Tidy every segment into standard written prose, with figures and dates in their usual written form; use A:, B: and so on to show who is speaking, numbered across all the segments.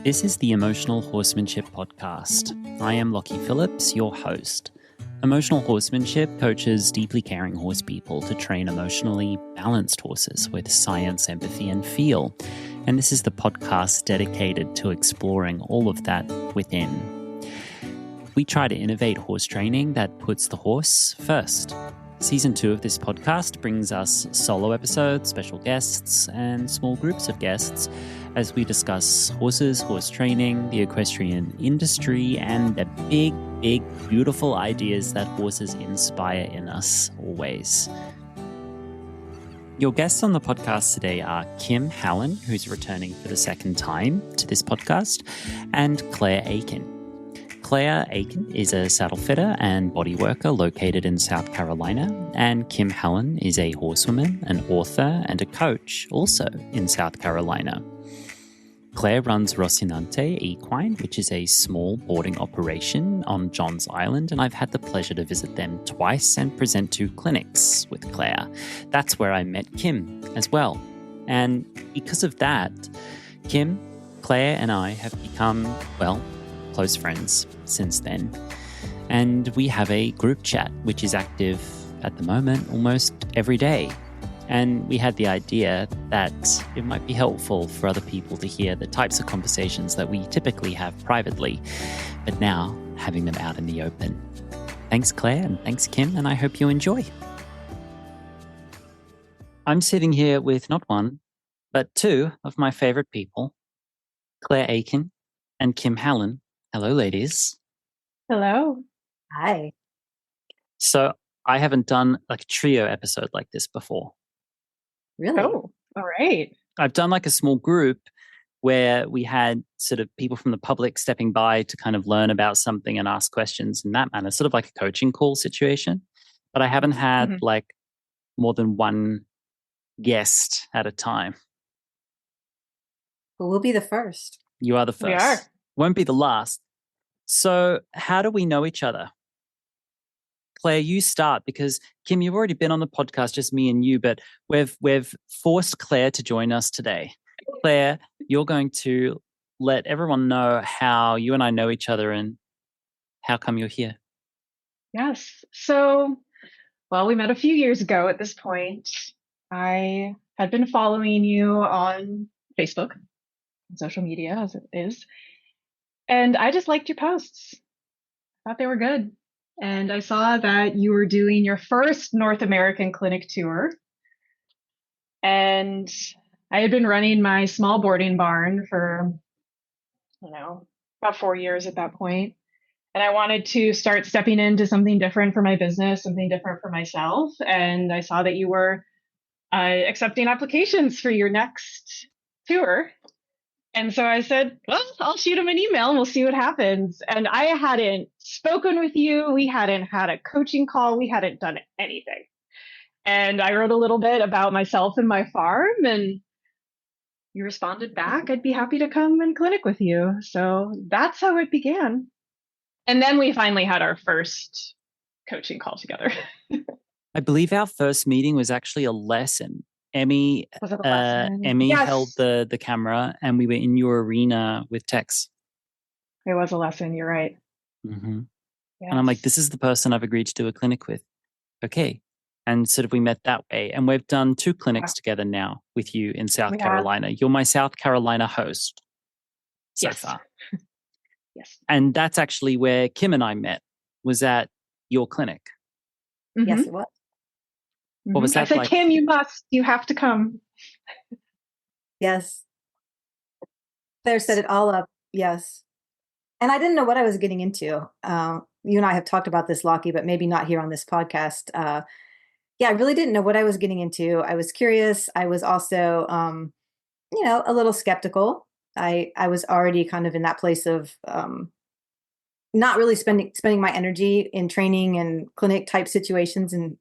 A: This is the Emotional Horsemanship Podcast. I am Lockie Phillips, your host. Emotional Horsemanship coaches deeply caring horse people to train emotionally balanced horses with science, empathy, and feel. And this is the podcast dedicated to exploring all of that within. We try to innovate horse training that puts the horse first. Season 2 of this podcast brings us solo episodes, special guests, and small groups of guests as we discuss horses, horse training, the equestrian industry, and the big, beautiful ideas that horses inspire in us always. Your guests on the podcast today are Kim Hallin, who's returning for the second time to this podcast, and Claire Aitken. Claire Aitken is a saddle fitter and bodyworker located in South Carolina, and Kim Hallin is a horsewoman, an author, and a coach also in South Carolina. Claire runs Rocinante Equine, which is a small boarding operation on Johns Island, and I've had the pleasure to visit them twice and present 2 clinics with Claire. That's where I met Kim as well. And because of that, Kim, Claire, and I have become, close friends since then. And we have a group chat, which is active at the moment almost every day. And we had the idea that it might be helpful for other people to hear the types of conversations that we typically have privately, but now having them out in the open. Thanks, Claire, and thanks, Kim, and I hope you enjoy. I'm sitting here with not one, but 2 of my favorite people, Claire Aitken and Kim Hallin. Hello, ladies.
B: Hello.
C: Hi.
A: So I haven't done like a trio episode like this before.
C: Really?
B: Oh, all right.
A: I've done like a small group where we had sort of people from the public stepping by to kind of learn about something and ask questions in that manner, sort of like a coaching call situation. But I haven't had like more than one guest at a time.
C: Well, we'll be the first.
A: You are the first.
B: We are.
A: Won't be the last. So how do we know each other? Claire, you start, because Kim, you've already been on the podcast, just me and you, but we've forced Claire to join us today. Claire, you're going to let everyone know how you and I know each other and how come you're here.
B: Yes. So, we met a few years ago at this point. I had been following you on Facebook, social media as it is, and I just liked your posts. Thought they were good. And I saw that you were doing your first North American clinic tour. And I had been running my small boarding barn for, about 4 years at that point. And I wanted to start stepping into something different for my business, something different for myself. And I saw that you were accepting applications for your next tour. And so I said, I'll shoot him an email and we'll see what happens. And I hadn't spoken with you. We hadn't had a coaching call. We hadn't done anything. And I wrote a little bit about myself and my farm, and you responded back, I'd be happy to come and clinic with you. So that's how it began. And then we finally had our first coaching call together.
A: I believe our first meeting was actually a lesson. Emmy
B: Yes.
A: held the camera and we were in your arena with Tex.
B: It was a lesson. You're right.
A: Mm-hmm.
B: Yes.
A: And I'm like, this is the person I've agreed to do a clinic with. Okay. And sort of we met that way. And we've done 2 clinics together now with you in South Carolina. You're my South Carolina host so far.
B: Yes.
A: And that's actually where Kim and I met, was at your clinic.
B: Mm-hmm.
C: Yes, it was.
A: What was that
B: I said,
A: like?
B: Kim, you have to come.
C: Yes. Claire set it all up. Yes. And I didn't know what I was getting into. You and I have talked about this, Lockie, but maybe not here on this podcast. I really didn't know what I was getting into. I was curious. I was also, a little skeptical. I was already kind of in that place of not really spending my energy in training and clinic type situations and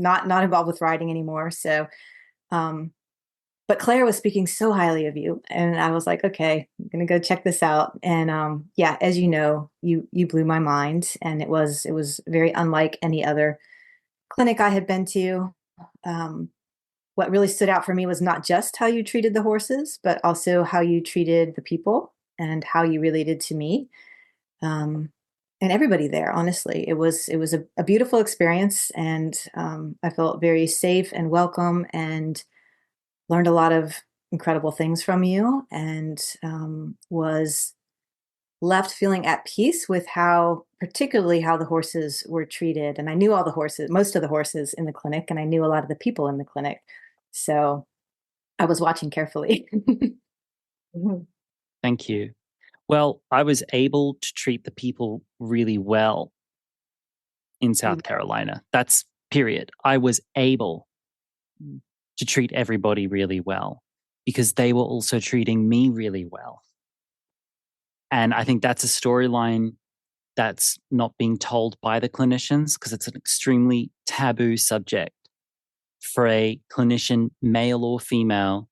C: not involved with riding anymore. So, but Claire was speaking so highly of you, and I was like, okay, I'm going to go check this out. And, as you know, you blew my mind, and it was very unlike any other clinic I had been to. What really stood out for me was not just how you treated the horses, but also how you treated the people. and how you related to me. And everybody there, honestly, it was a beautiful experience, and I felt very safe and welcome, and learned a lot of incredible things from you, and was left feeling at peace with particularly how the horses were treated. And I knew all the horses, most of the horses in the clinic, and I knew a lot of the people in the clinic. So I was watching carefully.
A: Thank you. Well, I was able to treat the people really well in South Carolina. That's period. I was able to treat everybody really well because they were also treating me really well. And I think that's a storyline that's not being told by the clinicians because it's an extremely taboo subject for a clinician, male or female,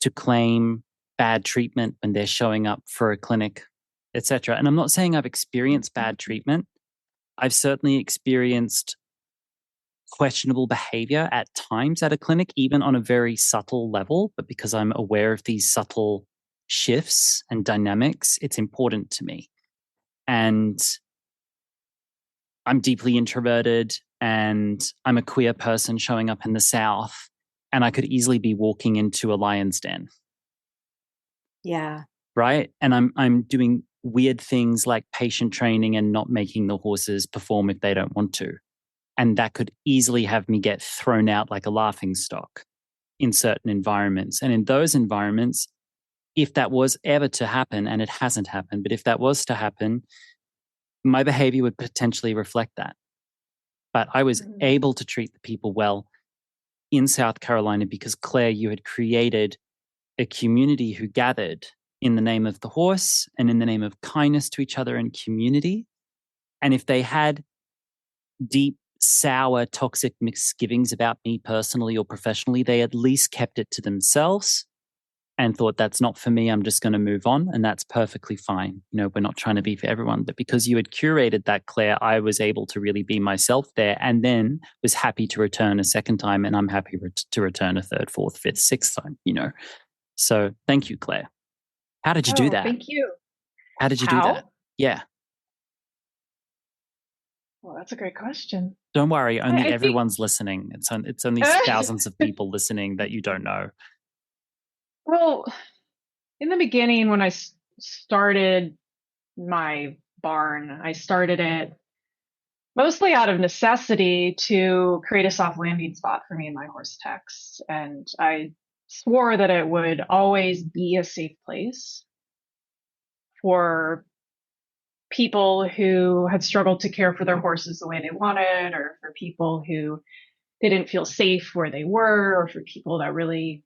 A: to claim bad treatment when they're showing up for a clinic, etc. And I'm not saying I've experienced bad treatment. I've certainly experienced questionable behavior at times at a clinic, even on a very subtle level. But because I'm aware of these subtle shifts and dynamics, it's important to me. And I'm deeply introverted and I'm a queer person showing up in the South, and I could easily be walking into a lion's den.
C: Yeah.
A: Right. And I'm doing weird things like patient training and not making the horses perform if they don't want to. And that could easily have me get thrown out like a laughing stock in certain environments. And in those environments, if that was ever to happen, and it hasn't happened, but if that was to happen, my behavior would potentially reflect that. But I was able to treat the people well in South Carolina because, Claire, you had created a community who gathered in the name of the horse and in the name of kindness to each other and community. And if they had deep, sour, toxic misgivings about me personally or professionally, they at least kept it to themselves and thought, that's not for me, I'm just going to move on. And that's perfectly fine. You know, we're not trying to be for everyone. But because you had curated that, Claire, I was able to really be myself there, and then was happy to return a second time. And I'm happy to return a third, fourth, fifth, sixth time, you know. So thank you, Claire. How did you do that?
B: Thank you.
A: How did you do that? Yeah.
B: Well, that's a great question.
A: Don't worry, only
B: I
A: everyone's listening. It's only thousands of people listening that you don't know.
B: Well, in the beginning, when I started my barn, I started it mostly out of necessity to create a soft landing spot for me and my horse Tex. And I swore that it would always be a safe place for people who had struggled to care for their horses the way they wanted, or for people who didn't feel safe where they were, or for people that really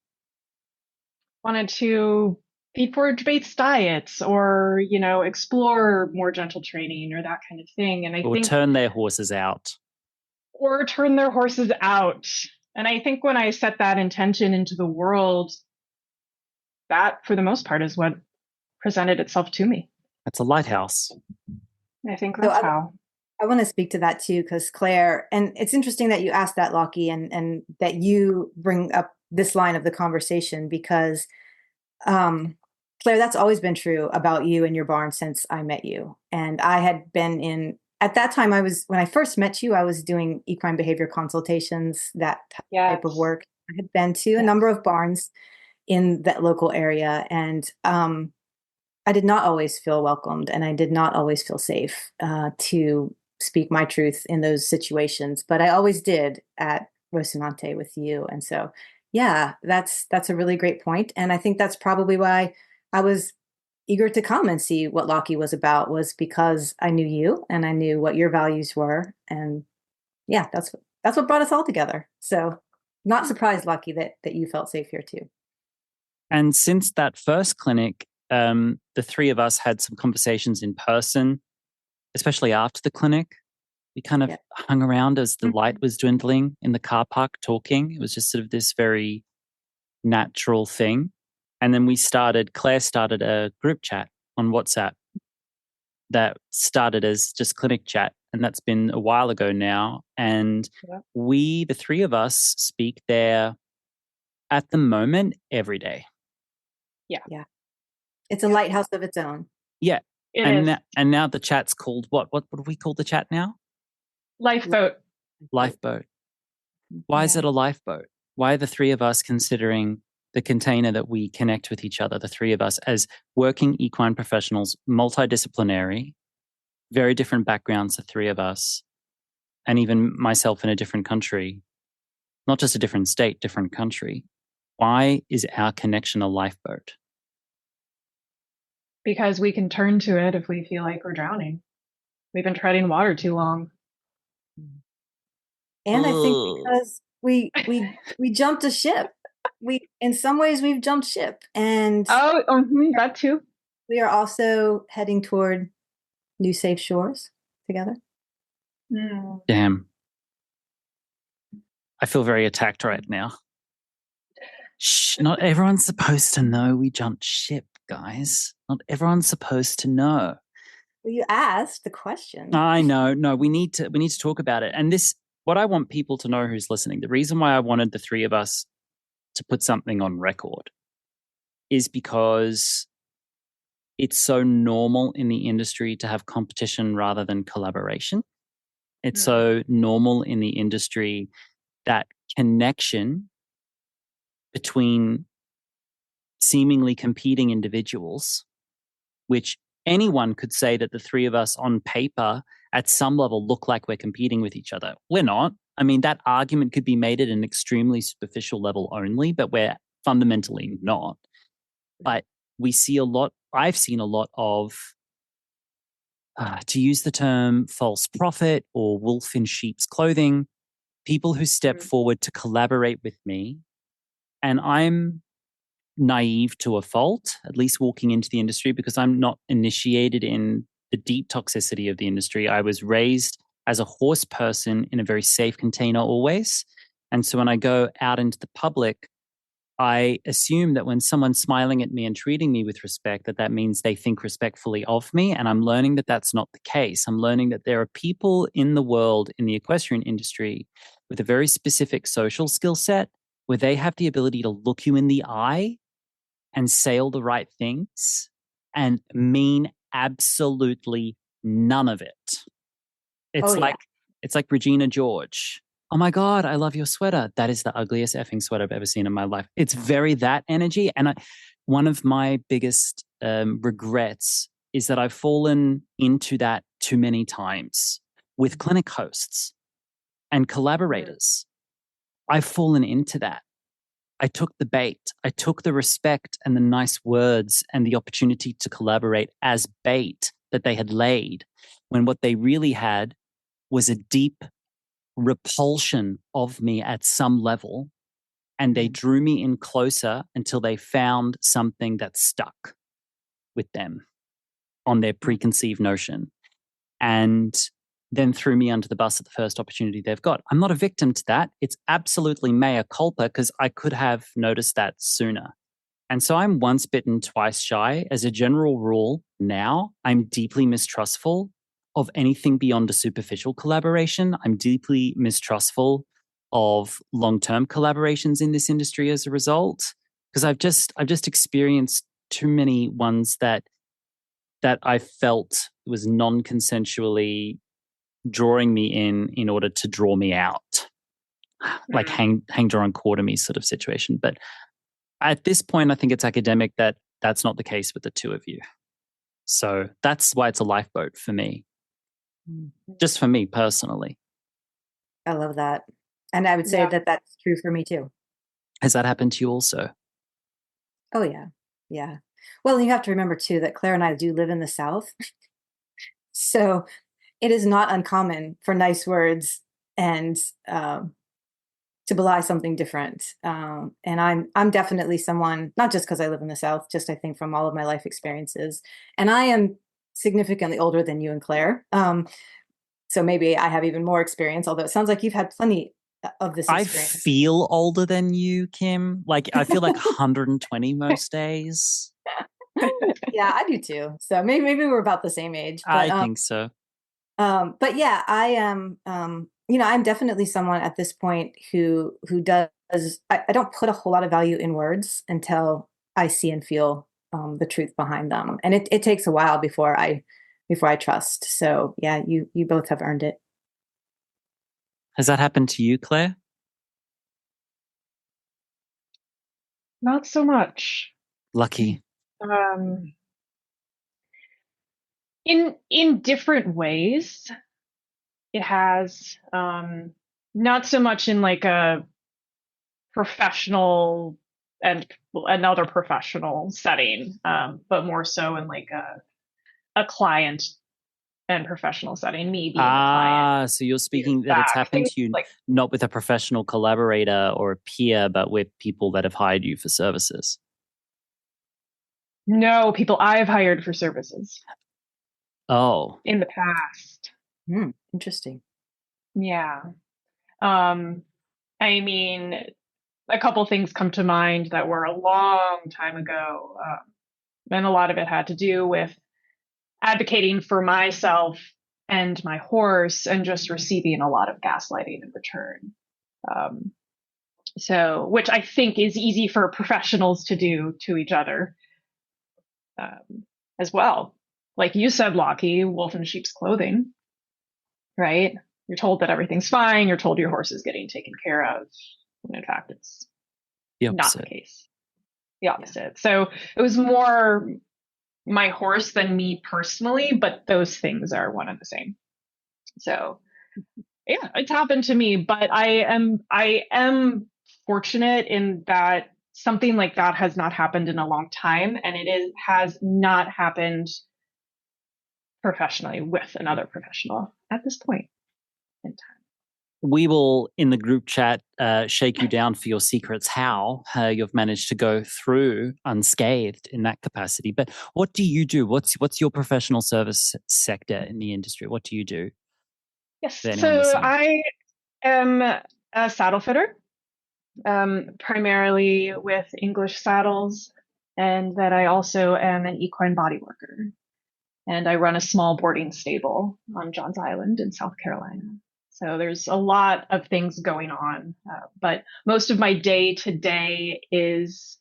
B: wanted to feed forage-based diets, or, you know, explore more gentle training or that kind of thing. And I
A: Or
B: think
A: turn their horses out.
B: Or turn their horses out. And I think when I set that intention into the world, that for the most part is what presented itself to me.
A: That's a lighthouse.
B: I think that's how.
C: I want to speak to that too, because Claire, and it's interesting that you asked that, Lockie, and that you bring up this line of the conversation, because Claire, that's always been true about you and your barn since I met you. And I had been at that time, when I first met you, I was doing equine behavior consultations, that type of work. I had been to a number of barns in that local area, and I did not always feel welcomed, and I did not always feel safe to speak my truth in those situations, but I always did at Rocinante with you. And so, yeah, that's a really great point. And I think that's probably why I was eager to come and see what Lockie was about, was because I knew you and I knew what your values were. And yeah, that's what brought us all together. So not surprised, Lockie, that you felt safe here too.
A: And since that first clinic, the three of us had some conversations in person, especially after the clinic. We kind of hung around as the light was dwindling in the car park talking. It was just sort of this very natural thing. And then Claire started a group chat on WhatsApp that started as just clinic chat. And that's been a while ago now. And the three of us, speak there at the moment every day.
B: Yeah.
C: It's a lighthouse of its own.
A: Yeah.
B: It
A: and
B: is.
A: and now the chat's called what? What do we call the chat now?
B: Lifeboat.
A: Lifeboat. Why is it a lifeboat? Why are the three of us considering the container that we connect with each other, the three of us as working equine professionals, multidisciplinary, very different backgrounds, the three of us, and even myself in a different country, not just a different state, different country. Why is our connection a lifeboat?
B: Because we can turn to it if we feel like we're drowning. We've been treading water too long.
C: And I think because we jumped a ship. In some ways we've jumped ship, and
B: that too.
C: we are also heading toward new safe shores together.
A: Damn. I feel very attacked right now. Shh, not everyone's supposed to know we jumped ship, guys. Not everyone's supposed to know.
C: Well, you asked the question.
A: I know. No, we need to talk about it. And this, what I want people to know who's listening, the reason why I wanted the three of us to put something on record is because it's so normal in the industry to have competition rather than collaboration. It's so normal in the industry that connection between seemingly competing individuals, which anyone could say that the three of us on paper at some level look like we're competing with each other. We're not. I mean, that argument could be made at an extremely superficial level only, but we're fundamentally not. But we see a lot, I've seen a lot of, to use the term false prophet or wolf in sheep's clothing, people who step forward to collaborate with me. And I'm naive to a fault, at least walking into the industry, because I'm not initiated in the deep toxicity of the industry. I was raised as a horse person in a very safe container always. And so when I go out into the public, I assume that when someone's smiling at me and treating me with respect, that means they think respectfully of me. And I'm learning that that's not the case. I'm learning that there are people in the world, in the equestrian industry, with a very specific social skill set where they have the ability to look you in the eye and say all the right things and mean absolutely none of it. It's like Regina George. Oh my God, I love your sweater. That is the ugliest effing sweater I've ever seen in my life. It's very that energy. And one of my biggest regrets is that I've fallen into that too many times with clinic hosts and collaborators. I've fallen into that. I took the bait. I took the respect and the nice words and the opportunity to collaborate as bait that they had laid, when what they really had was a deep repulsion of me at some level. And they drew me in closer until they found something that stuck with them on their preconceived notion. And then threw me under the bus at the first opportunity they've got. I'm not a victim to that. It's absolutely mea culpa because I could have noticed that sooner. And so I'm once bitten, twice shy. As a general rule, now I'm deeply mistrustful of anything beyond a superficial collaboration. I'm deeply mistrustful of long-term collaborations in this industry as a result, because I've just experienced too many ones that I felt was non-consensually drawing me in order to draw me out, like hang draw and quarter me sort of situation. But at this point, I think it's academic that that's not the case with the two of you. So that's why it's a lifeboat for me, just for me personally.
C: I love that. And I would say that that's true for me too.
A: Has that happened to you also?
C: Oh, yeah. Yeah. Well, you have to remember too that Claire and I do live in the South. So it is not uncommon for nice words and to belie something different. And I'm definitely someone, not just because I live in the South, just I think from all of my life experiences. And I am significantly older than you and Claire. So maybe I have even more experience, although it sounds like you've had plenty of this experience.
A: I feel older than you, Kim. Like I feel like 120 most days.
C: Yeah, I do too. So maybe we're about the same age. But,
A: I think so.
C: But yeah, I am, I'm definitely someone at this point who does, I don't put a whole lot of value in words until I see and feel the truth behind them. And it takes a while before I trust. So yeah, you both have earned it.
A: Has that happened to you, Claire?
B: Not so much.
A: Lucky.
B: In different ways, it has. Not so much in like a professional and another professional setting, but more so in like a client and professional setting, me being the client.
A: So you're speaking that it's
B: Back.
A: happened
B: Things
A: to you
B: like,
A: not with a professional collaborator or a peer, but with people that have hired you for services.
B: no, people I've hired for services
A: Oh,
B: in the past.
C: Interesting.
B: Yeah. I mean, a couple things come to mind that were a long time ago. And a lot of it had to do with advocating for myself and my horse and just receiving a lot of gaslighting in return. Which I think is easy for professionals to do to each other as well. Like you said, Lockie, wolf in sheep's clothing, right? You're told that everything's fine. You're told your horse is getting taken care of. When in fact, it's not the case. The opposite. Yeah. So it was more my horse than me personally, but those things are one and the same. So yeah, it's happened to me, but I am fortunate in that something like that has not happened in a long time, and has not happened professionally with another professional at this point in time.
A: We will, in the group chat, shake you down for your secrets, how you've managed to go through unscathed in that capacity. But what do you do? What's your professional service sector in the industry? What do you do?
B: Yes, so I am a saddle fitter, primarily with English saddles, and that I also am an equine body worker. And I run a small boarding stable on Johns Island in South Carolina. So there's a lot of things going on, but most of my day to day is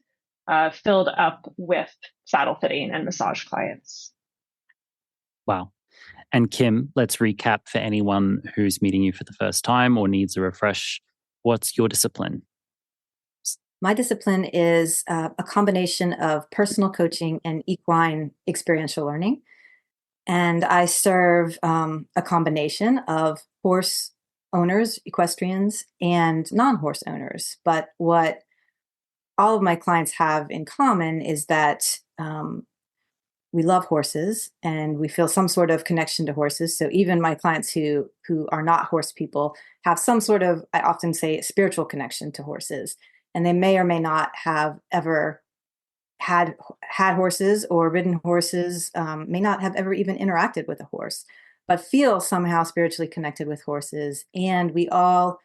B: filled up with saddle fitting and massage clients.
A: Wow. And Kim, let's recap for anyone who's meeting you for the first time or needs a refresh. What's your discipline?
C: My discipline is a combination of personal coaching and equine experiential learning. And I serve a combination of horse owners, equestrians, and non-horse owners. But what all of my clients have in common is that we love horses and we feel some sort of connection to horses. So even my clients who are not horse people have some sort of, I often say, spiritual connection to horses. And they may or may not have ever had horses or ridden horses, may not have ever even interacted with a horse, but feel somehow spiritually connected with horses. And we all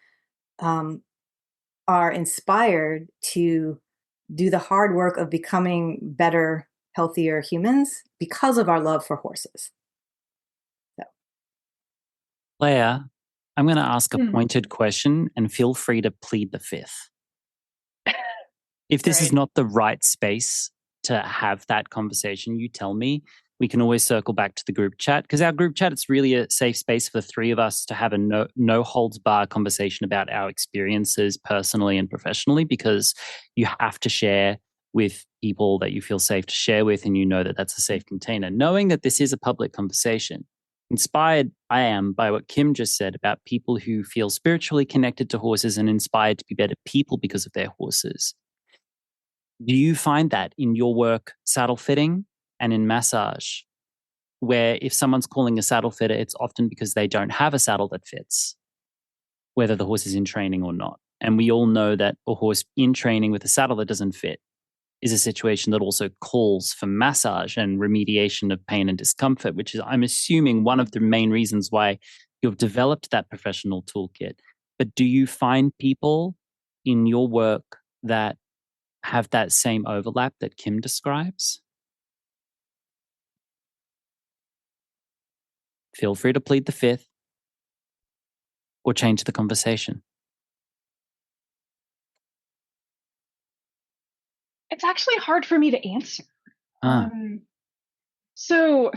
C: are inspired to do the hard work of becoming better, healthier humans because of our love for horses. So.
A: Claire, I'm going to ask a pointed question and feel free to plead the fifth. If this is not the right space to have that conversation, you tell me. We can always circle back to the group chat, because our group chat, it's really a safe space for the three of us to have a no holds bar conversation about our experiences personally and professionally, because you have to share with people that you feel safe to share with, and you know that that's a safe container. Knowing that this is a public conversation, inspired I am by what Kim just said about people who feel spiritually connected to horses and inspired to be better people because of their horses. Do you find that in your work, saddle fitting and in massage, where if someone's calling a saddle fitter, it's often because they don't have a saddle that fits, whether the horse is in training or not? And we all know that a horse in training with a saddle that doesn't fit is a situation that also calls for massage and remediation of pain and discomfort, which is, I'm assuming, one of the main reasons why you've developed that professional toolkit. But do you find people in your work that have that same overlap that Kim describes? Feel free to plead the fifth or change the conversation.
B: It's actually hard for me to answer. So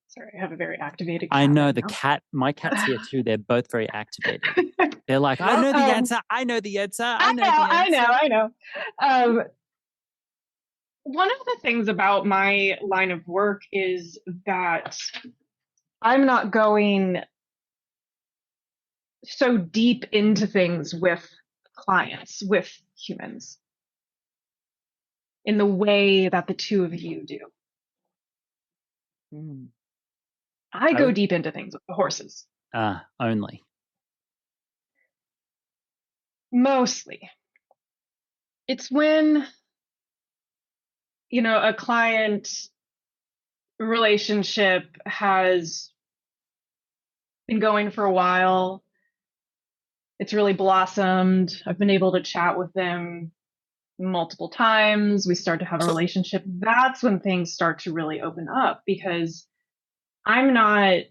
B: sorry, I have a very activated cat.
A: I know
B: right
A: the
B: now.
A: cat, my cat's here too. They're both very activated. They're like, I know the answer. I know the answer. I know the answer.
B: I know. One of the things about my line of work is that I'm not going so deep into things with clients, with humans, in the way that the two of you do. I go deep into things with the horses.
A: Only.
B: Mostly. It's when, a client relationship has been going for a while. It's really blossomed. I've been able to chat with them multiple times. We start to have a relationship. That's when things start to really open up, because I'm not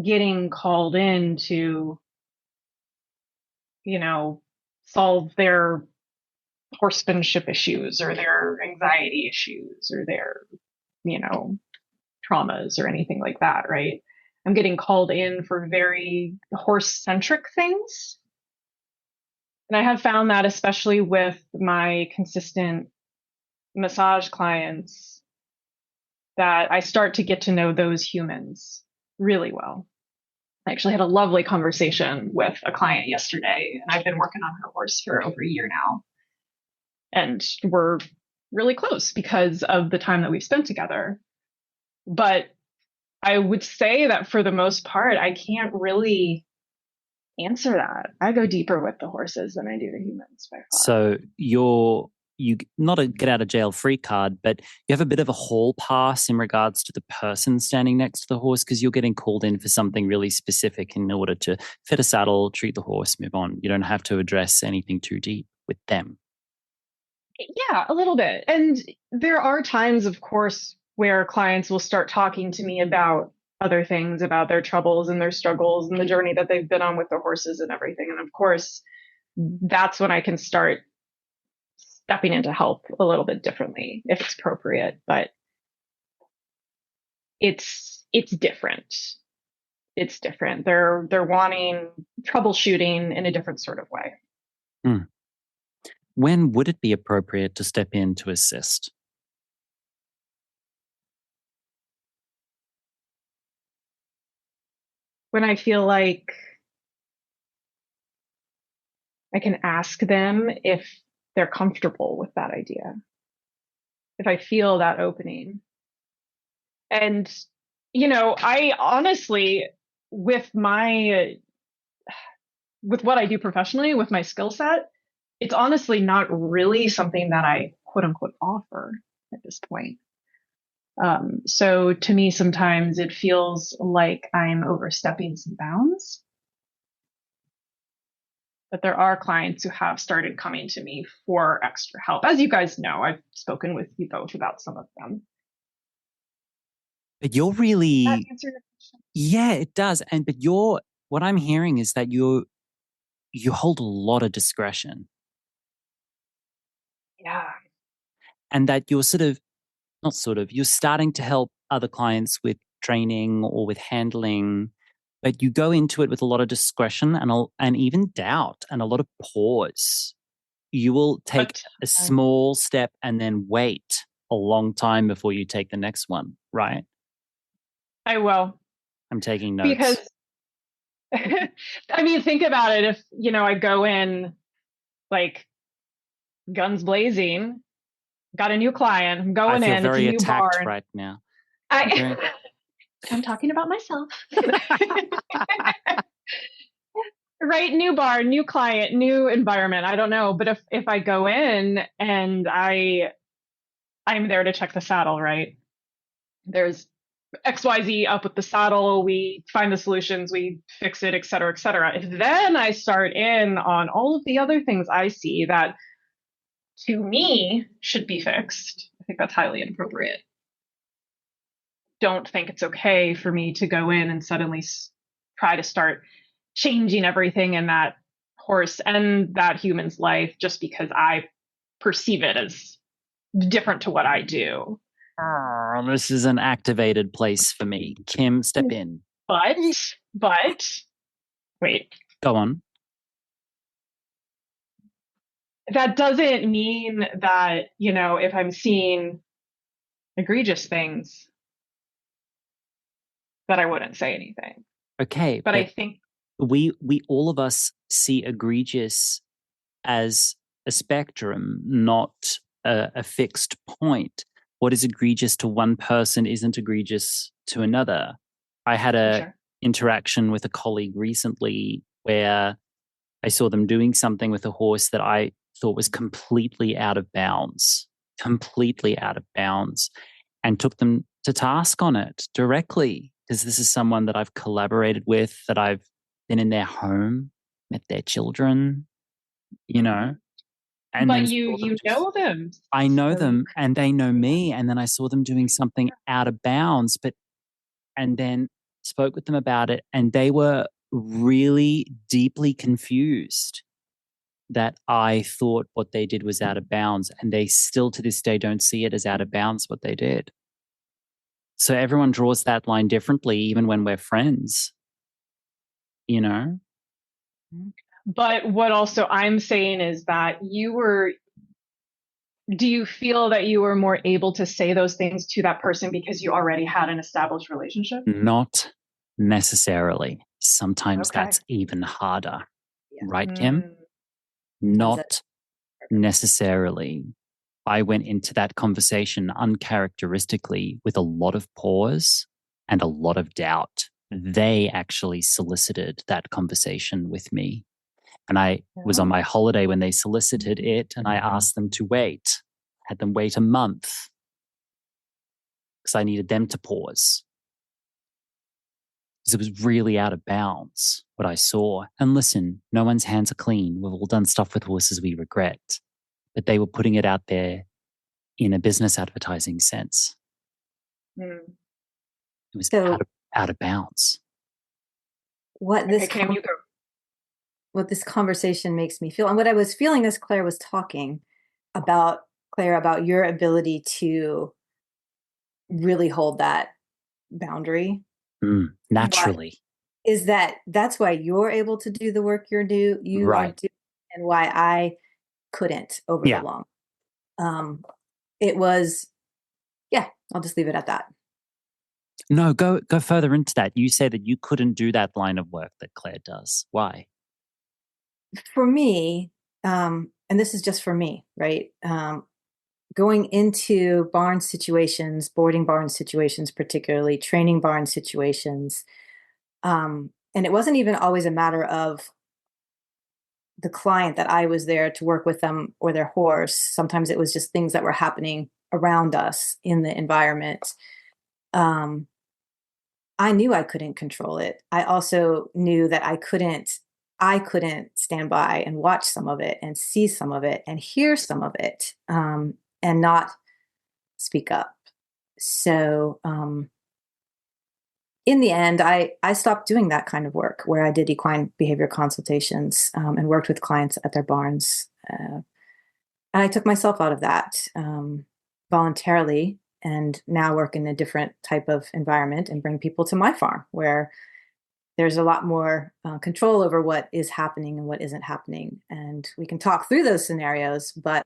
B: getting called in to, solve their horsemanship issues or their anxiety issues or their, traumas or anything like that, right? I'm getting called in for very horse centric things. And I have found that, especially with my consistent massage clients, that I start to get to know those humans really well. I actually had a lovely conversation with a client yesterday, and I've been working on her horse for over a year now. And we're really close because of the time that we've spent together. But I would say that for the most part, I can't really answer that. I go deeper with the horses than I do the humans by far.
A: So you not a get out of jail free card, but you have a bit of a hall pass in regards to the person standing next to the horse, because you're getting called in for something really specific in order to fit a saddle, treat the horse, move on. You don't have to address anything too deep with them.
B: Yeah, a little bit. And there are times, of course, where clients will start talking to me about other things, about their troubles and their struggles and the journey that they've been on with the horses and everything. And of course, that's when I can start stepping in to help a little bit differently if it's appropriate. But it's different. It's different. They're wanting troubleshooting in a different sort of way.
A: When would it be appropriate to step in to assist?
B: When I feel like I can ask them if they're comfortable with that idea, if I feel that opening. And, I honestly, with what I do professionally, with my skill set, it's honestly not really something that I quote unquote offer at this point. So to me, sometimes it feels like I'm overstepping some bounds. But there are clients who have started coming to me for extra help. As you guys know, I've spoken with you both about some of them.
A: But you're really,
B: does that answer your question?
A: Yeah, it does. But what I'm hearing is that you hold a lot of discretion.
B: Yeah.
A: And that you're you're starting to help other clients with training or with handling, but you go into it with a lot of discretion and even doubt and a lot of pause. You will take a small step and then wait a long time before you take the next one, right?
B: I will.
A: I'm taking notes.
B: Because, think about it. If, I go in like guns blazing, got a new client, I'm going in,
A: it's a new
B: attacked
A: barn right now.
B: I'm talking about myself. Right, new barn, new client, new environment. I don't know, but if I go in and I'm there to check the saddle, right? There's XYZ up with the saddle, we find the solutions, we fix it, et cetera, et cetera. If then I start in on all of the other things I see that to me should be fixed, I think that's highly inappropriate. Don't think it's okay for me to go in and suddenly try to start changing everything in that horse and that human's life just because I perceive it as different to what I do.
A: Oh, this is an activated place for me. Kim, step in.
B: But wait,
A: Go on.
B: that doesn't mean that, if I'm seeing egregious things, that I wouldn't say anything.
A: Okay,
B: But I
A: but
B: think
A: we all of us see egregious as a spectrum, not a fixed point. What is egregious to one person isn't egregious to another. I had
B: for
A: a
B: sure.
A: interaction with a colleague recently where I saw them doing something with a horse that I thought was completely out of bounds, and took them to task on it directly because this is someone that I've collaborated with, that I've been in their home, met their children, you know, and
B: But
A: then
B: you
A: saw them
B: you
A: do.
B: know them.
A: I know
B: So you
A: them and they know me, and then I saw them doing something out of bounds, and then spoke with them about it, and they were really deeply confused that I thought what they did was out of bounds, and they still to this day don't see it as out of bounds what they did. So everyone draws that line differently, even when we're friends, you know?
B: But what also I'm saying is that do you feel that you were more able to say those things to that person because you already had an established relationship?
A: Not necessarily. Sometimes
B: Okay.
A: that's even harder.
C: Yeah.
A: Right, Kim?
B: Mm.
A: Not necessarily. I went into that conversation uncharacteristically with a lot of pause and a lot of doubt. They actually solicited that conversation with me. And I was on
B: Oh.
A: my holiday when they solicited it, and I asked them to wait. Had them wait a month because I needed them to pause. Because it was really out of bounds what I saw. And listen, no one's hands are clean. We've all done stuff with horses we regret. But they were putting it out there in a business advertising sense.
B: Mm.
A: It was
C: So
A: out of bounds.
C: what
B: Okay, Kim, you go.
C: what this conversation makes me feel, and what I was feeling as Claire was talking about, Claire, about your ability to really hold that boundary. What
A: Naturally.
C: is that's why you're able to do the work you are
A: Right.
C: doing, and why I couldn't over the
A: Yeah.
C: long. Um, it was, yeah, I'll just leave it at that.
A: No, go further into that. You say that you couldn't do that line of work that Claire does. Why?
C: For me, and this is just for me, right? Going into barn situations, boarding barn situations, particularly training barn situations. And it wasn't even always a matter of the client that I was there to work with them or their horse. Sometimes it was just things that were happening around us in the environment. Um, I knew I couldn't control it. I also knew that I couldn't stand by and watch some of it and see some of it and hear some of it, and not speak up. So in the end, I stopped doing that kind of work where I did equine behavior consultations, and worked with clients at their barns. And I took myself out of that, voluntarily, and now work in a different type of environment and bring people to my farm where there's a lot more control over what is happening and what isn't happening. And we can talk through those scenarios, but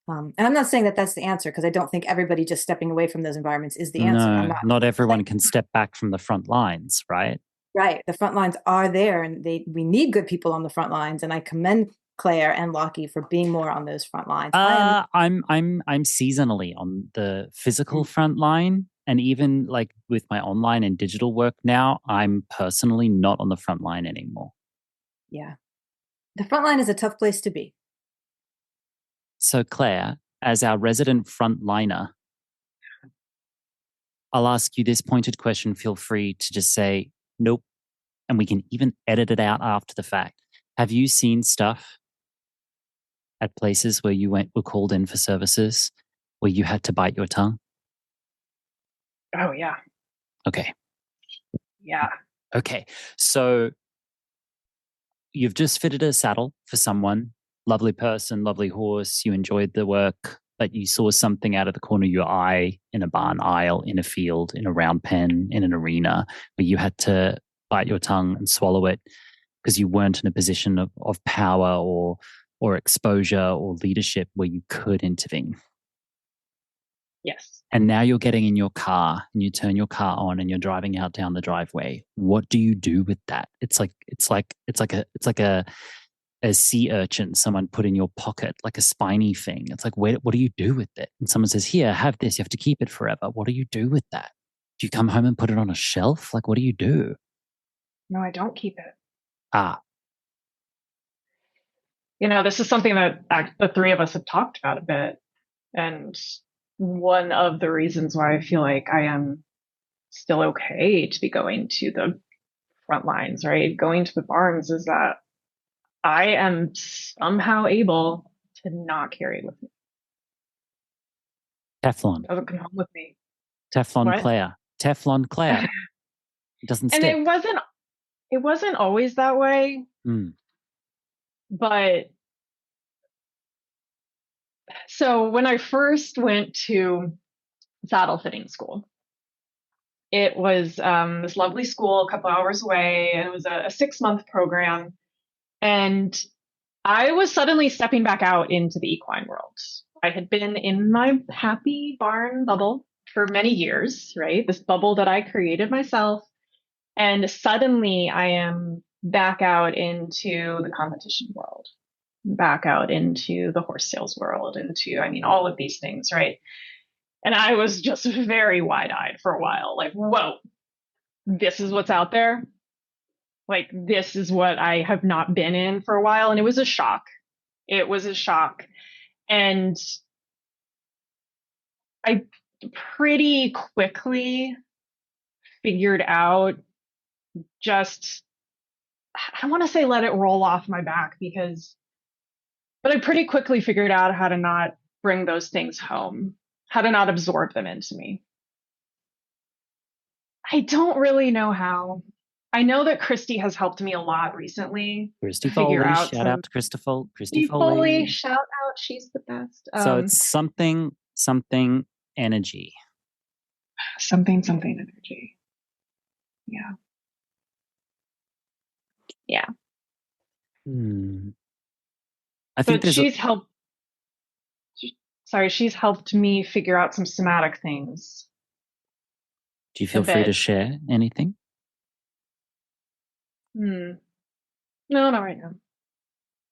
C: and I'm not saying that that's the answer, because I don't think everybody just stepping away from those environments is the answer. I'm
A: No,
C: not
A: not everyone
C: saying,
A: can step back from the front lines, right?
C: right. The front lines are there, and we need good people on the front lines. And I commend Claire and Lockie for being more on those front lines. I am.
A: I'm seasonally on the physical front line, and even like with my online and digital work now, I'm personally not on the front line anymore.
C: Yeah. The front line is a tough place to be.
A: So Claire, as our resident frontliner, I'll ask you this pointed question. Feel free to just say nope, and we can even edit it out after the fact. Have you seen stuff at places where you were called in for services where you had to bite your tongue?
B: Oh yeah.
A: Okay.
B: Yeah.
A: Okay. So you've just fitted a saddle for someone, lovely person, lovely horse. You enjoyed the work. but you saw something out of the corner of your eye in a barn aisle, in a field, in a round pen, in an arena, where you had to bite your tongue and swallow it because you weren't in a position of power or exposure or leadership where you could intervene.
B: Yes.
A: And now you're getting in your car and you turn your car on and you're driving out down the driveway. What do you do with that? It's like a sea urchin someone put in your pocket, like a spiny thing. It's like, what do you do with it? And someone says, here, have this. You have to keep it forever. What do you do with that? Do you come home and put it on a shelf? Like, what do you do?
B: No, I don't keep it.
A: Ah,
B: This is something that the three of us have talked about a bit. And one of the reasons why I feel like I am still okay to be going to the front lines, right? Going to the barns is that I am somehow able to not carry it with me.
A: Teflon.
B: It doesn't come home with me.
A: Teflon
B: What?
A: Claire. Teflon Claire. It doesn't
B: And
A: stick.
B: it wasn't always that way. But so when I first went to saddle fitting school, it was this lovely school a couple hours away, and it was a 6-month program. And I was suddenly stepping back out into the equine world. I had been in my happy barn bubble for many years, right? This bubble that I created myself. And suddenly I am back out into the competition world, back out into the horse sales world, all of these things, right? And I was just very wide-eyed for a while, like, whoa, this is what's out there. Like, this is what I have not been in for a while. And it was a shock. It was a shock. And I pretty quickly figured out I don't want to say let it roll off my back but I pretty quickly figured out how to not bring those things home, how to not absorb them into me. I don't really know how. I know that Christy has helped me a lot recently.
A: Christy
B: figure
A: Foley,
B: out
A: shout out to Christy Foley.
B: Foley, shout out, she's the best.
A: So it's something energy.
B: Something energy. Yeah. Yeah.
A: I think
B: she's helped. She's helped me figure out some somatic things.
A: Do you feel free to share anything?
B: No, not right now.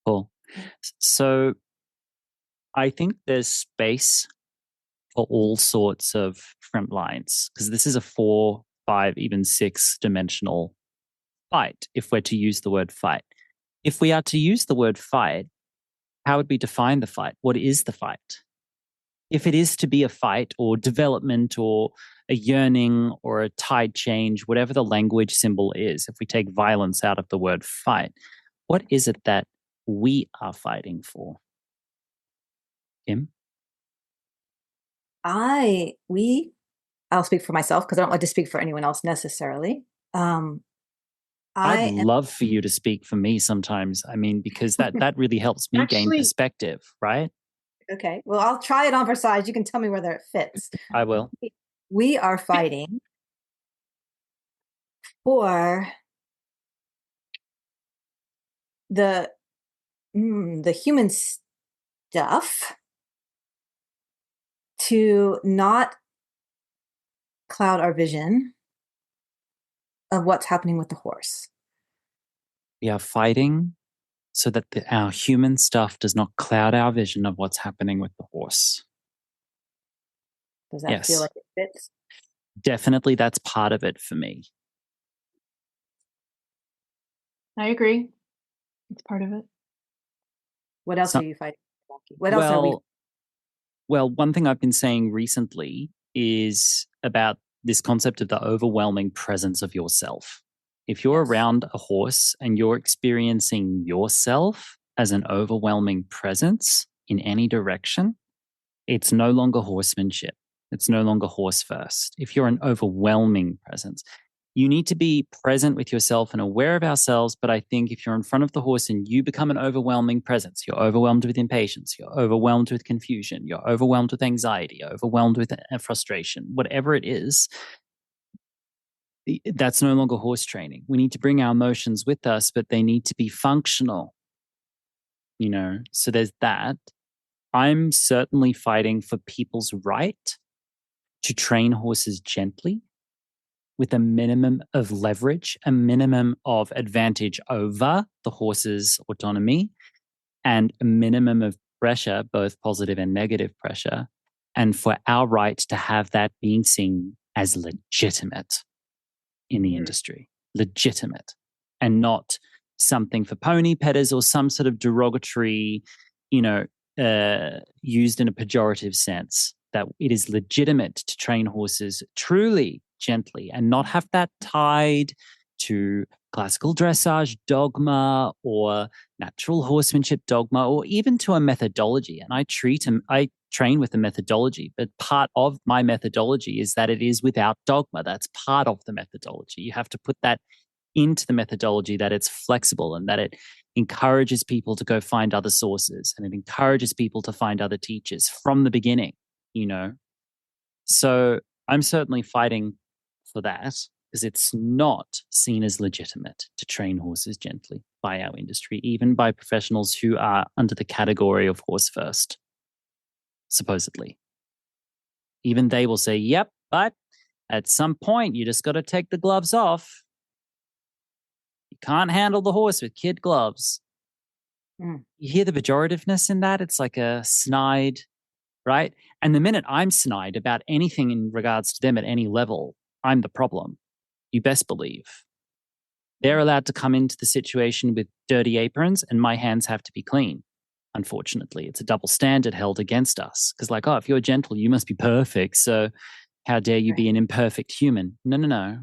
A: Cool. So I think there's space for all sorts of front lines, because this is a 4, 5, even 6-dimensional fight, if we're to use the word fight. If we are to use the word fight, how would we define the fight? What is the fight? If it is to be a fight or development or a yearning or a tide change, whatever the language symbol is, if we take violence out of the word fight, what is it that we are fighting for? Kim?
C: I'll speak for myself because I don't like to speak for anyone else necessarily.
A: I'd love for you to speak for me sometimes. Because that really helps me gain perspective, right?
C: Okay. Well, I'll try it on for size. You can tell me whether it fits.
A: I will.
C: We are fighting for the human stuff to not cloud our vision of what's happening with the horse.
A: We are fighting so that our human stuff does not cloud our vision of what's happening with the horse.
C: Does that feel like it fits?
A: Definitely, that's part of it for me.
B: I agree. It's part of it.
C: What else are you fighting? What else are we?
A: Well, one thing I've been saying recently is about this concept of the overwhelming presence of yourself. If you're around a horse and you're experiencing yourself as an overwhelming presence in any direction, it's no longer horsemanship. It's no longer horse first. If you're an overwhelming presence, you need to be present with yourself and aware of ourselves. But I think if you're in front of the horse and you become an overwhelming presence, you're overwhelmed with impatience, you're overwhelmed with confusion, you're overwhelmed with anxiety, you're overwhelmed with frustration, whatever it is, that's no longer horse training. We need to bring our emotions with us, but they need to be functional, so there's that. I'm certainly fighting for people's right to train horses gently with a minimum of leverage, a minimum of advantage over the horse's autonomy, and a minimum of pressure, both positive and negative pressure, and for our right to have that being seen as legitimate in the industry, legitimate, and not something for pony petters or some sort of derogatory, used in a pejorative sense, that it is legitimate to train horses truly gently and not have that tied to classical dressage dogma or natural horsemanship dogma or even to a methodology. And I train with a methodology, but part of my methodology is that it is without dogma. That's part of the methodology. You have to put that into the methodology, that it's flexible and that it encourages people to go find other sources and it encourages people to find other teachers from the beginning, So I'm certainly fighting for that because it's not seen as legitimate to train horses gently by our industry, even by professionals who are under the category of horse first, supposedly. Even they will say, yep, but at some point you just got to take the gloves off. You can't handle the horse with kid gloves. You hear the pejorativeness in that? It's like a snide, right? And the minute I'm snide about anything in regards to them at any level, I'm the problem. You best believe. They're allowed to come into the situation with dirty aprons and my hands have to be clean. Unfortunately, it's a double standard held against us. Because if you're gentle, you must be perfect. So how dare you be an imperfect human? No.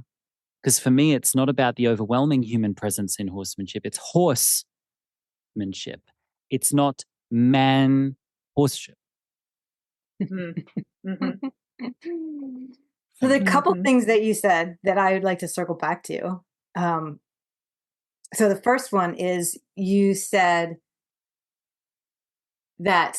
A: Because for me, it's not about the overwhelming human presence in horsemanship. It's horsemanship. It's not man horseship.
C: So there are a couple things that you said that I would like to circle back to. So the first one is you said that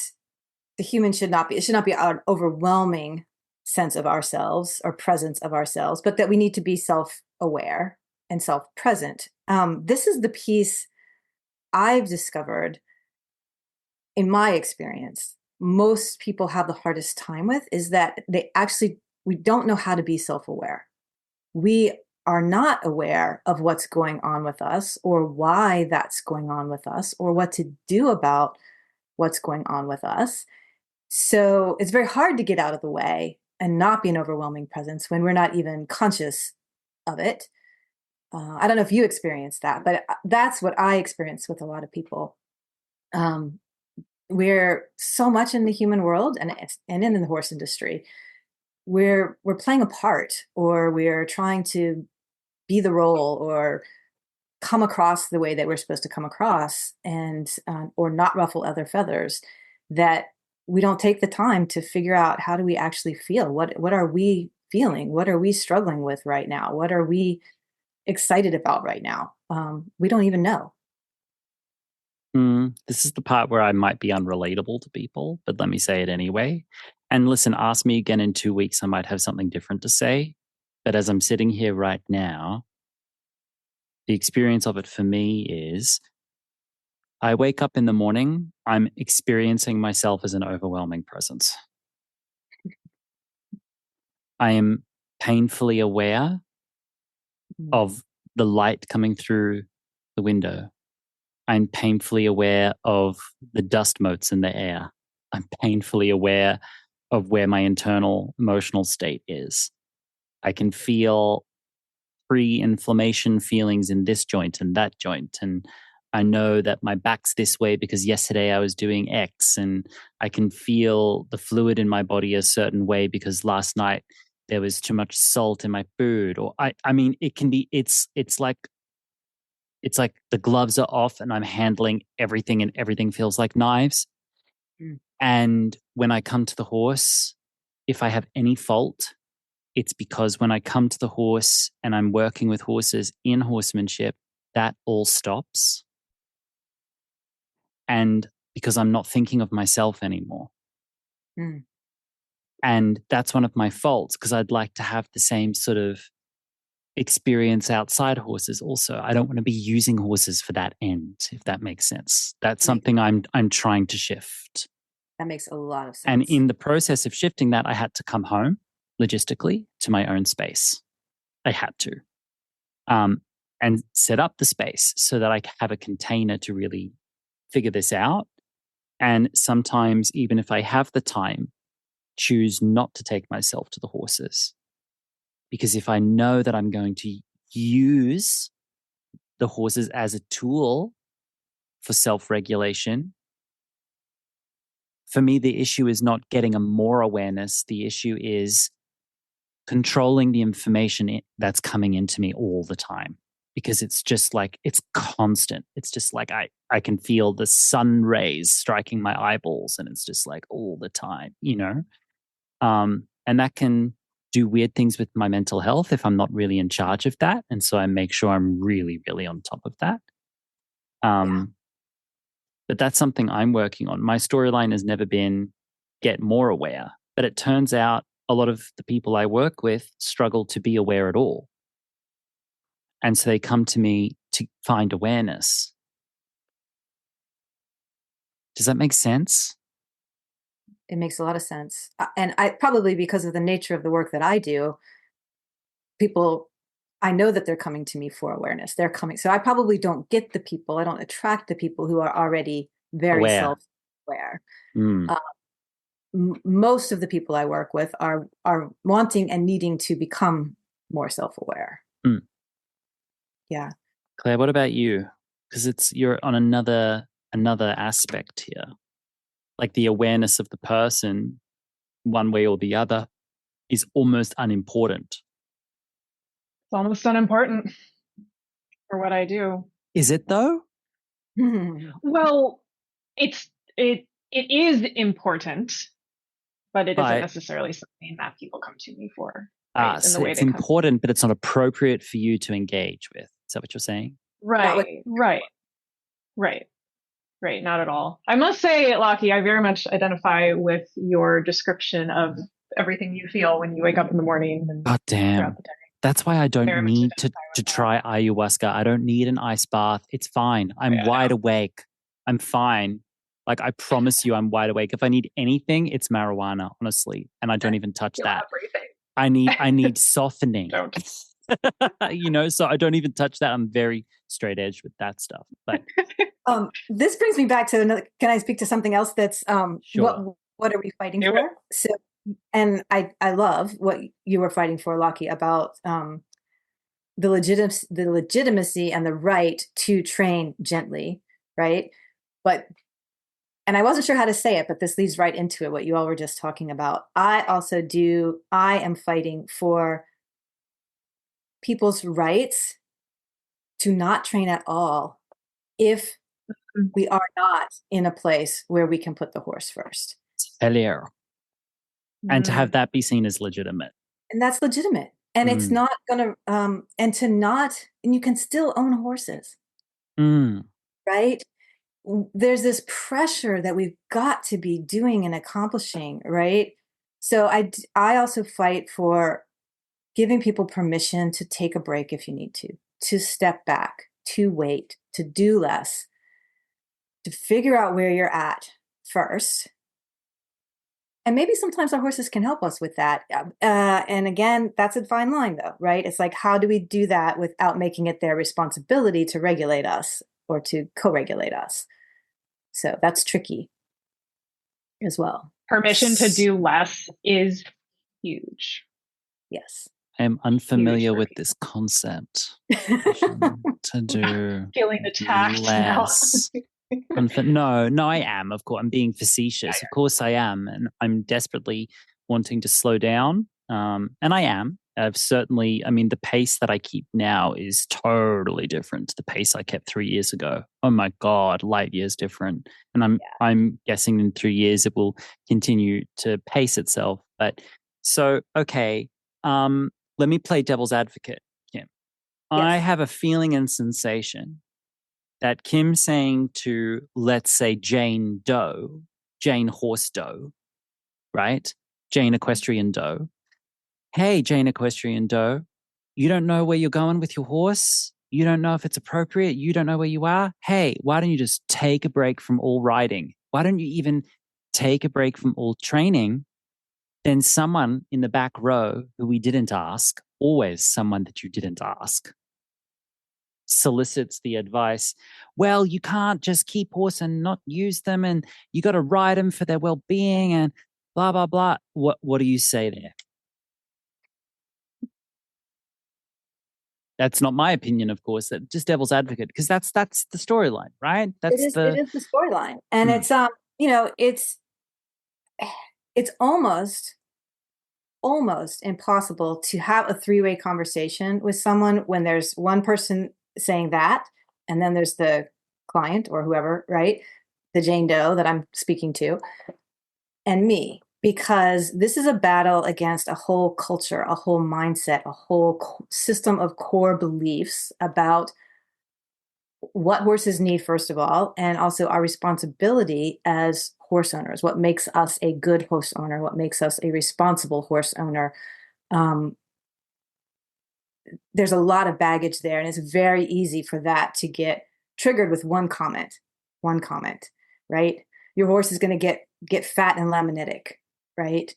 C: the human should not be an overwhelming sense of ourselves or presence of ourselves, but that we need to be self-aware and self-present. This is the piece I've discovered in my experience most people have the hardest time with, is that we don't know how to be self-aware. We are not aware of what's going on with us or why that's going on with us or what to do about what's going on with us. So it's very hard to get out of the way and not be an overwhelming presence when we're not even conscious of it. I don't know if you experienced that, but that's what I experienced with a lot of people. We're so much in the human world and in the horse industry. We're playing a part, or we're trying to be the role or come across the way that we're supposed to come across, and or not ruffle other feathers, that we don't take the time to figure out how do we actually feel. What are we feeling? What are we struggling with right now? What are we excited about right now? We don't even know.
A: This is the part where I might be unrelatable to people, but let me say it anyway. And listen, ask me again in 2 weeks. I might have something different to say. But as I'm sitting here right now, the experience of it for me is I wake up in the morning, I'm experiencing myself as an overwhelming presence. I am painfully aware of the light coming through the window. I'm painfully aware of the dust motes in the air. I'm painfully aware of where my internal emotional state is. I can feel pre-inflammation feelings in this joint and that joint. And I know that my back's this way because yesterday I was doing X, and I can feel the fluid in my body a certain way because last night there was too much salt in my food. Or I mean, it can be, it's like the gloves are off and I'm handling everything and everything feels like knives. And when I come to the horse, if I have any fault, it's because when I come to the horse and I'm working with horses in horsemanship, that all stops. And because I'm not thinking of myself anymore.
C: Mm.
A: And that's one of my faults, because I'd like to have the same sort of experience outside horses also. I don't want to be using horses for that end, if that makes sense. That's something I'm trying to shift.
C: That makes a lot of sense.
A: And in the process of shifting that, I had to come home logistically to my own space. I had to. And set up the space so that I have a container to really figure this out. And sometimes, even if I have the time, choose not to take myself to the horses. Because if I know that I'm going to use the horses as a tool for self-regulation, for me, the issue is not getting a more awareness. The issue is controlling the information that's coming into me all the time. Because it's just like, it's constant. It's just like I can feel the sun rays striking my eyeballs, and it's just like all the time, you know? And that can do weird things with my mental health if I'm not really in charge of that. And so I make sure I'm really, really on top of that. But that's something I'm working on. My storyline has never been get more aware, but it turns out a lot of the people I work with struggle to be aware at all. And so they come to me to find awareness. Does that make sense?
C: It makes a lot of sense. And I probably, because of the nature of the work that I do, people, I know that they're coming to me for awareness. They're coming. So I probably don't get the people, I don't attract the people who are already very self-aware. Most of the people I work with are wanting and needing to become more self-aware. Yeah.
A: Claire, what about you? Because you're on another aspect here. Like the awareness of the person, one way or the other, is almost unimportant.
B: It's almost unimportant for what I do.
A: Is it though?
B: Well, it is important, but it isn't necessarily something that people come to me for. Right?
A: So it's important, but it's not appropriate for you to engage with. Is that what you're saying?
B: Right. Not at all. I must say, Lockie, I very much identify with your description of everything you feel when you wake up in the morning. And
A: God damn. That's why I don't need to try ayahuasca. I don't need an ice bath. It's fine. I'm wide awake. I'm fine. Like, I promise you, I'm wide awake. If I need anything, it's marijuana, honestly. And I don't even touch that. I need softening. You know, so I don't even touch that. I'm very straight edge with that stuff. But
C: this brings me back to another. Can I speak to something else? That's
A: sure.
C: What are we fighting for? So, and I love what you were fighting for, Lockie, about the legitimacy and the right to train gently, right? And I wasn't sure how to say it, but this leads right into it, what you all were just talking about. I am fighting for people's rights to not train at all if we are not in a place where we can put the horse first.
A: Failure. And to have that be seen as legitimate.
C: And that's legitimate. And it's not going to, and you can still own horses, right? There's this pressure that we've got to be doing and accomplishing, right? So I also fight for giving people permission to take a break if you need to step back, to wait, to do less, to figure out where you're at first. And maybe sometimes our horses can help us with that. And again, that's a fine line though, right? It's like, how do we do that without making it their responsibility to regulate us or to co-regulate us? So that's tricky as well.
B: Permission to do less is huge.
C: Yes.
A: I am unfamiliar with this concept. To do
B: feeling attacked
A: less. No, I am. Of course, I'm being facetious. Of course, I am, and I'm desperately wanting to slow down. And I am. I've certainly. I mean, the pace that I keep now is totally different to the pace I kept 3 years ago. Oh my God, light years different. And I'm guessing in 3 years it will continue to pace itself. But so okay. let me play devil's advocate, Kim. I have a feeling and sensation that Kim saying to, let's say, Jane Horse Doe, right? Jane Equestrian Doe. Hey, Jane Equestrian Doe, you don't know where you're going with your horse? You don't know if it's appropriate? You don't know where you are? Hey, why don't you just take a break from all riding? Why don't you even take a break from all training? Then someone in the back row who we didn't ask, always someone that you didn't ask, solicits the advice, well, you can't just keep horse and not use them, and you got to ride them for their well-being and blah, blah, blah. What do you say there? That's not my opinion, of course. That just devil's advocate, because that's the storyline, right?
C: It is the storyline, and it's it's almost impossible to have a three-way conversation with someone when there's one person saying that, and then there's the client or whoever, right? The Jane Doe that I'm speaking to, and me. Because this is a battle against a whole culture, a whole mindset, a whole system of core beliefs about what horses need, first of all, and also our responsibility as horse owners, what makes us a good horse owner, what makes us a responsible horse owner. There's a lot of baggage there, and it's very easy for that to get triggered with one comment, right? Your horse is going to get fat and laminitic, right?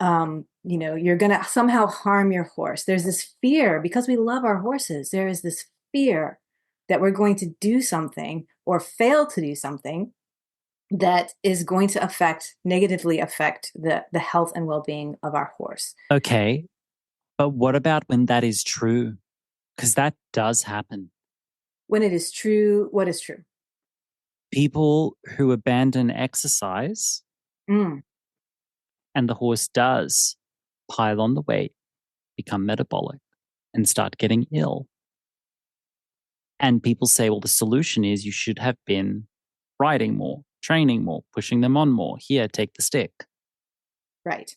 C: You're going to somehow harm your horse. There's this fear, because we love our horses, there is this fear that we're going to do something or fail to do something that is going to negatively affect the health and well-being of our horse.
A: Okay. But what about when that is true? Because that does happen.
C: When it is true, what is true?
A: People who abandon exercise and the horse does pile on the weight, become metabolic, and start getting ill. And people say, well, the solution is you should have been riding more, training more, pushing them on more. Here, take the stick.
C: Right.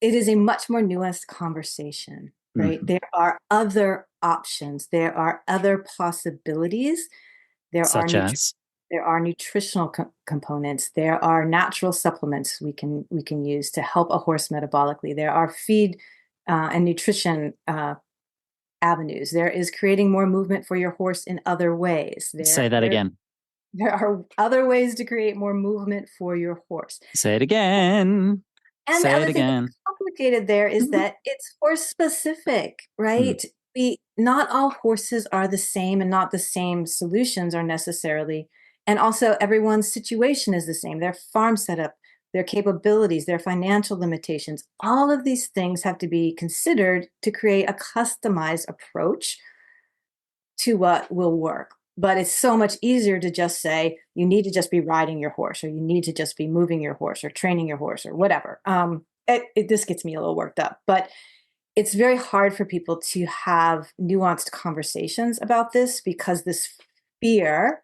C: It is a much more nuanced conversation, right?
A: Mm-hmm.
C: There are other options. There are other possibilities.
A: Such as?
C: There are nutritional components. There are natural supplements we can use to help a horse metabolically. There are feed and nutrition avenues. There is creating more movement for your horse in other ways.
A: Say that again.
C: There are other ways to create more movement for your horse.
A: Say it again.
C: And
A: Say
C: the other
A: it
C: thing
A: again.
C: that's complicated there is that it's horse specific, right? Not all horses are the same, and not the same solutions are necessarily. And also everyone's situation is the same. Their farm setup, their capabilities, their financial limitations, all of these things have to be considered to create a customized approach to what will work. But it's so much easier to just say, you need to just be riding your horse, or you need to just be moving your horse, or training your horse, or whatever. This gets me a little worked up, but it's very hard for people to have nuanced conversations about this, because this fear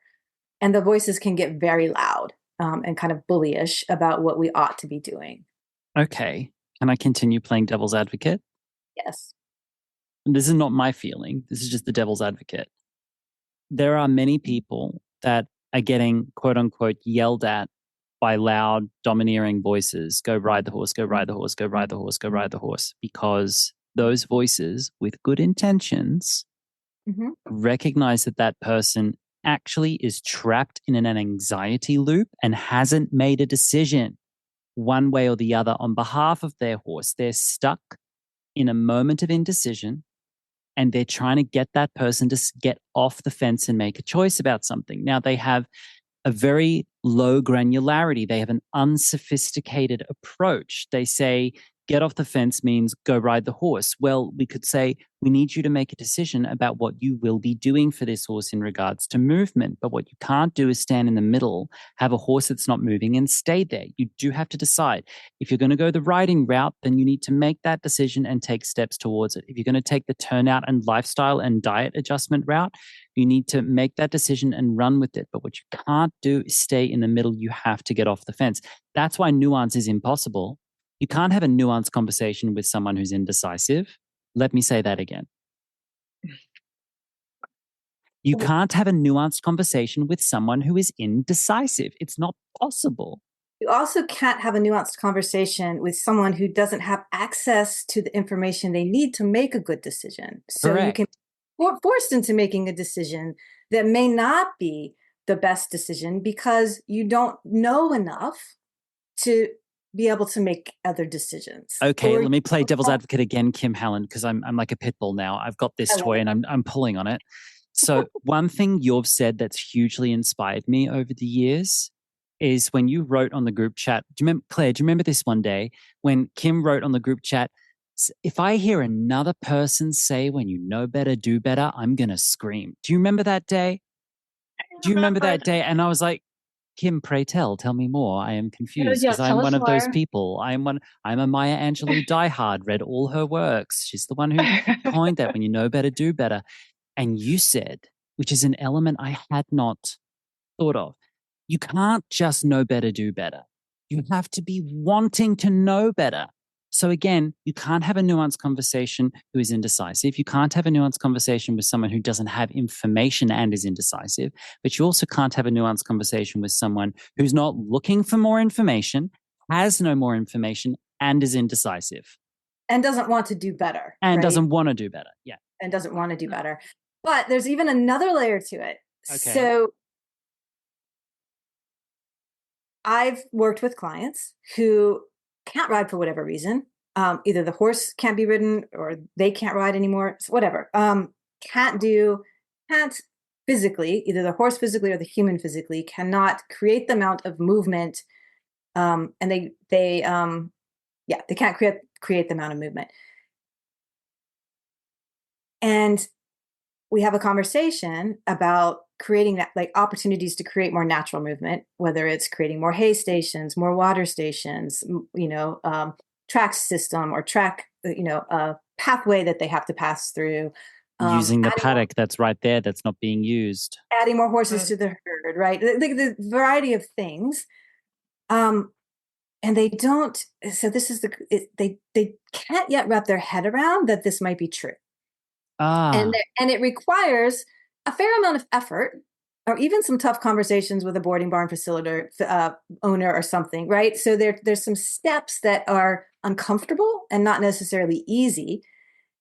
C: and the voices can get very loud and kind of bullyish about what we ought to be doing.
A: Okay. Can I continue playing devil's advocate?
C: Yes.
A: And this is not my feeling. This is just the devil's advocate. There are many people that are getting, quote unquote, yelled at by loud, domineering voices. Go ride the horse, go ride the horse, go ride the horse, go ride the horse. Because those voices with good intentions recognize that person actually is trapped in an anxiety loop and hasn't made a decision one way or the other on behalf of their horse. They're stuck in a moment of indecision, and they're trying to get that person to get off the fence and make a choice about something. Now, they have a very low granularity. They have an unsophisticated approach. They say, get off the fence means go ride the horse. Well, we could say, we need you to make a decision about what you will be doing for this horse in regards to movement. But what you can't do is stand in the middle, have a horse that's not moving, and stay there. You do have to decide. If you're going to go the riding route, then you need to make that decision and take steps towards it. If you're going to take the turnout and lifestyle and diet adjustment route, you need to make that decision and run with it. But what you can't do is stay in the middle. You have to get off the fence. That's why nuance is impossible. You can't have a nuanced conversation with someone who's indecisive. Let me say that again. You can't have a nuanced conversation with someone who is indecisive. It's not possible.
C: You also can't have a nuanced conversation with someone who doesn't have access to the information they need to make a good decision. So
A: Correct.
C: you can be forced into making a decision that may not be the best decision because you don't know enough to be able to make other decisions.
A: Okay, let me play devil's advocate again, Kim Hallin, because I'm like a pit bull now. I've got this toy and I'm pulling on it. So one thing you've said that's hugely inspired me over the years is when you wrote on the group chat. Do you remember, Claire? Do you remember this one day when Kim wrote on the group chat? If I hear another person say, "When you know better, do better," I'm gonna scream. Do you remember that day? Do you remember that day? And I was like, Kim, pray tell me more. I am confused because I'm one of those people. I'm a Maya Angelou diehard, read all her works. She's the one who coined that, when you know better, do better. And you said, which is an element I had not thought of, you can't just know better, do better. You have to be wanting to know better. So again, you can't have a nuanced conversation who is indecisive. You can't have a nuanced conversation with someone who doesn't have information and is indecisive. But you also can't have a nuanced conversation with someone who's not looking for more information, has no more information, and is indecisive.
C: And doesn't want to do better.
A: And
C: right?
A: doesn't want to do better. Yeah.
C: And doesn't want to do better. But there's even another layer to it.
A: Okay.
C: So I've worked with clients who can't ride for whatever reason. Either the horse can't be ridden or they can't ride anymore, whatever. Can't physically, either the horse physically or the human physically, cannot create the amount of movement. And they can't create the amount of movement. And we have a conversation about creating that, like, opportunities to create more natural movement, whether it's creating more hay stations, more water stations, track system or track, a pathway that they have to pass through.
A: Using the paddock that's right there that's not being used.
C: Adding more horses to the herd, right? The variety of things. And they don't, so this is they can't yet wrap their head around that this might be true. And it requires a fair amount of effort, or even some tough conversations with a boarding barn facilitator, owner or something, right? So there's some steps that are uncomfortable and not necessarily easy.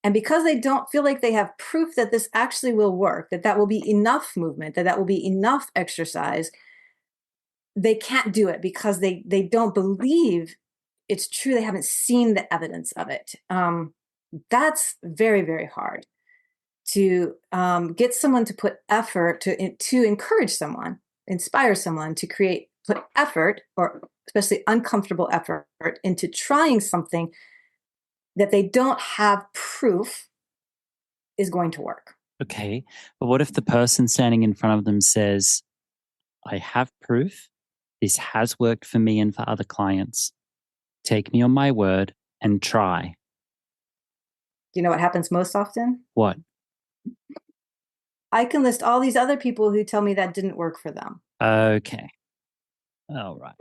C: And because they don't feel like they have proof that this actually will work, that will be enough movement, that will be enough exercise, they can't do it because they don't believe it's true. They haven't seen the evidence of it. That's very, very hard to get someone to put effort, to encourage someone, inspire someone to put effort, or especially uncomfortable effort, into trying something that they don't have proof is going to work.
A: Okay. But what if the person standing in front of them says, I have proof. This has worked for me and for other clients. Take me on my word and try.
C: Do you know what happens most often?
A: What?
C: I can list all these other people who tell me that didn't work for them.
A: Okay. All right.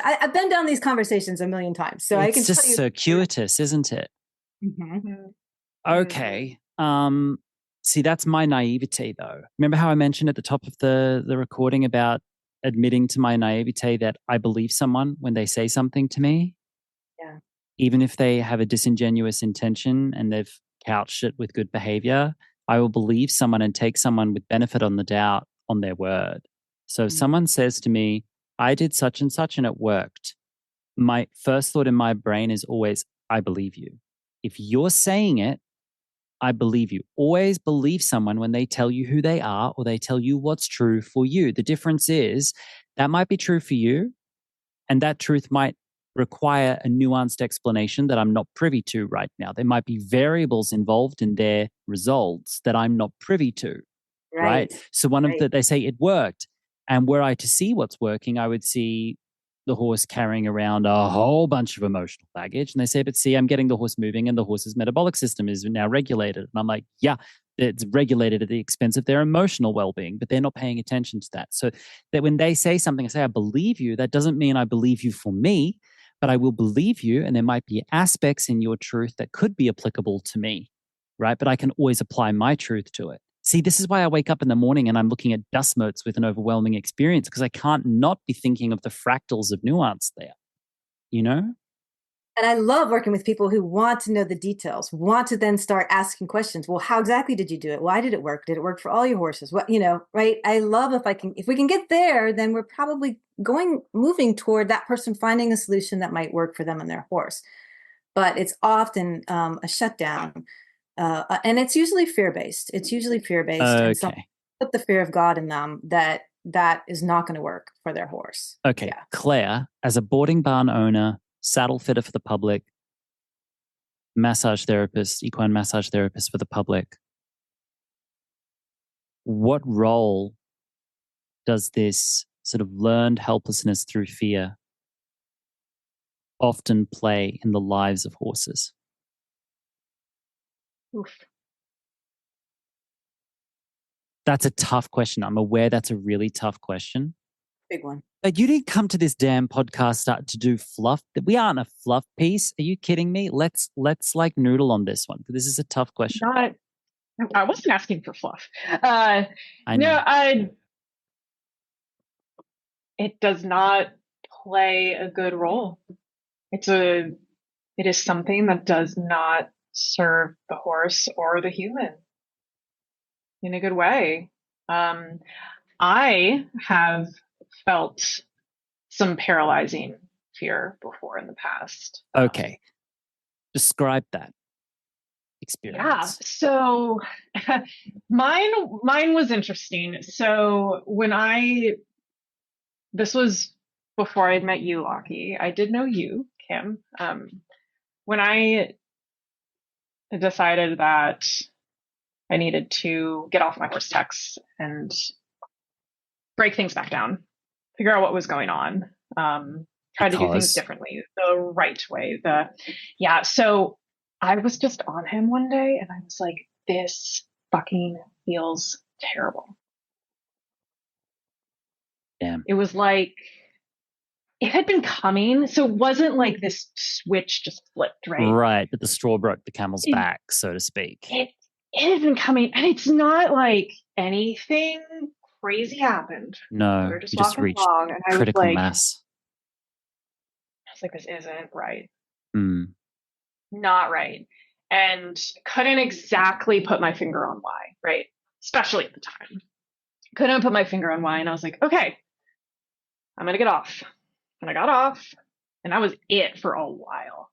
C: I've been down these conversations a million times, so I can tell you.
A: It's just circuitous, isn't it?
C: Mm-hmm.
A: Okay. See, that's my naivete, though. Remember how I mentioned at the top of the recording about admitting to my naivete that I believe someone when they say something to me?
C: Yeah.
A: Even if they have a disingenuous intention and they've couched it with good behavior, I will believe someone and take someone with benefit on the doubt on their word. So if someone says to me, I did such and it worked, my first thought in my brain is always, I believe you. If you're saying it, I believe you. Always believe someone when they tell you who they are or they tell you what's true for you. The difference is that might be true for you, and that truth might require a nuanced explanation that I'm not privy to right now. There might be variables involved in their results that I'm not privy to. Right? So they say it worked. And were I to see what's working, I would see the horse carrying around a whole bunch of emotional baggage. And they say, but see, I'm getting the horse moving and the horse's metabolic system is now regulated. And I'm like, yeah, it's regulated at the expense of their emotional well-being, but they're not paying attention to that. So that when they say something, I say, I believe you, that doesn't mean I believe you for me. but I will believe you. And there might be aspects in your truth that could be applicable to me, right? But I can always apply my truth to it. See, this is why I wake up in the morning and I'm looking at dust motes with an overwhelming experience, because I can't not be thinking of the fractals of nuance there, you know?
C: And I love working with people who want to know the details, want to then start asking questions. Well, how exactly did you do it? Why did it work? Did it work for all your horses? What, right? I love if we can get there, then we're probably moving toward that person finding a solution that might work for them and their horse. But it's often a shutdown. And it's usually fear-based. And some
A: Okay.
C: put the fear of God in them that is not going to work for their horse.
A: Okay.
C: Yeah.
A: Claire, as a boarding barn owner, saddle fitter for the public, massage therapist, equine massage therapist for the public, what role does this sort of learned helplessness through fear often play in the lives of horses?
B: Oof.
A: That's a tough question. I'm aware that's a really tough question.
C: Big one.
A: Like, you didn't come to this damn podcast to do fluff. We aren't a fluff piece. Are you kidding me? Let's like noodle on this one. This is a tough question.
B: I wasn't asking for fluff.
A: I know.
B: It does not play a good role. It is something that does not serve the horse or the human in a good way. I have felt some paralyzing fear before in the past.
A: Okay. Describe that experience.
B: Yeah. So mine was interesting. So this was before I'd met you, Lockie. I did know you, Kim. When I decided that I needed to get off my horse techs and break things back down, figure out what was going on, try to do things differently, the right way. So I was just on him one day and I was like, this fucking feels terrible.
A: Damn.
B: It was like, it had been coming. So it wasn't like this switch just flipped, right?
A: Right. But the straw broke the camel's back, so to speak.
B: It had been coming. And it's not like anything crazy happened.
A: No.
B: We were just
A: you just
B: walking
A: reached
B: along and
A: critical mass.
B: I was like, this isn't right.
A: Not
B: right. And couldn't exactly put my finger on why, right? Especially at the time. Couldn't put my finger on why. And I was like, okay, I'm going to get off. And I got off and that was it for a while.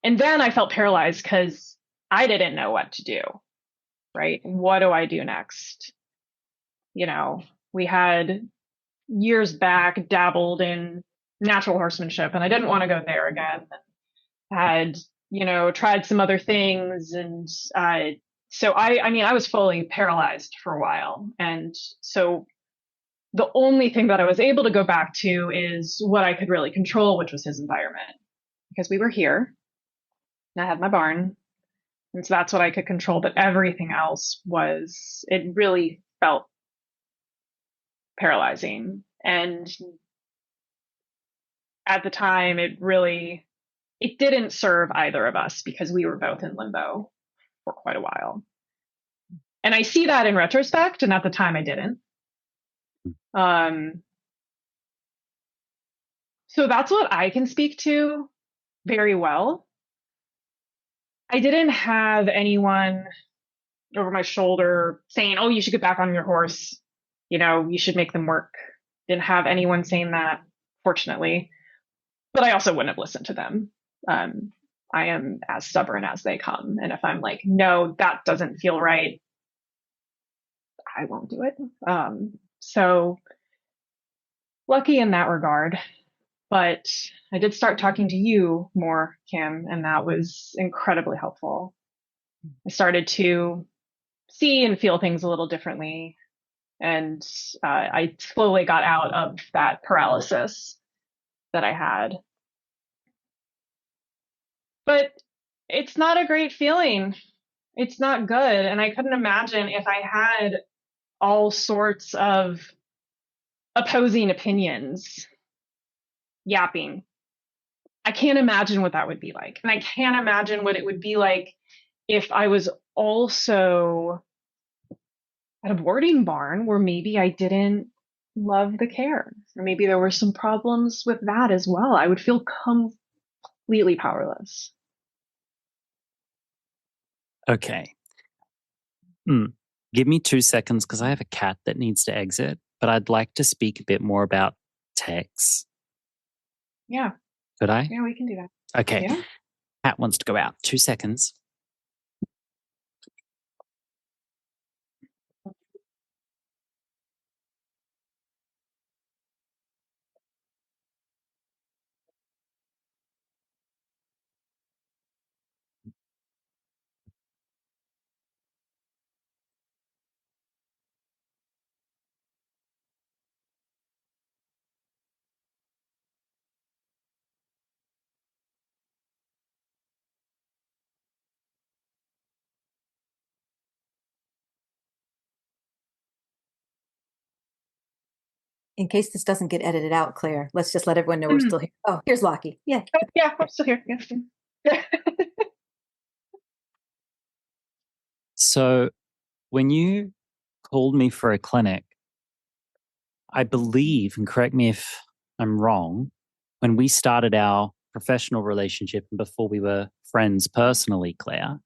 B: And then I felt paralyzed because I didn't know what to do, right? What do I do next? We had years back dabbled in natural horsemanship and I didn't want to go there again. Had, tried some other things. And so I was fully paralyzed for a while. And so the only thing that I was able to go back to is what I could really control, which was his environment, because we were here and I had my barn. And so that's what I could control. But everything else it really felt paralyzing. And at the time, it didn't serve either of us because we were both in limbo for quite a while. And I see that in retrospect. And at the time I didn't. So that's what I can speak to very well. I didn't have anyone over my shoulder saying, oh, you should get back on your horse. You should make them work. Didn't have anyone saying that, fortunately. But I also wouldn't have listened to them. I am as stubborn as they come. And if I'm like, no, that doesn't feel right, I won't do it. So lucky in that regard. But I did start talking to you more, Kim, and that was incredibly helpful. I started to see and feel things a little differently. And I slowly got out of that paralysis that I had. But it's not a great feeling. It's not good. And I couldn't imagine if I had all sorts of opposing opinions yapping. I can't imagine what that would be like. And I can't imagine what it would be like if I was also at a boarding barn where maybe I didn't love the care, or maybe there were some problems with that as well. I would feel completely powerless.
A: Okay. Give me 2 seconds because I have a cat that needs to exit, but I'd like to speak a bit more about Tex.
B: Yeah.
A: Could I?
B: Yeah, we can do that.
A: Okay.
B: Yeah.
A: Cat wants to go out. 2 seconds.
C: In case this doesn't get edited out, Claire, let's just let everyone know we're still here. Oh, here's Lockie. Yeah.
B: Oh, yeah, we're still here. Yeah.
A: So when you called me for a clinic, I believe, and correct me if I'm wrong, when we started our professional relationship and before we were friends personally, Claire,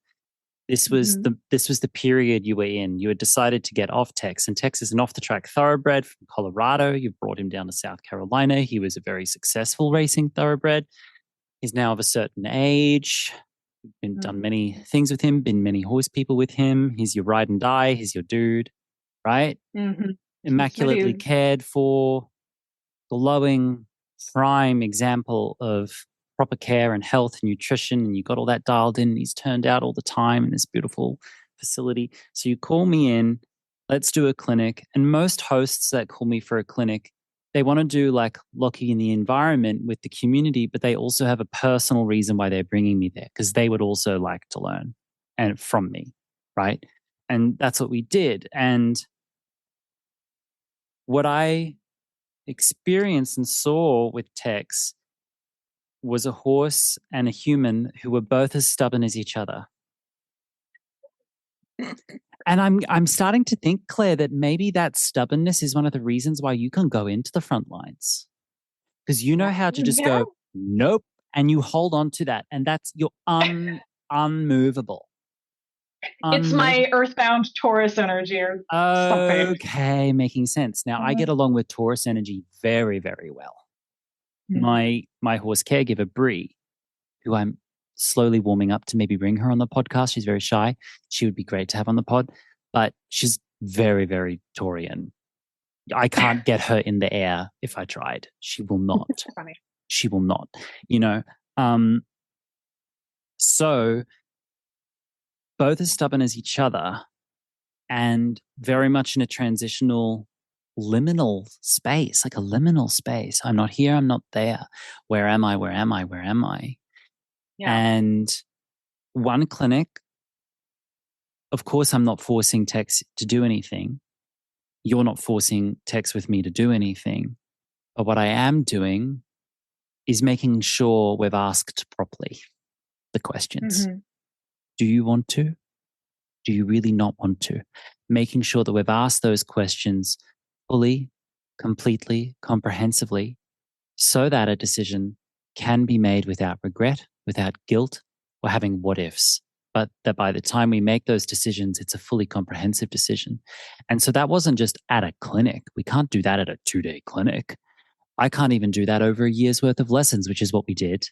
A: this was the period you were in. You had decided to get off Tex, and Tex is an off-the-track thoroughbred from Colorado. You brought him down to South Carolina. He was a very successful racing thoroughbred. He's now of a certain age. You've done many things with him, been many horse people with him. He's your ride and die. He's your dude, right? Immaculately cared for, glowing prime example of proper care and health and nutrition, and you got all that dialed in. And he's turned out all the time in this beautiful facility. So you call me in, let's do a clinic. And most hosts that call me for a clinic, they want to do like Lockie in the environment with the community, but they also have a personal reason why they're bringing me there because they would also like to learn and from me, right? And that's what we did. And what I experienced and saw with Tex was a horse and a human who were both as stubborn as each other. And I'm starting to think, Claire, that maybe that stubbornness is one of the reasons why you can go into the front lines. Because you know how to just go, nope, and you hold on to that. And that's you're unmovable.
B: It's my earthbound Taurus energy or something.
A: Okay, making sense. Now I get along with Taurus energy very, very well. My horse caregiver, Bree, who I'm slowly warming up to maybe bring her on the podcast. She's very shy. She would be great to have on the pod, but she's very, very Taurian. I can't get her in the air if I tried. She will not.
B: Funny.
A: She will not, you know. So both as stubborn as each other and very much in a transitional liminal space, like a liminal space. I'm not here, I'm not there. Where am I? Where am I? Where am I? Yeah. And one clinic, of course, I'm not forcing Tex to do anything. You're not forcing Tex with me to do anything. But what I am doing is making sure we've asked properly the questions. Do you want to? Do you really not want to? Making sure that we've asked those questions fully, completely, comprehensively, so that a decision can be made without regret, without guilt, or having what ifs. But that by the time we make those decisions, it's a fully comprehensive decision. And so that wasn't just at a clinic. We can't do that at a 2-day clinic. I can't even do that over a year's worth of lessons, which is what we did.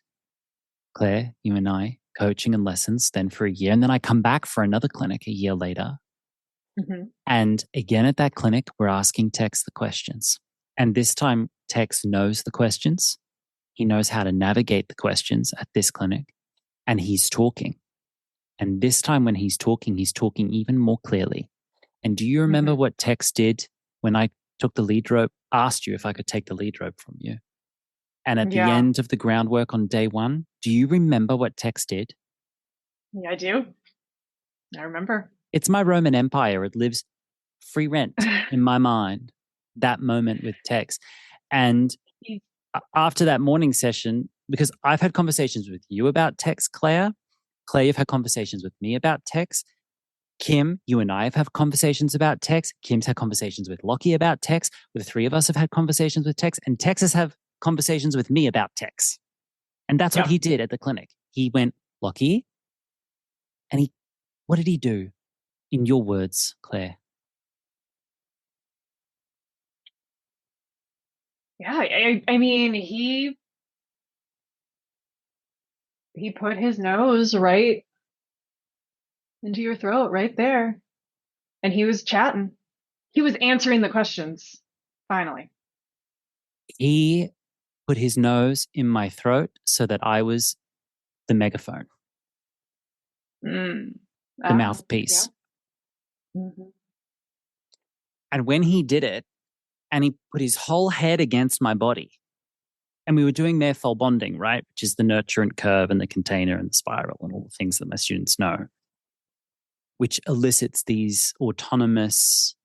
A: Claire, you and I, coaching and lessons, then for a year. And then I come back for another clinic a year later. And again, at that clinic, we're asking Tex the questions. And this time, Tex knows the questions. He knows how to navigate the questions at this clinic. And he's talking. And this time when he's talking even more clearly. And do you remember what Tex did when I took the lead rope, asked you if I could take the lead rope from you? And at the end of the groundwork on day 1, do you remember what Tex did?
B: Yeah, I do. I remember.
A: It's my Roman Empire. It lives free rent in my mind, that moment with Tex. And after that morning session, because I've had conversations with you about text, Claire. Claire, you've had conversations with me about text. Kim, you and I have had conversations about text. Kim's had conversations with Lockie about text. The three of us have had conversations with text, and Tex has had conversations with me about text. And that's what he did at the clinic. He went, Lockie, and what did he do? In your words, Claire.
B: Yeah, I mean, he put his nose right into your throat right there. And he was chatting. He was answering the questions, finally.
A: He put his nose in my throat so that I was the megaphone, the mouthpiece.
B: Yeah. Mm-hmm.
A: And when he did it, and he put his whole head against my body, and we were doing Mayfold bonding, right? Which is the nurturant curve and the container and the spiral and all the things that my students know, which elicits these autonomous,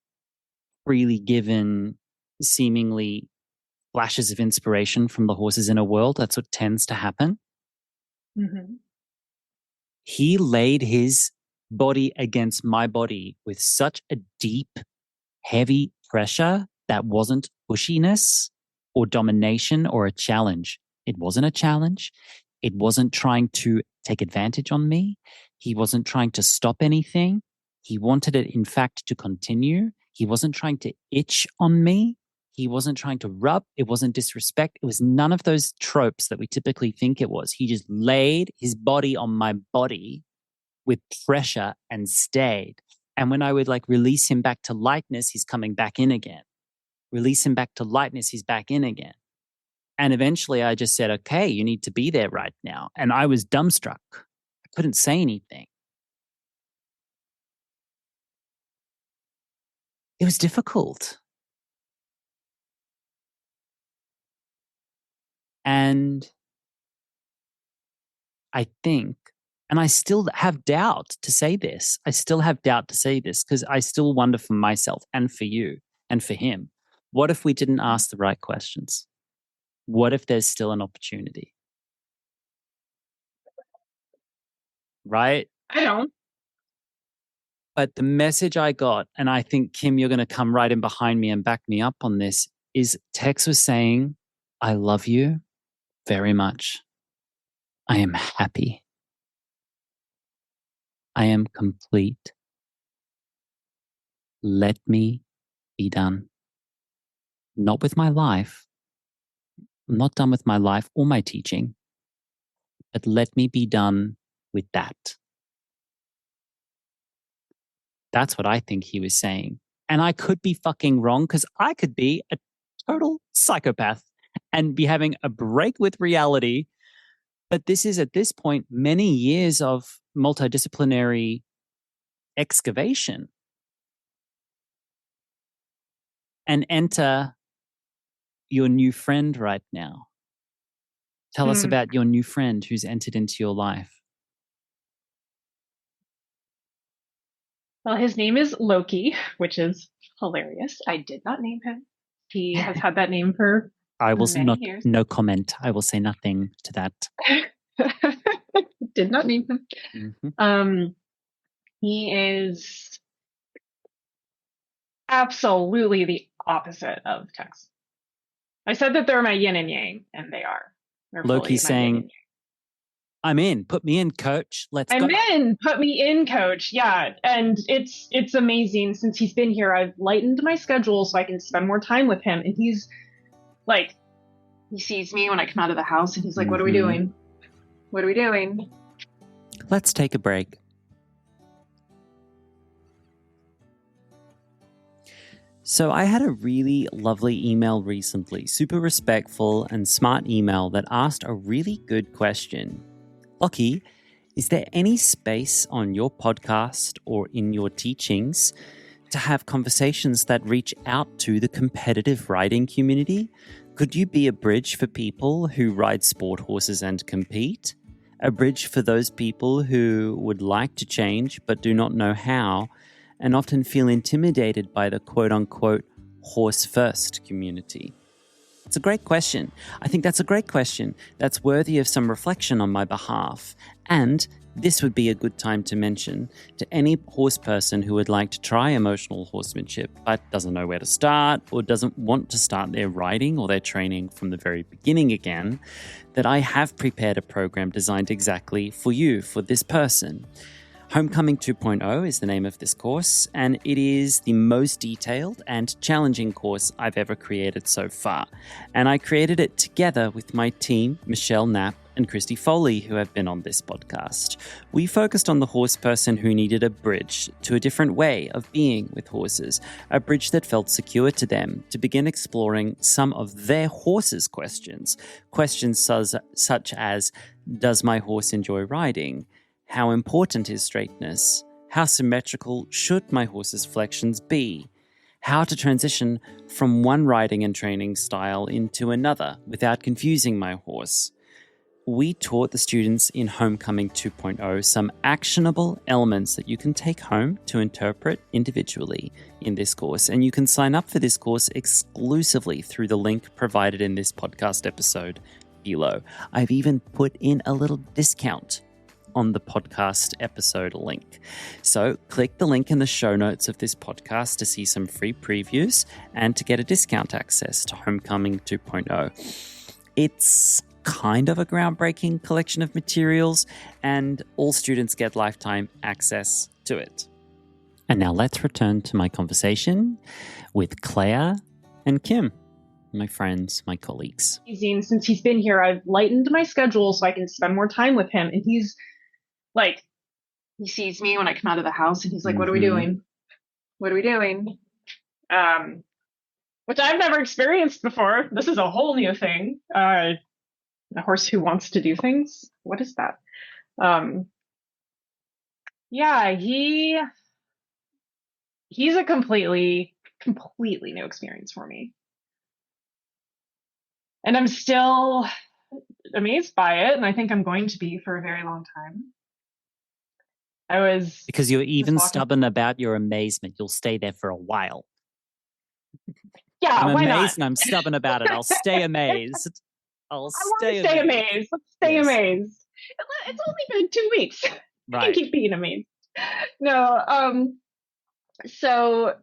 A: freely given, seemingly flashes of inspiration from the horse's inner world. That's what tends to happen.
B: Mm-hmm.
A: He laid his body against my body with such a deep, heavy pressure that wasn't pushiness or domination or a challenge. It wasn't a challenge. It wasn't trying to take advantage on me. He wasn't trying to stop anything. He wanted it, in fact, to continue. He wasn't trying to itch on me. He wasn't trying to rub. It wasn't disrespect. It was none of those tropes that we typically think it was. He just laid his body on my body with pressure and stayed. And when I would release him back to lightness, he's coming back in again. Release him back to lightness, he's back in again. And eventually I just said, okay, you need to be there right now. And I was dumbstruck. I couldn't say anything. It was difficult. And I think, and I still have doubt to say this. I still have doubt to say this because I still wonder for myself and for you and for him. What if we didn't ask the right questions? What if there's still an opportunity? Right?
B: I don't.
A: But the message I got, and I think, Kim, you're going to come right in behind me and back me up on this, is Tex was saying, I love you very much. I am happy. I am complete. Let me be done. Not with my life. I'm not done with my life or my teaching, but let me be done with that. That's what I think he was saying. And I could be fucking wrong because I could be a total psychopath and be having a break with reality. But this is, at this point, many years of multidisciplinary excavation. And enter your new friend right now. Tell us about your new friend who's entered into your life.
B: Well, his name is Loki, which is hilarious. I did not name him. He has had that name for many years.
A: No comment. I will say nothing to that.
B: Did not name him. Mm-hmm. He is absolutely the opposite of Tex. I said that they're my yin and yang, and they are.
A: Loki's saying, I'm in. Put me in, coach. Let's go.
B: I'm in. Put me in, coach. Yeah. And it's amazing. Since he's been here, I've lightened my schedule so I can spend more time with him. And he's like, he sees me when I come out of the house and he's like, what are we doing? What are we doing?
A: Let's take a break. So I had a really lovely email recently, super respectful and smart email that asked a really good question. Lockie, is there any space on your podcast or in your teachings to have conversations that reach out to the competitive riding community? Could you be a bridge for people who ride sport horses and compete? A bridge for those people who would like to change but do not know how, and often feel intimidated by the quote-unquote horse-first community? It's a great question. I think that's a great question that's worthy of some reflection on my behalf. And this would be a good time to mention to any horse person who would like to try emotional horsemanship but doesn't know where to start or doesn't want to start their riding or their training from the very beginning again, that I have prepared a program designed exactly for you, for this person. Homecoming 2.0 is the name of this course, and it is the most detailed and challenging course I've ever created so far. And I created it together with my team, Michelle Knapp and Christy Foley, who have been on this podcast. We focused on the horse person who needed a bridge to a different way of being with horses, a bridge that felt secure to them, to begin exploring some of their horses' questions. Questions such as, does my horse enjoy riding? How important is straightness? How symmetrical should my horse's flexions be? How to transition from one riding and training style into another without confusing my horse. We taught the students in Homecoming 2.0 some actionable elements that you can take home to interpret individually in this course. And you can sign up for this course exclusively through the link provided in this podcast episode below. I've even put in a little discount on the podcast episode link. So click the link in the show notes of this podcast to see some free previews and to get a discount access to Homecoming 2.0. It's kind of a groundbreaking collection of materials, and all students get lifetime access to it. And now let's return to my conversation with Claire and Kim, my friends, my colleagues.
B: Since he's been here, I've lightened my schedule so I can spend more time with him. And he's like, he sees me when I come out of the house and he's like, what are we doing? What are we doing? Which I've never experienced before. This is a whole new thing. A horse who wants to do things. What is that? Yeah, he's a completely new experience for me. And I'm still amazed by it. And I think I'm going to be for a very long time.
A: Because you're even stubborn about your amazement. You'll stay there for a while.
B: Yeah,
A: I'm
B: why
A: amazed
B: not?
A: and I'm stubborn about it. I'll stay amazed.
B: I'll stay amazed. Let's stay amazed. It's only been 2 weeks.
A: Right.
B: I can keep being amazed. No, so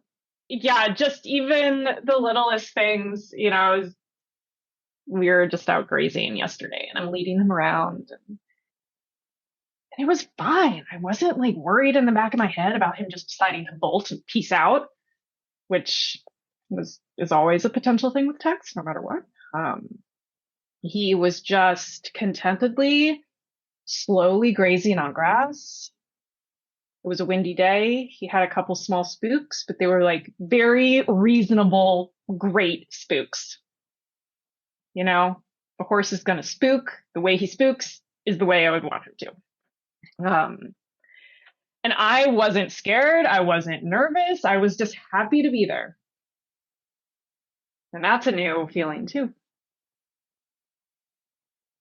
B: yeah, just even the littlest things, we were just out grazing yesterday and I'm leading him around and it was fine. I wasn't like worried in the back of my head about him just deciding to bolt and peace out, which is always a potential thing with Tex, no matter what. He was just contentedly, slowly grazing on grass. It was a windy day. He had a couple small spooks, but they were like very reasonable, great spooks. A horse is going to spook. The way he spooks is the way I would want him to. And I wasn't scared. I wasn't nervous. I was just happy to be there. And that's a new feeling too.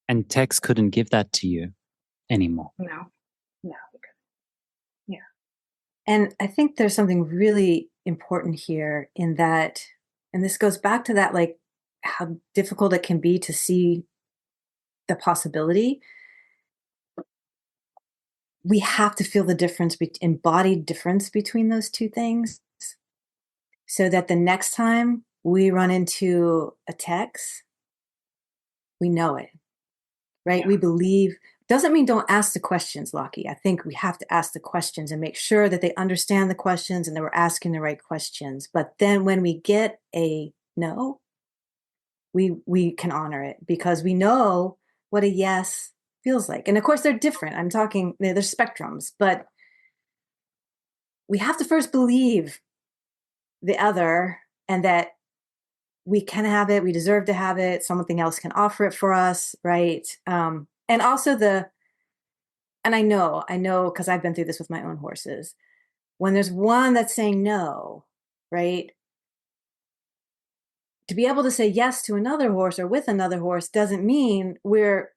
A: And Tex couldn't give that to you anymore.
B: No. Yeah.
C: And I think there's something really important here in that, and this goes back to that, like how difficult it can be to see the possibility. We have to feel the difference, embodied difference between those two things, so that the next time we run into a Tex, we know it, right? Yeah. We believe. Doesn't mean don't ask the questions, Lockie. I think we have to ask the questions and make sure that they understand the questions and that we're asking the right questions. But then when we get a no, we can honor it because we know what a yes feels like. And of course, they're different. I'm talking, there's spectrums, but we have to first believe the other and that we can have it, we deserve to have it, something else can offer it for us, right? And also and I know, because I've been through this with my own horses, when there's one that's saying no, right? To be able to say yes to another horse or with another horse doesn't mean we're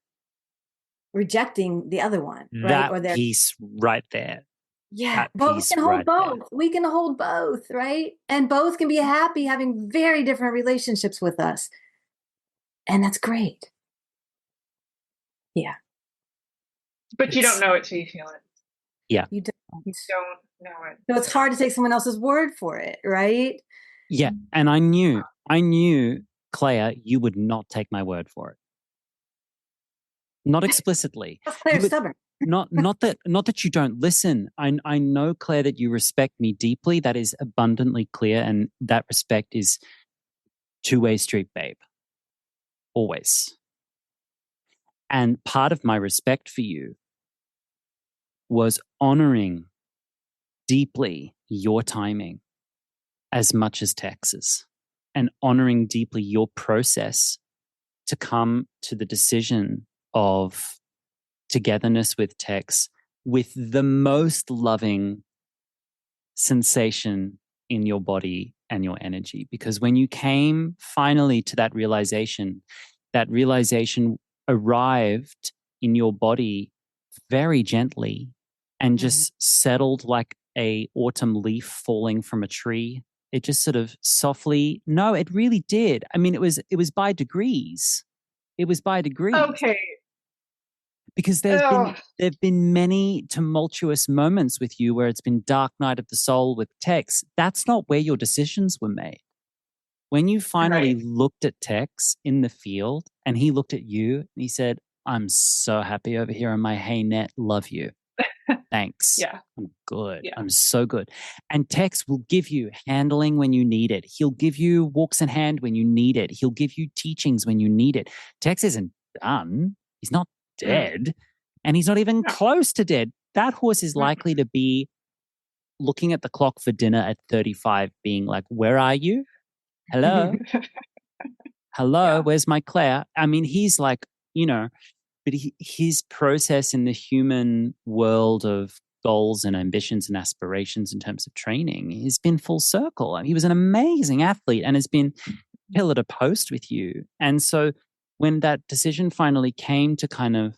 C: rejecting the other one, right?
A: That piece right there.
C: Yeah, but we can hold both. We can hold both, right? And both can be happy having very different relationships with us. And that's great. Yeah.
B: But you don't know it till you feel it.
A: Yeah.
C: You don't.
B: You don't know it.
C: So it's hard to take someone else's word for it, right?
A: Yeah. And I knew, Claire, you would not take my word for it. Not explicitly.
C: Claire's stubborn.
A: Not that you don't listen. I know, Claire, that you respect me deeply. That is abundantly clear, and that respect is two-way street, babe. Always. And part of my respect for you was honoring deeply your timing as much as Tex's, and honoring deeply your process to come to the decision of togetherness with Tex with the most loving sensation in your body and your energy. Because when you came finally to that realization arrived in your body very gently and just settled like a autumn leaf falling from a tree. It just sort of softly, no, it really did. I mean, it was by degrees. It was by degrees.
B: Okay.
A: Because there've been many tumultuous moments with you where it's been dark night of the soul with Tex. That's not where your decisions were made. When you finally looked at Tex in the field and he looked at you and he said, I'm so happy over here on my hay net. Love you. Thanks.
B: Yeah.
A: I'm good.
B: Yeah.
A: I'm so good. And Tex will give you handling when you need it. He'll give you walks in hand when you need it. He'll give you teachings when you need it. Tex isn't done. He's not dead. And he's not even close to dead. That horse is likely to be looking at the clock for dinner at 35 being like, where are you? Hello? Hello? Where's my Claire? I mean, he's like, but his process in the human world of goals and ambitions and aspirations in terms of training has been full circle. I mean, he was an amazing athlete and has been pillar to post with you. And so when that decision finally came to kind of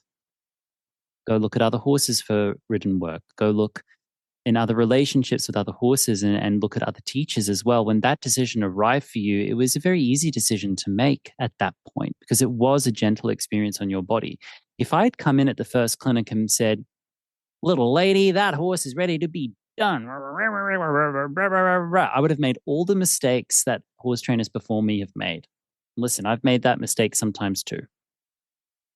A: go look at other horses for ridden work, go look in other relationships with other horses and look at other teachers as well. When that decision arrived for you, it was a very easy decision to make at that point because it was a gentle experience on your body. If I'd come in at the first clinic and said, little lady, that horse is ready to be done, I would have made all the mistakes that horse trainers before me have made. Listen, I've made that mistake sometimes too.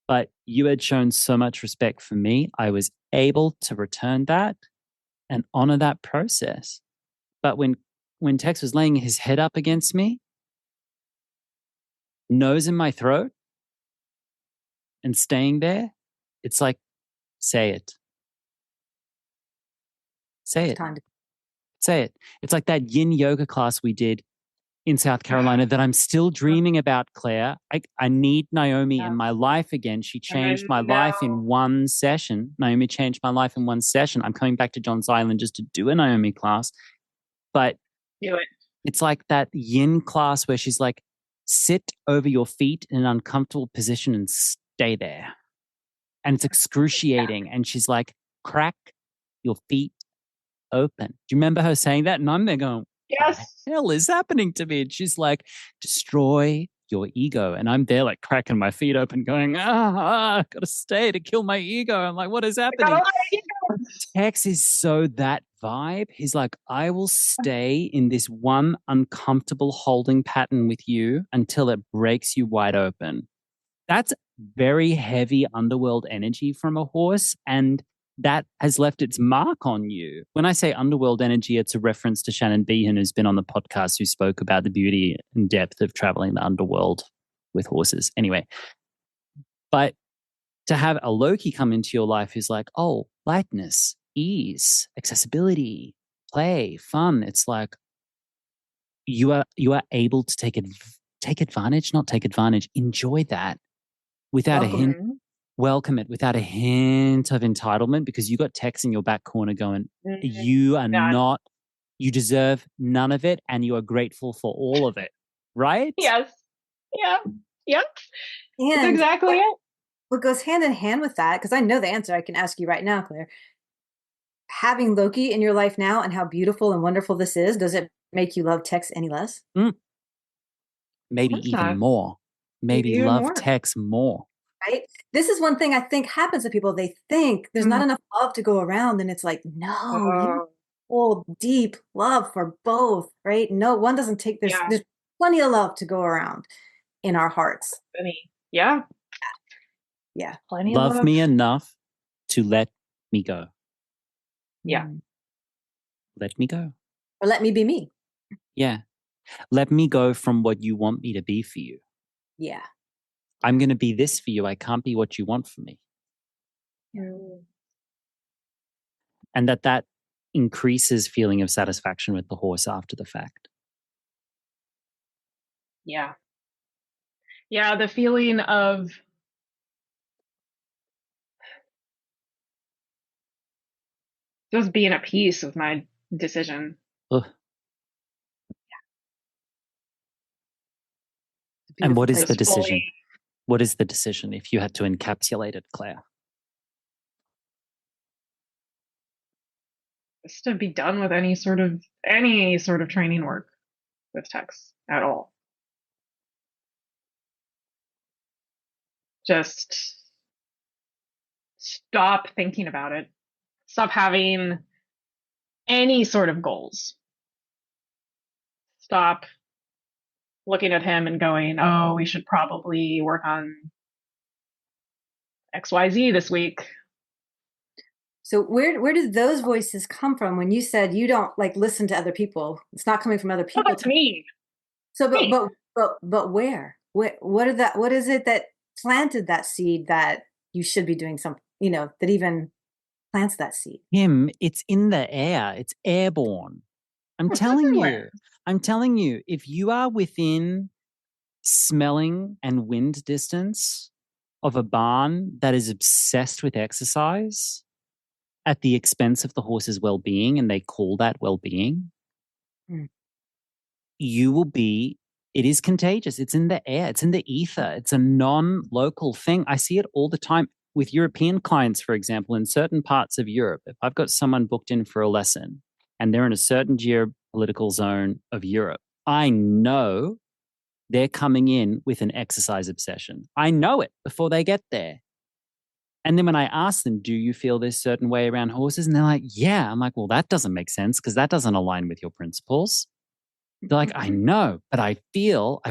A: But you had shown so much respect for me. I was able to return that and honor that process. But when Tex was laying his head up against me, nose in my throat, and staying there, it's like, say it. Say it. Say it. It's like that yin yoga class we did in South Carolina that I'm still dreaming about, Claire. I need Naomi in my life again. She changed my life in one session. Naomi changed my life in one session. I'm coming back to Johns Island just to do a Naomi class. But it's like that yin class where she's like, sit over your feet in an uncomfortable position and stay there. And it's excruciating. And she's like, crack your feet open. Do you remember her saying that? And I'm there going,
B: yes.
A: What the hell is happening to me? And she's like, destroy your ego. And I'm there like cracking my feet open going, gotta stay to kill my ego. I'm like, what is happening? Tex is so that vibe. He's like, I will stay in this one uncomfortable holding pattern with you until it breaks you wide open. That's very heavy underworld energy from a horse, and that has left its mark on you. When I say underworld energy, it's a reference to Shannon Behan, who's been on the podcast, who spoke about the beauty and depth of traveling the underworld with horses. Anyway, but to have a Loki come into your life who's like, oh, lightness, ease, accessibility, play, fun. It's like you are able to take advantage, not take advantage, enjoy that without a hint. Welcome it without a hint of entitlement, because you got Tex in your back corner going, you are not, you deserve none of it and you are grateful for all of it. Right?
B: Yes. Yeah. Yep.
C: And
B: that's exactly it.
C: What goes hand in hand with that, because I know the answer, I can ask you right now, Claire. Having Loki in your life now and how beautiful and wonderful this is, does it make you love Tex any less?
A: Maybe even more. maybe
B: Even
A: love
B: more.
A: Tex more.
C: Right? This is one thing I think happens to people. They think there's not enough love to go around. And it's like, no, you hold deep love for both, right? No, one doesn't take this.
B: Yeah.
C: There's plenty of love to go around in our hearts.
B: Yeah.
C: Yeah.
B: Plenty of
A: Love
B: love.
A: me enough to let me go.
B: Yeah.
A: Let me go.
C: Or let me be me.
A: Yeah. Let me go from what you want me to be for you.
C: Yeah.
A: I'm going to be this for you. I can't be what you want for me. And that increases feeling of satisfaction with the horse after the fact.
B: Yeah. Yeah, the feeling of just being at peace with my decision.
A: Ugh. And what is the decision? What is the decision if you had to encapsulate it, Claire?
B: Just to be done with any sort of training work with Tex at all. Just stop thinking about it. Stop having any sort of goals. Stop looking at him and going, oh, we should probably work on XYZ this week.
C: So where did those voices come from when you said you don't like listen to other people? It's not coming from other people.
B: That's me.
C: So but where? What is it that planted that seed that you should be doing something, that even plants that seed?
A: Him, it's in the air. It's airborne. I'm telling you, if you are within smelling and wind distance of a barn that is obsessed with exercise at the expense of the horse's well-being, and they call that well-being, you will be, it is contagious. It's in the air. It's in the ether. It's a non-local thing. I see it all the time with European clients, for example, in certain parts of Europe. If I've got someone booked in for a lesson and they're in a certain geopolitical zone of Europe, I know they're coming in with an exercise obsession. I know it before they get there. And then when I ask them, do you feel this certain way around horses? And they're like, yeah. I'm like, well, that doesn't make sense because that doesn't align with your principles. They're like, I know, but I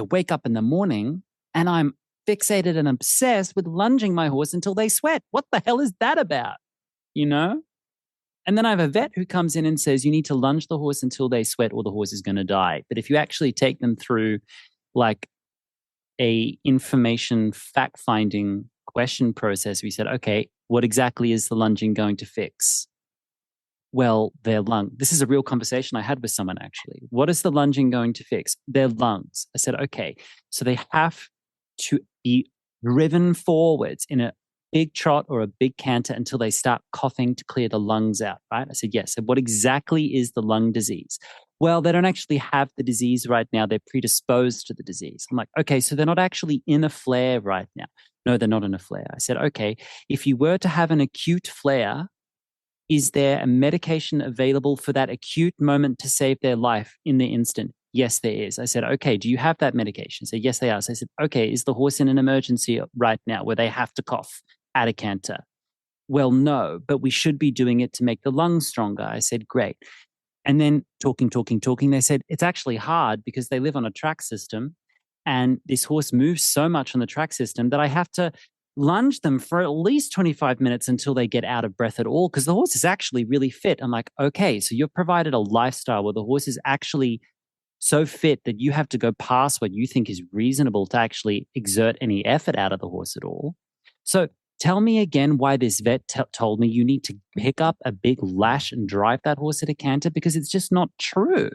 A: wake up in the morning and I'm fixated and obsessed with lunging my horse until they sweat. What the hell is that about? And then I have a vet who comes in and says, you need to lunge the horse until they sweat or the horse is going to die. But if you actually take them through like a information fact-finding question process, we said, okay, what exactly is the lunging going to fix? Well, their lung. This is a real conversation I had with someone, actually. What is the lunging going to fix? Their lungs. I said, okay, so they have to be driven forwards in a big trot or a big canter until they start coughing to clear the lungs out, right? I said, yes. So what exactly is the lung disease? Well, they don't actually have the disease right now. They're predisposed to the disease. I'm like, okay, so they're not actually in a flare right now. No, they're not in a flare. I said, okay, if you were to have an acute flare, is there a medication available for that acute moment to save their life in the instant? Yes, there is. I said, okay, do you have that medication? So yes, they are. So I said, okay, is the horse in an emergency right now where they have to cough at a canter? Well, no, but we should be doing it to make the lungs stronger. I said, great. And then talking, they said, it's actually hard because they live on a track system and this horse moves so much on the track system that I have to lunge them for at least 25 minutes until they get out of breath at all because the horse is actually really fit. I'm like, okay, so you've provided a lifestyle where the horse is actually so fit that you have to go past what you think is reasonable to actually exert any effort out of the horse at all. So tell me again why this vet told me you need to pick up a big lash and drive that horse at a canter, because it's just not true.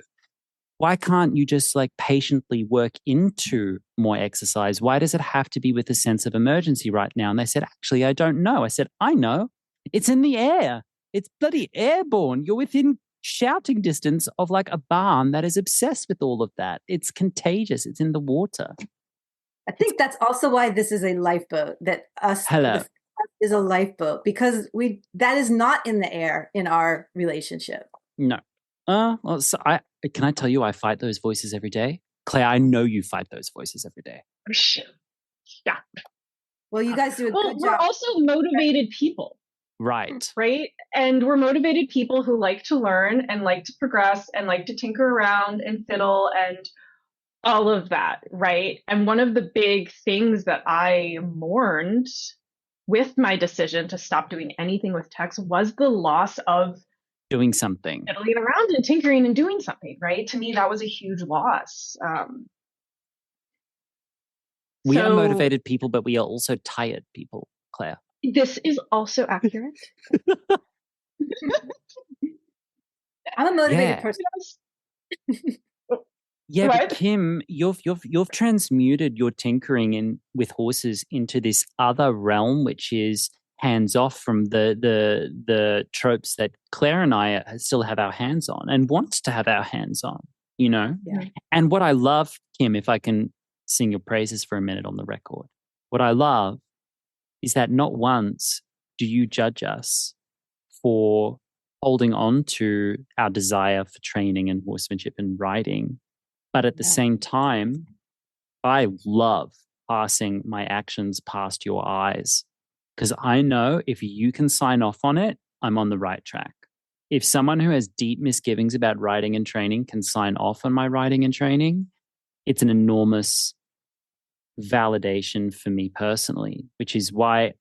A: Why can't you just like patiently work into more exercise? Why does it have to be with a sense of emergency right now? And they said, actually, I don't know. I said, I know. It's in the air. It's bloody airborne. You're within shouting distance of like a barn that is obsessed with all of that. It's contagious. It's in the water.
C: I think that's also why this is a lifeboat, that is a lifeboat, because that is not in the air in our relationship.
A: No. Well, so can I tell you I fight those voices every day? Claire, I know you fight those voices every day.
B: Yeah.
C: Well, you guys do a
B: Well,
C: good
B: we're
C: job.
B: also motivated people.
A: Right.
B: Right. And we're motivated people who like to learn and like to progress and like to tinker around and fiddle and all of that. Right. And one of the big things that I mourned with my decision to stop doing anything with text was the loss of
A: Doing something.
B: fiddling around and tinkering and doing something. Right. To me, that was a huge loss.
A: We are motivated people, but we are also tired people, Claire.
B: This is also accurate.
C: I'm a motivated person.
A: Yeah,
B: What?
A: but Kim, you've transmuted your tinkering with horses into this other realm, which is hands off from the tropes that Claire and I still have our hands on and want to have our hands on. You know, And what I love, Kim, if I can sing your praises for a minute on the record, what I love is that not once do you judge us for holding on to our desire for training and horsemanship and riding. But at the same time, I love passing my actions past your eyes because I know if you can sign off on it, I'm on the right track. If someone who has deep misgivings about riding and training can sign off on my riding and training, it's an enormous validation for me personally, which is why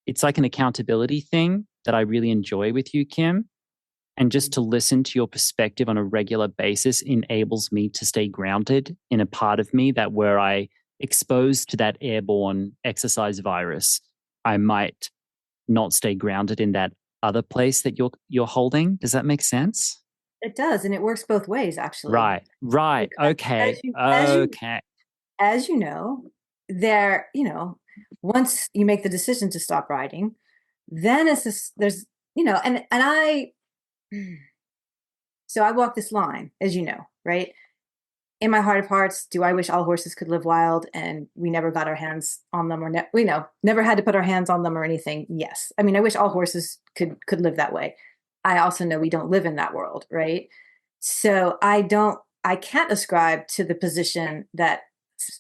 A: it's like an accountability thing that I really enjoy with you, Kim. And just to listen to your perspective on a regular basis enables me to stay grounded in a part of me that were I exposed to that airborne exercise virus, I might not stay grounded in that other place that you're holding. Does that make sense?
C: It does, and it works both ways, actually.
A: Right.
C: Because
A: Okay.
C: As you know, once you make the decision to stop riding, then there's, and so I walk this line, as you know, right? In my heart of hearts, do I wish all horses could live wild and we never got our hands on them or never had to put our hands on them or anything? Yes. I mean, I wish all horses could live that way. I also know we don't live in that world, right? So I can't ascribe to the position that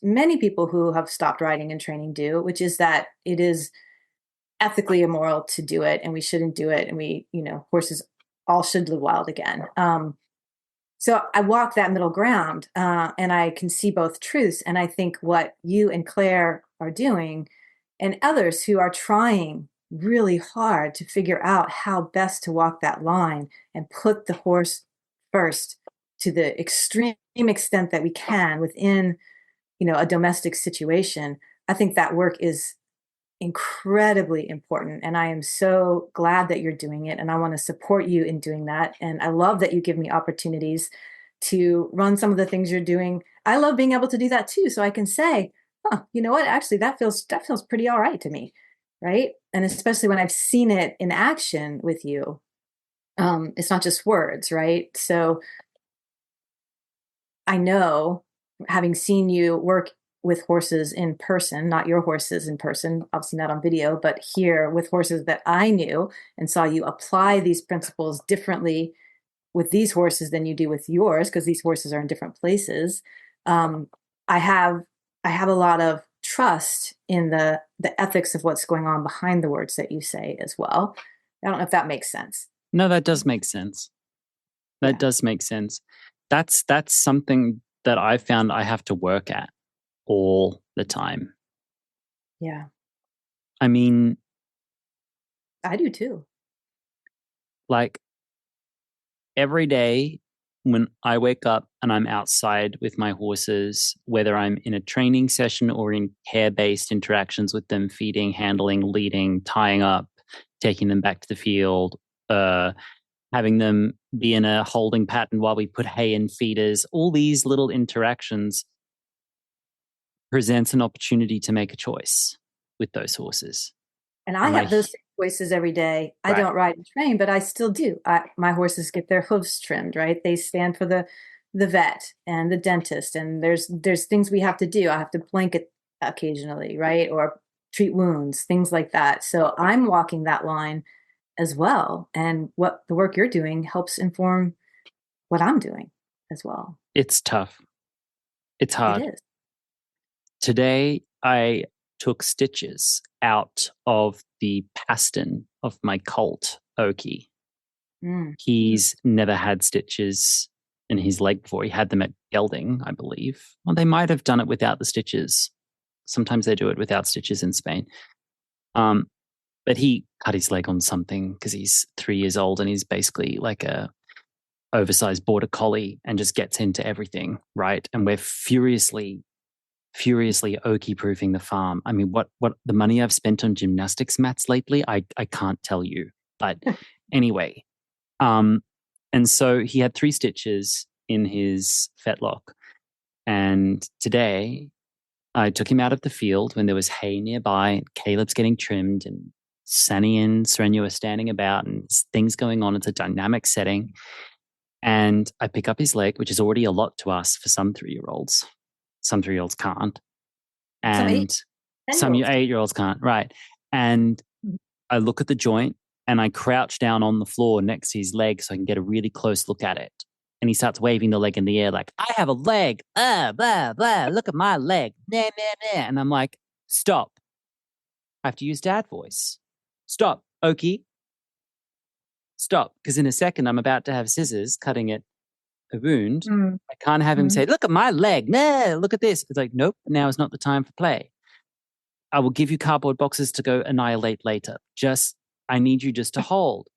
C: many people who have stopped riding and training do, which is that it is ethically immoral to do it and we shouldn't do it. And horses all should live wild again. So I walk that middle ground and I can see both truths. And I think what you and Claire are doing and others who are trying really hard to figure out how best to walk that line and put the horse first to the extreme extent that we can within, a domestic situation. I think that work is incredibly important. And I am so glad that you're doing it. And I want to support you in doing that. And I love that you give me opportunities to run some of the things you're doing. I love being able to do that too. So I can say, you know what, actually that feels pretty all right to me. Right. And especially when I've seen it in action with you. It's not just words, right? So I know, having seen you work with horses in person, not your horses in person, obviously not on video, but here with horses that I knew and saw you apply these principles differently with these horses than you do with yours, because these horses are in different places. I have a lot of trust in the ethics of what's going on behind the words that you say as well. I don't know if that makes sense.
A: No, that does make sense. That does make sense. That's something that I found I have to work at all the time.
C: Yeah.
A: I mean,
C: I do too.
A: Like every day when I wake up and I'm outside with my horses, whether I'm in a training session or in care-based interactions with them, feeding, handling, leading, tying up, taking them back to the field, having them be in a holding pattern while we put hay in feeders, all these little interactions presents an opportunity to make a choice with those horses.
C: And I have those same choices every day. Right. I don't ride and train, but I still do. My horses get their hooves trimmed, right? They stand for the vet and the dentist. And there's things we have to do. I have to blanket occasionally, right? Or treat wounds, things like that. So I'm walking that line as well. And what the work you're doing helps inform what I'm doing as well.
A: It's tough. It's hard.
C: It is.
A: Today, I took stitches out of the pastern of my colt, Oki. He's never had stitches in his leg before. He had them at gelding, I believe. Well, they might have done it without the stitches. Sometimes they do it without stitches in Spain. But he cut his leg on something because he's 3 years old and he's basically like a oversized border collie and just gets into everything, right? And we're furiously Oki proofing the farm. I mean, what the money I've spent on gymnastics mats lately, I can't tell you. But anyway, and so he had 3 stitches in his fetlock. And today I took him out of the field when there was hay nearby. Caleb's getting trimmed and Sunny and Serena are standing about and things going on. It's a dynamic setting. And I pick up his leg, which is already a lot to us for some 3-year-olds. Some 3-year-olds can't. And some 8-year-olds can't. Right. And I look at the joint and I crouch down on the floor next to his leg so I can get a really close look at it. And he starts waving the leg in the air like, I have a leg. Blah, blah. Look at my leg. Nah, nah, nah. And I'm like, stop. I have to use dad voice. Stop, Oki. Stop. Because in a second, I'm about to have scissors cutting at a wound. I can't have him say, look at my leg. Nah, look at this. It's like, nope, now is not the time for play. I will give you cardboard boxes to go annihilate later. I need you just to hold.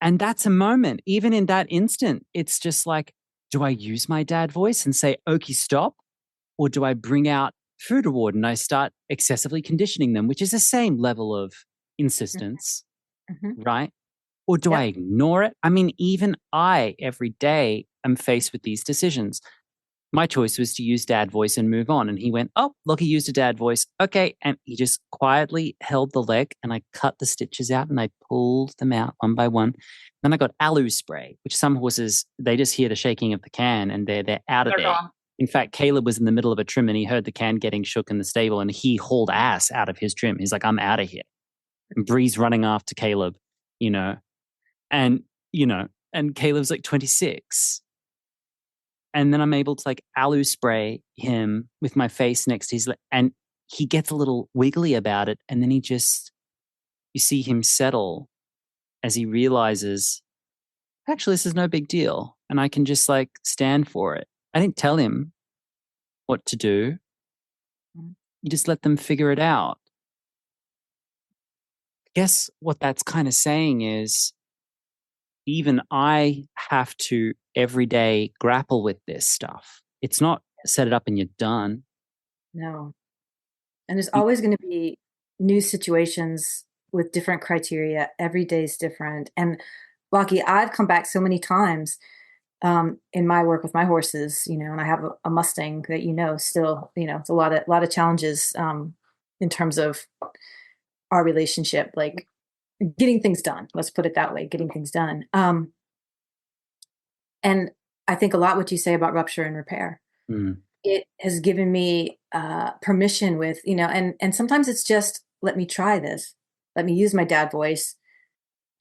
A: And that's a moment. Even in that instant, it's just like, do I use my dad voice and say, Oki, stop? Or do I bring out food reward and I start excessively conditioning them, which is the same level of insistence, right? Or do I ignore it? I mean, even I, every day, am faced with these decisions. My choice was to use dad voice and move on. And he went, oh, look, he used a dad voice. Okay. And he just quietly held the leg and I cut the stitches out and I pulled them out one by one. Then I got alu spray, which some horses, they just hear the shaking of the can and they're out of there. Gone. In fact, Caleb was in the middle of a trim and he heard the can getting shook in the stable and he hauled ass out of his trim. He's like, I'm out of here. And Bree's running after Caleb, and Caleb's like 26. And then I'm able to like alu spray him with my face next to his leg. And he gets a little wiggly about it. And then you see him settle as he realizes, actually, this is no big deal. And I can just like stand for it. I didn't tell him what to do. You just let them figure it out. I guess what that's kind of saying is even I have to every day grapple with this stuff. It's not set it up and you're done.
C: No. And there's always going to be new situations with different criteria. Every day is different. And Lucky, I've come back so many times in my work with my horses, and I have a Mustang that, still, it's a lot of challenges in terms of our relationship, like getting things done. Let's put it that way, getting things done. And I think a lot what you say about rupture and repair. It has given me permission with, and sometimes it's just, let me try this. Let me use my dad voice.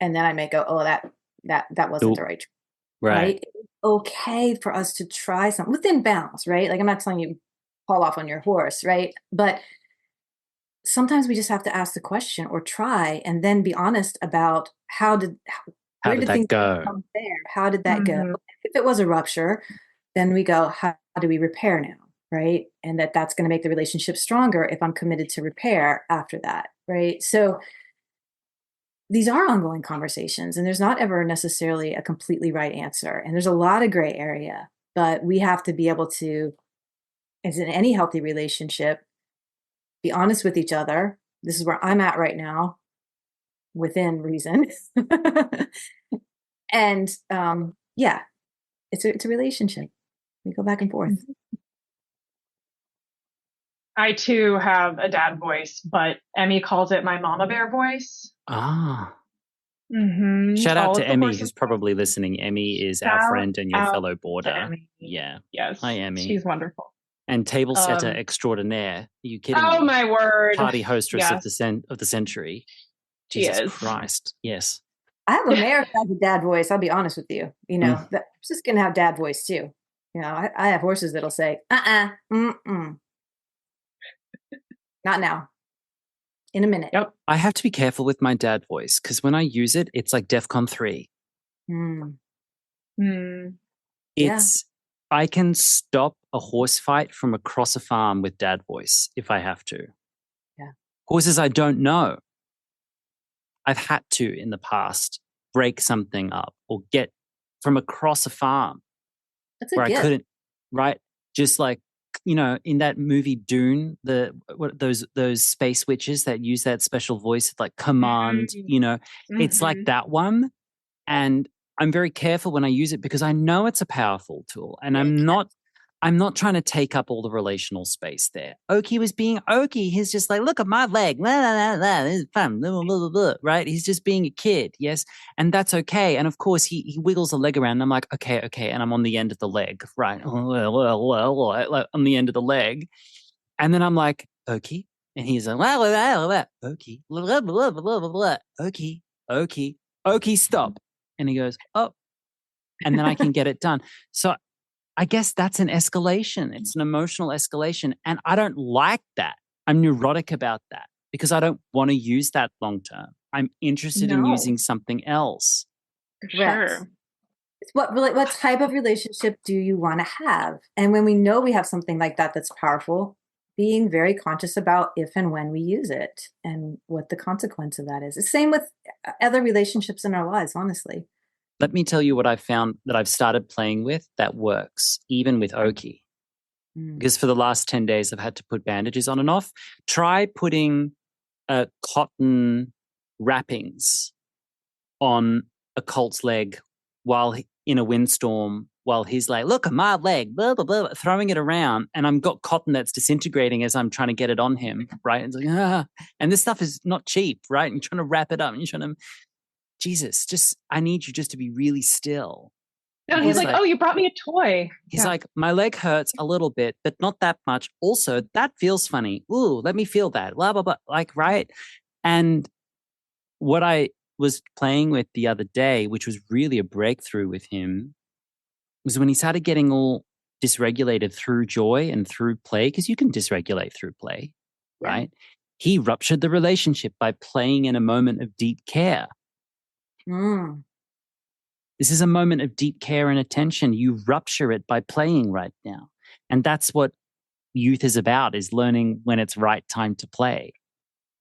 C: And then I may go, oh, that wasn't the right choice. Right? It's okay for us to try something within bounds, right? Like I'm not telling you fall off on your horse, right? But sometimes we just have to ask the question or try and then be honest about where did things go from there? How did that go? If it was a rupture, then we go, how do we repair now? Right. And that's going to make the relationship stronger if I'm committed to repair after that. Right. So these are ongoing conversations and there's not ever necessarily a completely right answer. And there's a lot of gray area, but we have to be able to, as in any healthy relationship, be honest with each other. This is where I'm at right now within reason. And it's a relationship. We go back and forth.
B: I too have a dad voice, but Emmy calls it my mama bear voice.
A: Ah. Shout out to Emmy, who's probably listening. Emmy is our friend and your fellow boarder. Yeah.
B: Yes.
A: Hi, Emmy.
B: She's wonderful.
A: And table setter extraordinaire. Are you kidding me?
B: Oh, my word.
A: Party hostess of the century. Jesus Christ. Yes.
C: I have a mare who has a dad voice. I'll be honest with you. That's just going to have dad voice too. I have horses that'll say, not now. in a minute.
B: Yep.
A: I have to be careful with my dad voice because when I use it, it's like DEFCON 3. It's I can stop a horse fight from across a farm with dad voice if I have to.
C: Yeah.
A: Horses I don't know. I've had to in the past break something up or get from across a farm
C: That's a
A: where
C: gift.
A: I couldn't, right? Just like, in that movie Dune, those space witches that use that special voice, like command, it's like that one. And I'm very careful when I use it because I know it's a powerful tool, and I'm not trying to take up all the relational space there. Oki was being Oki. He's just like, look at my leg. Blah, blah, blah, blah. This is fun. Blah, blah, blah, blah, right? He's just being a kid. Yes. And that's okay. And of course, he wiggles the leg around. And I'm like, okay. And I'm on the end of the leg, right? On the end of the leg. And then I'm like, Oki. And he's like, blah, blah, blah, blah, Oki. Blah, blah, blah, blah, blah. Oki, stop. And he goes, oh. And then I can get it done. So I guess that's an escalation. It's an emotional escalation. And I don't like that. I'm neurotic about that because I don't want to use that long term. I'm interested in using something else.
B: Sure.
C: What type of relationship do you want to have? And when we know we have something like that that's powerful, being very conscious about if and when we use it and what the consequence of that is. The same with other relationships in our lives, honestly.
A: Let me tell you what I've found that I've started playing with that works, even with Oki. Because for the last 10 days, I've had to put bandages on and off. Try putting cotton wrappings on a colt's leg while in a windstorm, while he's like, look at my leg, blah, blah, blah, throwing it around. And I've got cotton that's disintegrating as I'm trying to get it on him, right? And it's like, and this stuff is not cheap, right? And you're trying to wrap it up and you're trying to, Jesus, I need you just to be really still.
B: No, he's like, oh, you brought me a toy.
A: He's like, my leg hurts a little bit, but not that much. Also, that feels funny. Ooh, let me feel that. Blah, blah, blah. Like, right? And what I was playing with the other day, which was really a breakthrough with him, was when he started getting all dysregulated through joy and through play, because you can dysregulate through play, right? He ruptured the relationship by playing in a moment of deep care. This is a moment of deep care and attention. You rupture it by playing right now. And that's what youth is about, is learning when it's right time to play.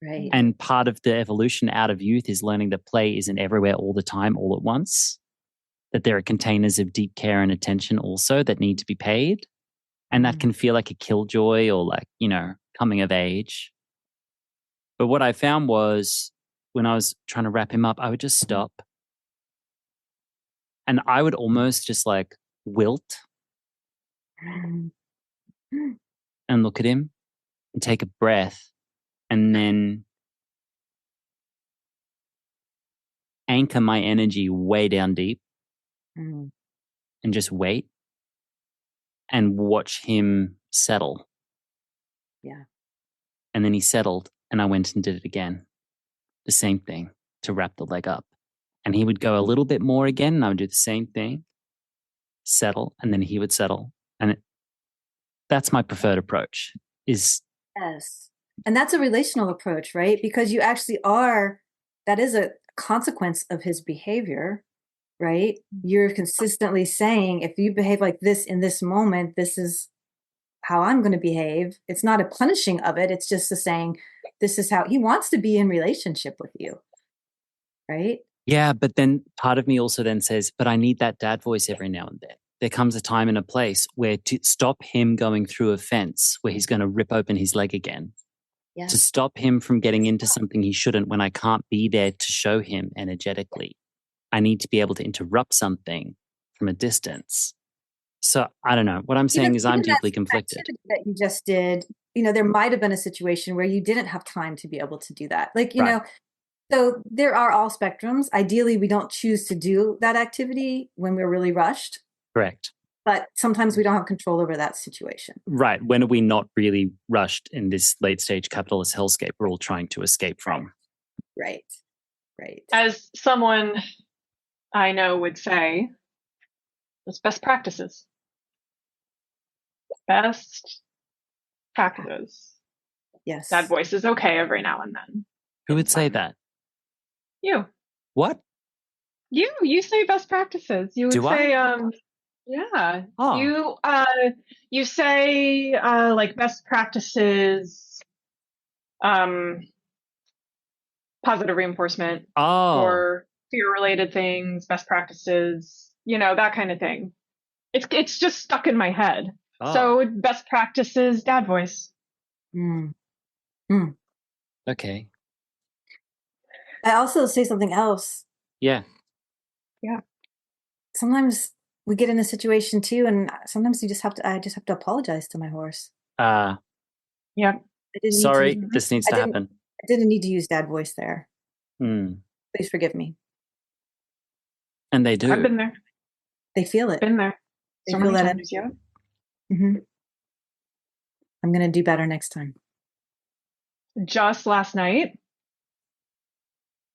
C: Right.
A: And part of the evolution out of youth is learning that play isn't everywhere all the time, all at once. That there are containers of deep care and attention also that need to be paid. And that can feel like a killjoy or like, coming of age. But what I found was when I was trying to wrap him up, I would just stop. And I would almost just like wilt and look at him and take a breath and then anchor my energy way down deep and just wait and watch him settle.
C: Yeah.
A: And then he settled and I went and did it again. The same thing to wrap the leg up. And he would go a little bit more again and I would do the same thing, settle, and then he would settle. And that's my preferred approach. Yes.
C: And that's a relational approach, right? Because you actually that is a consequence of his behavior, right? You're consistently saying, if you behave like this in this moment, this is how I'm going to behave. It's not a punishing of it. It's just a saying, this is how he wants to be in relationship with you, right?
A: Yeah, but then part of me also then says, but I need that dad voice every now and then. There comes a time and a place where to stop him going through a fence where he's going to rip open his leg again. Yeah. To stop him from getting into something he shouldn't when I can't be there to show him energetically. I need to be able to interrupt something from a distance. So I don't know. What I'm saying is I'm deeply conflicted.
C: That you just did, there might have been a situation where you didn't have time to be able to do that. Like, so there are all spectrums. Ideally, we don't choose to do that activity when we're really rushed.
A: Correct.
C: But sometimes we don't have control over that situation.
A: Right. When are we not really rushed in this late stage capitalist hellscape we're all trying to escape from?
C: Right.
B: As someone I know would say, it's best practices. Best practices.
C: Yes.
B: Dad voice is okay every now and then.
A: Who would
B: It's
A: say
B: fine.
A: that?
B: You.
A: What?
B: You say best practices. You would
A: Do I?
B: say, yeah.
A: Oh.
B: You say, like best practices, positive reinforcement
A: Oh.
B: for fear-related things, best practices, that kind of thing. It's just stuck in my head.
A: Oh.
B: So best practices, dad voice.
C: Mm. Mm.
A: Okay.
C: I also say something else.
A: Yeah.
B: Yeah.
C: Sometimes we get in a situation too, and sometimes I just have to apologize to my horse.
B: Yeah.
C: I didn't need
A: Sorry,
C: to.
A: this needs
C: I
A: to
C: didn't.
A: happen.
C: I didn't need to use dad voice there.
A: Mm.
C: Please forgive me.
A: And they
B: I've
A: do.
B: been there.
C: They feel it.
B: Been there.
C: They
B: So
C: feel
B: many
C: that
B: times,
C: energy.
B: yeah.
C: Mm-hmm. I'm gonna do better next time.
B: Just last night,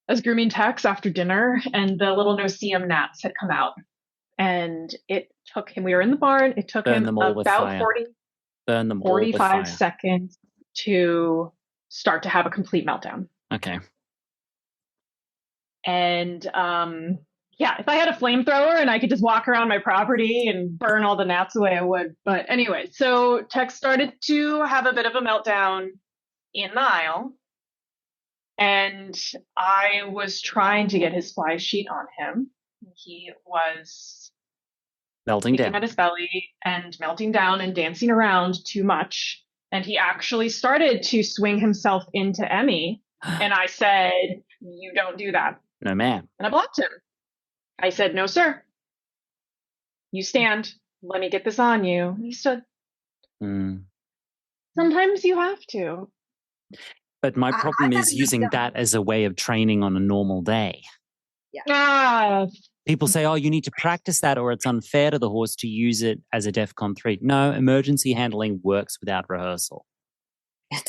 B: I was grooming Tex after dinner, and the little no-see-um gnats had come out. And it took him, we were in the barn, it took
A: Burn
B: him
A: them all with
B: about
A: fire. Burn them all with
B: 45
A: fire.
B: seconds to start to have a complete meltdown.
A: Okay.
B: And yeah, if I had a flamethrower and I could just walk around my property and burn all the gnats away, I would. But anyway, so Tex started to have a bit of a meltdown in the aisle. And I was trying to get his fly sheet on him. He was
A: Melting
B: kicking
A: down.
B: at his belly and melting down and dancing around too much. And he actually started to swing himself into Emmy. And I said, "You don't do that."
A: No, ma'am.
B: And I blocked him. I said, "No, sir. You stand. Let me get this on you." And he stood.
A: Mm.
B: Sometimes you have to.
A: But my problem
C: I've had
A: is
C: a
A: using
C: meltdown.
A: that as a way of training on a normal day.
B: Ah,
A: People say, oh, you need to practice that or it's unfair to the horse to use it as a DEFCON 3. No, emergency handling works without rehearsal.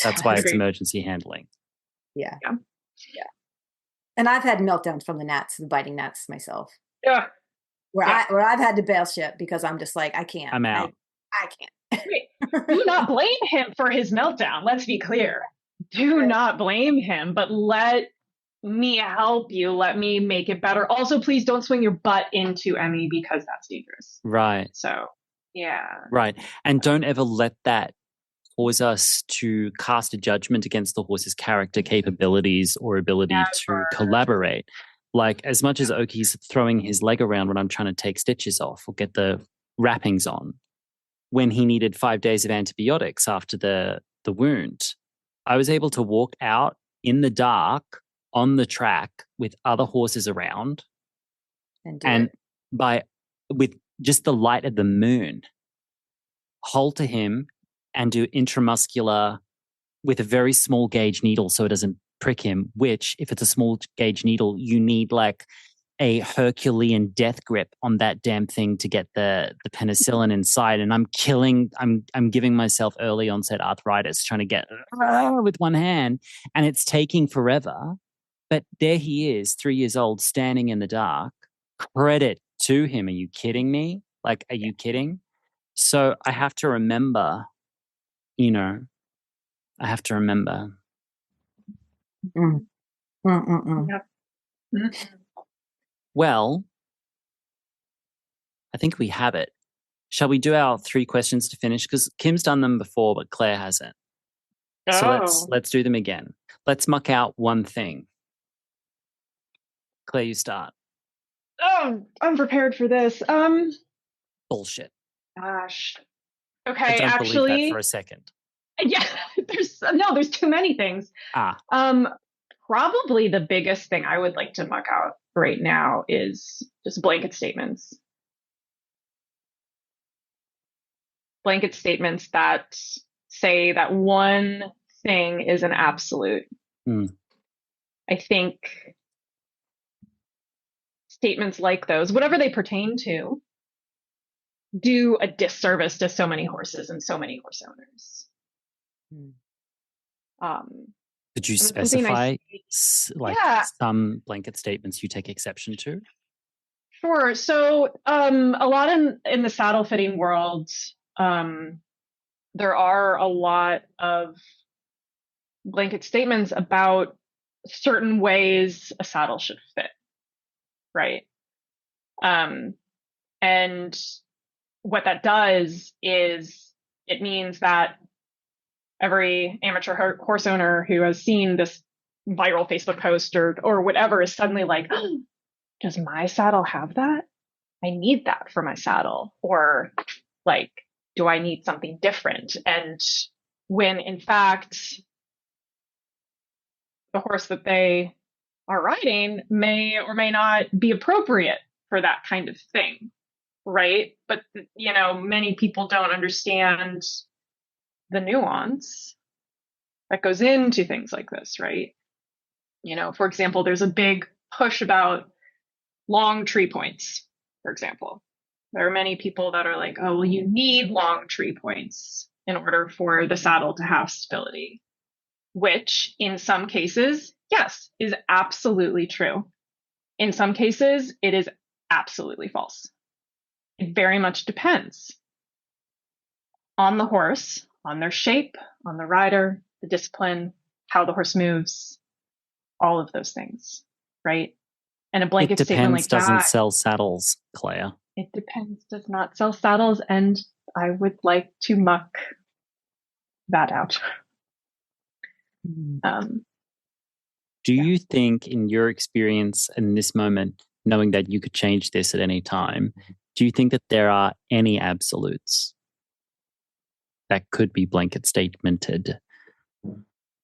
A: That's why it's
B: Agreed.
A: emergency handling.
C: Yeah.
B: Yeah.
C: Yeah. And I've had meltdowns from the gnats, the biting gnats myself.
B: Yeah.
C: Where
B: Yeah.
C: I've had to bail shit because I'm just like, I can't.
A: I'm out.
C: I can't.
B: Wait, do not blame him for his meltdown. Let's be clear. Do not blame him, but let me help you. Let me make it better. Also, please don't swing your butt into Emmy because that's dangerous.
A: Right.
B: So, yeah.
A: Right. And don't ever let that cause us to cast a judgment against the horse's character, capabilities, or ability to collaborate. Like, as much as Oki's throwing his leg around when I'm trying to take stitches off or get the wrappings on, when he needed 5 days of antibiotics after the wound, I was able to walk out in the dark on the track with other horses around and with just the light of the moon, halter him and do intramuscular with a very small gauge needle so it doesn't prick him, which, if it's a small gauge needle, you need like a Herculean death grip on that damn thing to get the penicillin inside. And I'm giving myself early onset arthritis trying to get with one hand, and it's taking forever. But there he is, 3 years old, standing in the dark. Credit to him. Are you kidding me? Like, are you kidding? So I have to remember, I have to remember.
B: Yep.
A: Well, I think we have it. Shall we do our 3 questions to finish? Because Kim's done them before, but Claire hasn't. So let's do them again. Let's muck out one thing. Claire, you start.
B: Oh, I'm prepared for this.
A: Bullshit.
B: Gosh.
A: I
B: Okay,
A: don't
B: actually,
A: believe that for a second.
B: yeah, there's too many things. Probably the biggest thing I would like to muck out right now is just blanket statements. Blanket statements that say that one thing is an absolute. I think statements like those, whatever they pertain to, do a disservice to so many horses and so many horse owners.
A: Could you specify some blanket statements you take exception to?
B: Sure. So a lot in the saddle fitting world, there are a lot of blanket statements about certain ways a saddle should fit, right? And what that does is it means that every amateur horse owner who has seen this viral Facebook post or whatever is suddenly like, oh, does my saddle have that? I need that for my saddle. Or like, do I need something different? And when in fact, the horse that they are riding may or may not be appropriate for that kind of thing, right? But, many people don't understand the nuance that goes into things like this, right? For example, there's a big push about long tree points, for example. There are many people that are like, oh, well, you need long tree points in order for the saddle to have stability, which in some cases, yes, is absolutely true. In some cases, it is absolutely false. It very much depends on the horse, on their shape, on the rider, the discipline, how the horse moves, all of those things, right? And a blanket statement like
A: doesn't
B: that
A: sell saddles, Claire.
B: It depends does not sell saddles, and I would like to muck that out.
A: Do you think, in your experience in this moment, knowing that you could change this at any time, do you think that there are any absolutes that could be blanket statemented?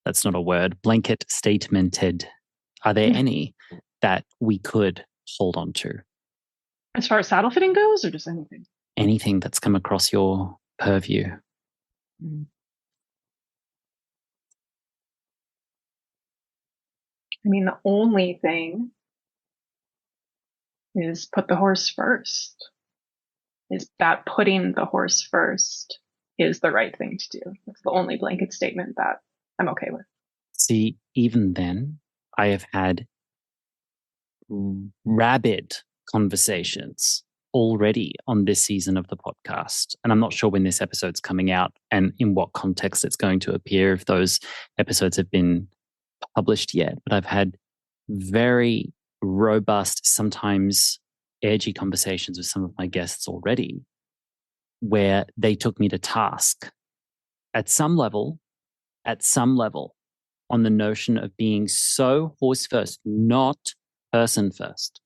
A: That's not a word. Blanket statemented. Are there any that we could hold on to?
B: As far as saddle fitting goes, or just anything?
A: Anything that's come across your purview.
B: I mean, the only thing is put the horse first. Is that putting the horse first is the right thing to do. That's the only blanket statement that I'm okay with.
A: See, even then, I have had rabid conversations already on this season of the podcast. And I'm not sure when this episode's coming out and in what context it's going to appear, if those episodes have been published yet. But I've had very robust, sometimes edgy conversations with some of my guests already, where they took me to task at some level, on the notion of being so horse first, not person first,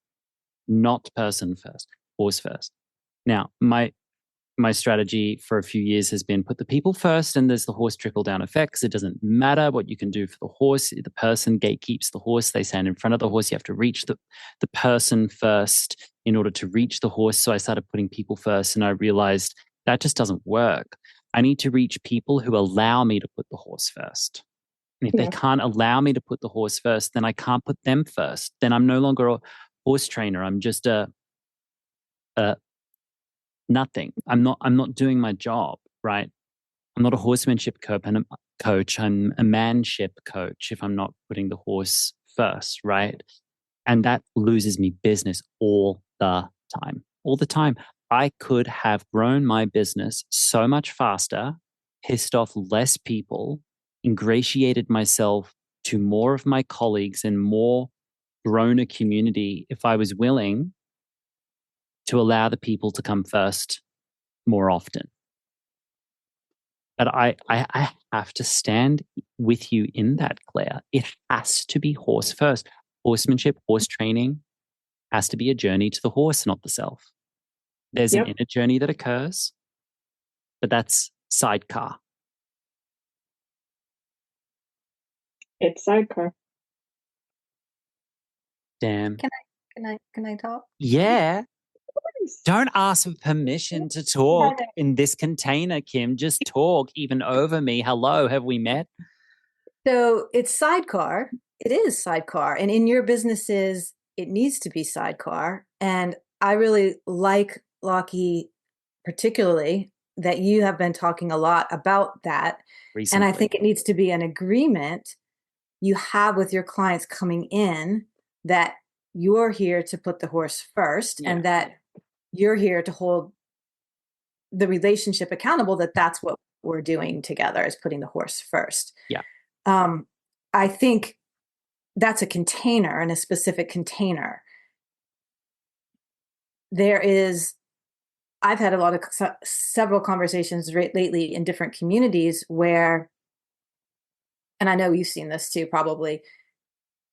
A: horse first. Now, my strategy for a few years has been put the people first, and there's the horse trickle down effect, because it doesn't matter what you can do for the horse. The person gatekeeps the horse. They stand in front of the horse. You have to reach the person first in order to reach the horse. So I started putting people first, and I realized that just doesn't work. I need to reach people who allow me to put the horse first. And if they can't allow me to put the horse first, then I can't put them first. Then I'm no longer a horse trainer. I'm just nothing. I'm not doing my job, right? I'm not a horsemanship coach. I'm a manship coach if I'm not putting the horse first, right? And that loses me business all the time. I could have grown my business so much faster, pissed off less people, ingratiated myself to more of my colleagues and more grown a community if I was willing to allow the people to come first more often. But I have to stand with you in that, Claire. It has to be horse first. Horsemanship, horse training has to be a journey to the horse, not the self. There's an inner journey that occurs, but that's sidecar.
B: It's sidecar.
A: Damn.
C: Can I talk?
A: Yeah. Don't ask for permission to talk in this container, Kim. Just talk, even over me. Hello, have we met?
C: So it's sidecar. It is sidecar. And in your businesses, it needs to be sidecar. And I really like, Lockie, particularly, that you have been talking a lot about that.
A: Recently.
C: And I think it needs to be an agreement you have with your clients coming in that you're here to put the horse first and that you're here to hold the relationship accountable, that's what we're doing together, is putting the horse first.
A: Yeah.
C: I think that's a container, and a specific container. I've had several conversations lately in different communities where, and I know you've seen this too, probably,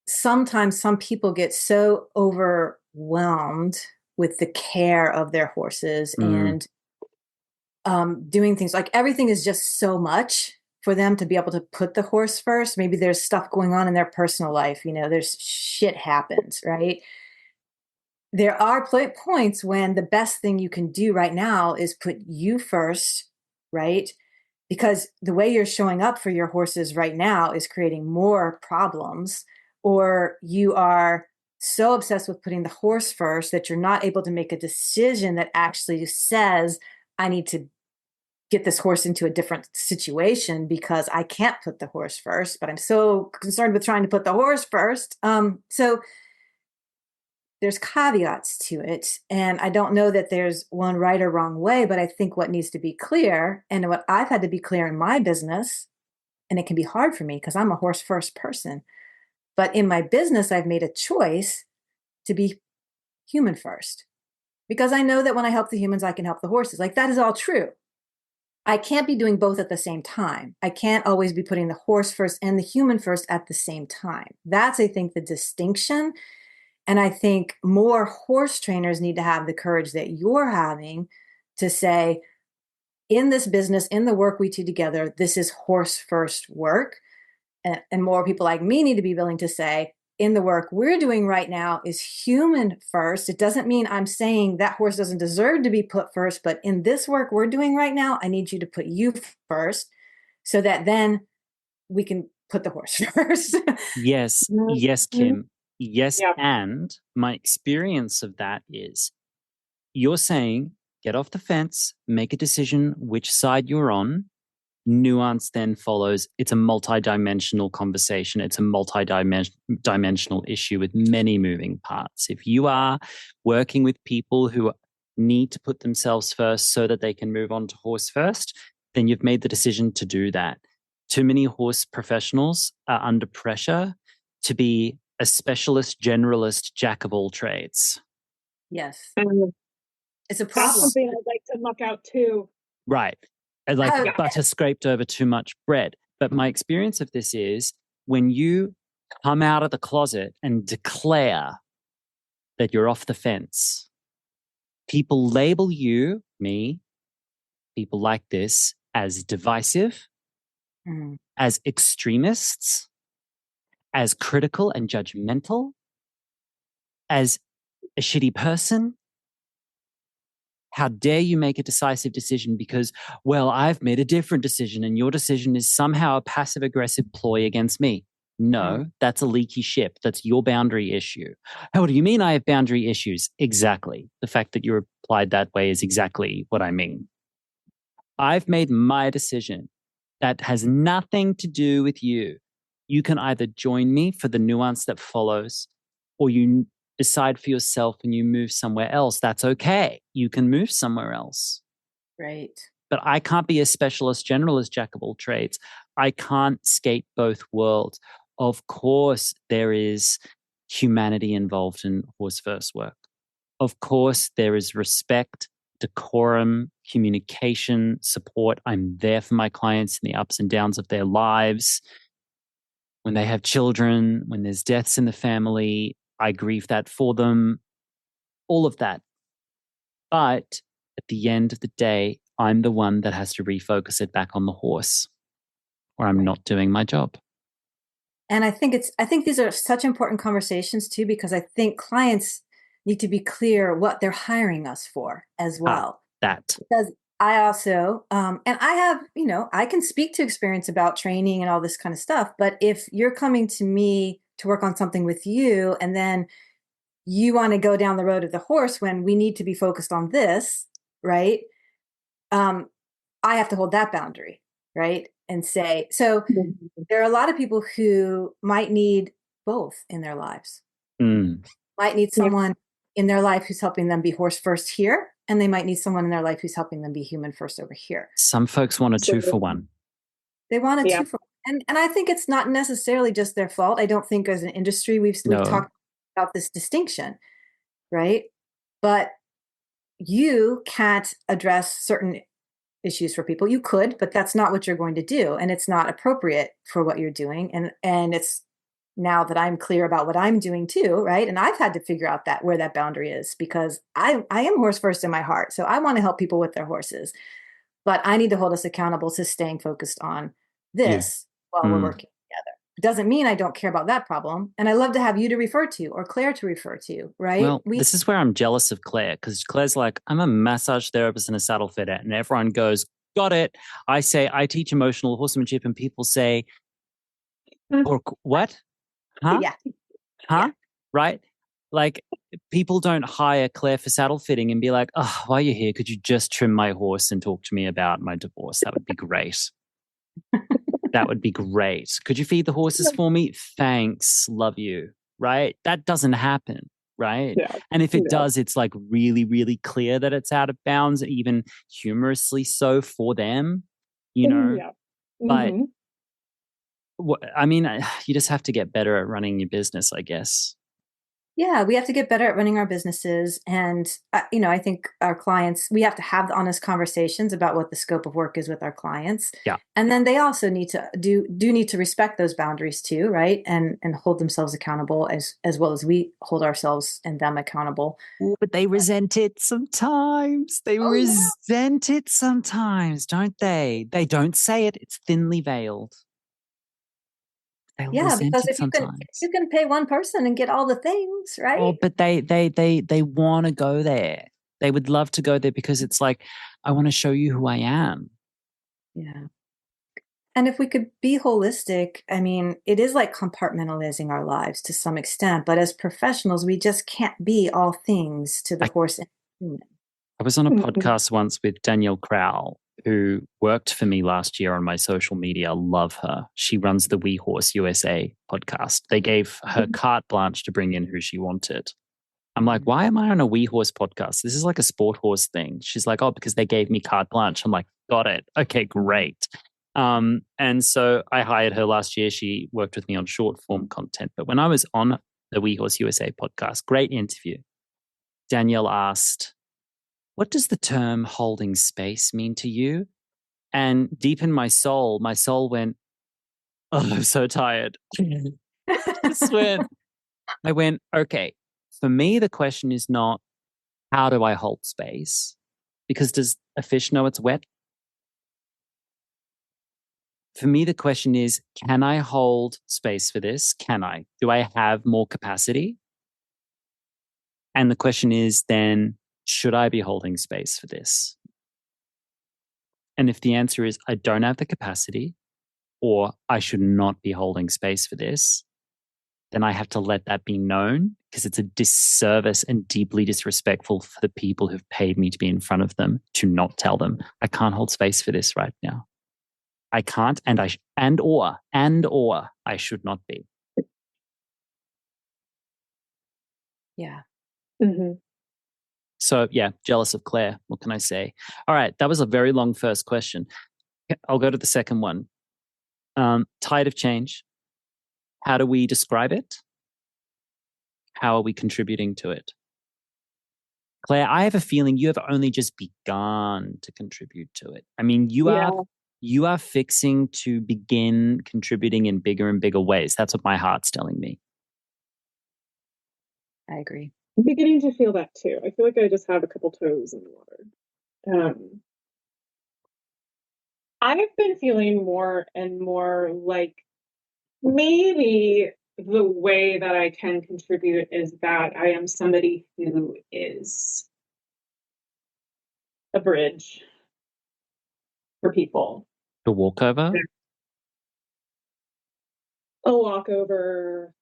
C: sometimes some people get so overwhelmed with the care of their horses and doing things like everything is just so much for them to be able to put the horse first. Maybe there's stuff going on in their personal life, there's shit happens, right? There are points when the best thing you can do right now is put you first, right? Because the way you're showing up for your horses right now is creating more problems, or you are so obsessed with putting the horse first that you're not able to make a decision that actually says, I need to get this horse into a different situation because I can't put the horse first, but I'm so concerned with trying to put the horse first. So there's caveats to it. And I don't know that there's one right or wrong way, but I think what needs to be clear, and what I've had to be clear in my business, and it can be hard for me because I'm a horse first person, but in my business, I've made a choice to be human first because I know that when I help the humans, I can help the horses. Like, that is all true. I can't be doing both at the same time. I can't always be putting the horse first and the human first at the same time. That's, I think, the distinction. And I think more horse trainers need to have the courage that you're having to say, in this business, in the work we do together, this is horse first work. And more people like me need to be willing to say, in the work we're doing right now is human first. It doesn't mean I'm saying that horse doesn't deserve to be put first, but in this work we're doing right now, I need you to put you first so that then we can put the horse first.
A: Yes, Kim. Yes,
B: Yeah.
A: and my experience of that is you're saying get off the fence, make a decision which side you're on. Nuance then follows. It's a multi-dimensional conversation. It's a multi-dimensional issue with many moving parts. If you are working with people who need to put themselves first so that they can move on to horse first, then you've made the decision to do that. Too many horse professionals are under pressure to be a specialist, generalist, jack of all trades.
C: Yes.
B: And
C: It's a
B: that's
C: problem.
B: something I'd like to muck out too.
A: Right. Like butter scraped over too much bread. But my experience of this is when you come out of the closet and declare that you're off the fence, people label you, me, people like this, as divisive, as extremists, as critical and judgmental, as a shitty person. How dare you make a decisive decision because, well, I've made a different decision and your decision is somehow a passive aggressive ploy against me. No, that's a leaky ship. That's your boundary issue. How do you mean I have boundary issues? Exactly. The fact that you replied that way is exactly what I mean. I've made my decision. That has nothing to do with you. You can either join me for the nuance that follows, or you decide for yourself and you move somewhere else. That's okay. You can move somewhere else.
C: Right.
A: But I can't be a specialist generalist jack of all trades. I can't skate both worlds. Of course, there is humanity involved in horse first work. Of course, there is respect, decorum, communication, support. I'm there for my clients in the ups and downs of their lives. When they have children, when there's deaths in the family, I grieve that for them. All of that. But at the end of the day, I'm the one that has to refocus it back on the horse, or I'm not doing my job.
C: And I think these are such important conversations too, because I think clients need to be clear what they're hiring us for as well. Because I also, and I have, I can speak to experience about training and all this kind of stuff. But if you're coming to me to work on something with you, and then you want to go down the road of the horse when we need to be focused on this, right? I have to hold that boundary, right? And say, so there are a lot of people who might need both in their lives. Might need someone in their life who's helping them be horse first here, and they might need someone in their life who's helping them be human first over here.
A: Some folks want a 2-for-1.
C: They want a 2-for-1. And I think it's not necessarily just their fault. I don't think as an industry we've
A: No.
C: talked about this distinction, right? But you can't address certain issues for people. You could, but that's not what you're going to do, and it's not appropriate for what you're doing. And it's now that I'm clear about what I'm doing too, right? And I've had to figure out that where that boundary is, because I am horse first in my heart. So I want to help people with their horses, but I need to hold us accountable to staying focused on
A: You.
C: this while we're working together. It doesn't mean I don't care about that problem. And I love to have you to refer to or Claire to refer to, right?
A: Well, this is where I'm jealous of Claire, because Claire's like, I'm a massage therapist and a saddle fitter. And everyone goes, got it. I say, I teach emotional horsemanship, and people say, or what? Huh?
C: Yeah.
A: Huh?
C: Yeah.
A: Right? Like, people don't hire Claire for saddle fitting and be like, oh, while you're here, could you just trim my horse and talk to me about my divorce? That would be great. That would be great. Could you feed the horses for me? Thanks. Love you. Right? That doesn't happen. Right?
B: Yeah.
A: And if it does, it's like really, really clear that it's out of bounds, even humorously so for them, you know?
B: Yeah.
A: But I mean, you just have to get better at running your business, I guess.
C: Yeah, we have to get better at running our businesses. And, I think our clients, we have to have the honest conversations about what the scope of work is with our clients.
A: Yeah.
C: And then they also need to need to respect those boundaries too, right? And hold themselves accountable as well as we hold ourselves and them accountable.
A: Ooh, but they resent it sometimes. They resent it sometimes, don't they? They don't say it. It's thinly veiled. They'll
C: Yeah,
A: resent
C: because
A: it
C: if
A: sometimes.
C: you can pay one person and get all the things, right?
A: Oh, but they want to go there. They would love to go there because it's like, I want to show you who I am.
C: Yeah. And if we could be holistic, I mean, it is like compartmentalizing our lives to some extent, but as professionals, we just can't be all things to the horse and human.
A: I was on a podcast once with Danielle Crowell, who worked for me last year on my social media. Love her. She runs the We Horse USA podcast. They gave her carte blanche to bring in who she wanted. I'm like, why am I on a We Horse podcast? This is like a sport horse thing. She's like, oh, because they gave me carte blanche. I'm like, got it. Okay, great. And so I hired her last year. She worked with me on short form content. But when I was on the We Horse USA podcast, great interview, Danielle asked, what does the term holding space mean to you? And deep in my soul went, oh, I'm so tired. I went, okay, for me, the question is not, how do I hold space? Because does a fish know it's wet? For me, the question is, can I hold space for this? Can I? Do I have more capacity? And the question is then, should I be holding space for this? And if the answer is, I don't have the capacity, or I should not be holding space for this, then I have to let that be known, because it's a disservice and deeply disrespectful for the people who've paid me to be in front of them to not tell them, I can't hold space for this right now. I can't, and or I should not be.
C: Yeah.
A: So yeah, jealous of Claire. What can I say? All right, that was a very long first question. I'll go to the second one. Tide of change. How do we describe it? How are we contributing to it? Claire, I have a feeling you have only just begun to contribute to it. I mean, you are fixing to begin contributing in bigger and bigger ways. That's what my heart's telling me.
C: I agree.
B: I'm beginning to feel that too. I feel like I just have a couple toes in the water. I've been feeling more and more like maybe the way that I can contribute is that I am somebody who is a bridge for people.
A: The walkover?
B: A walkover,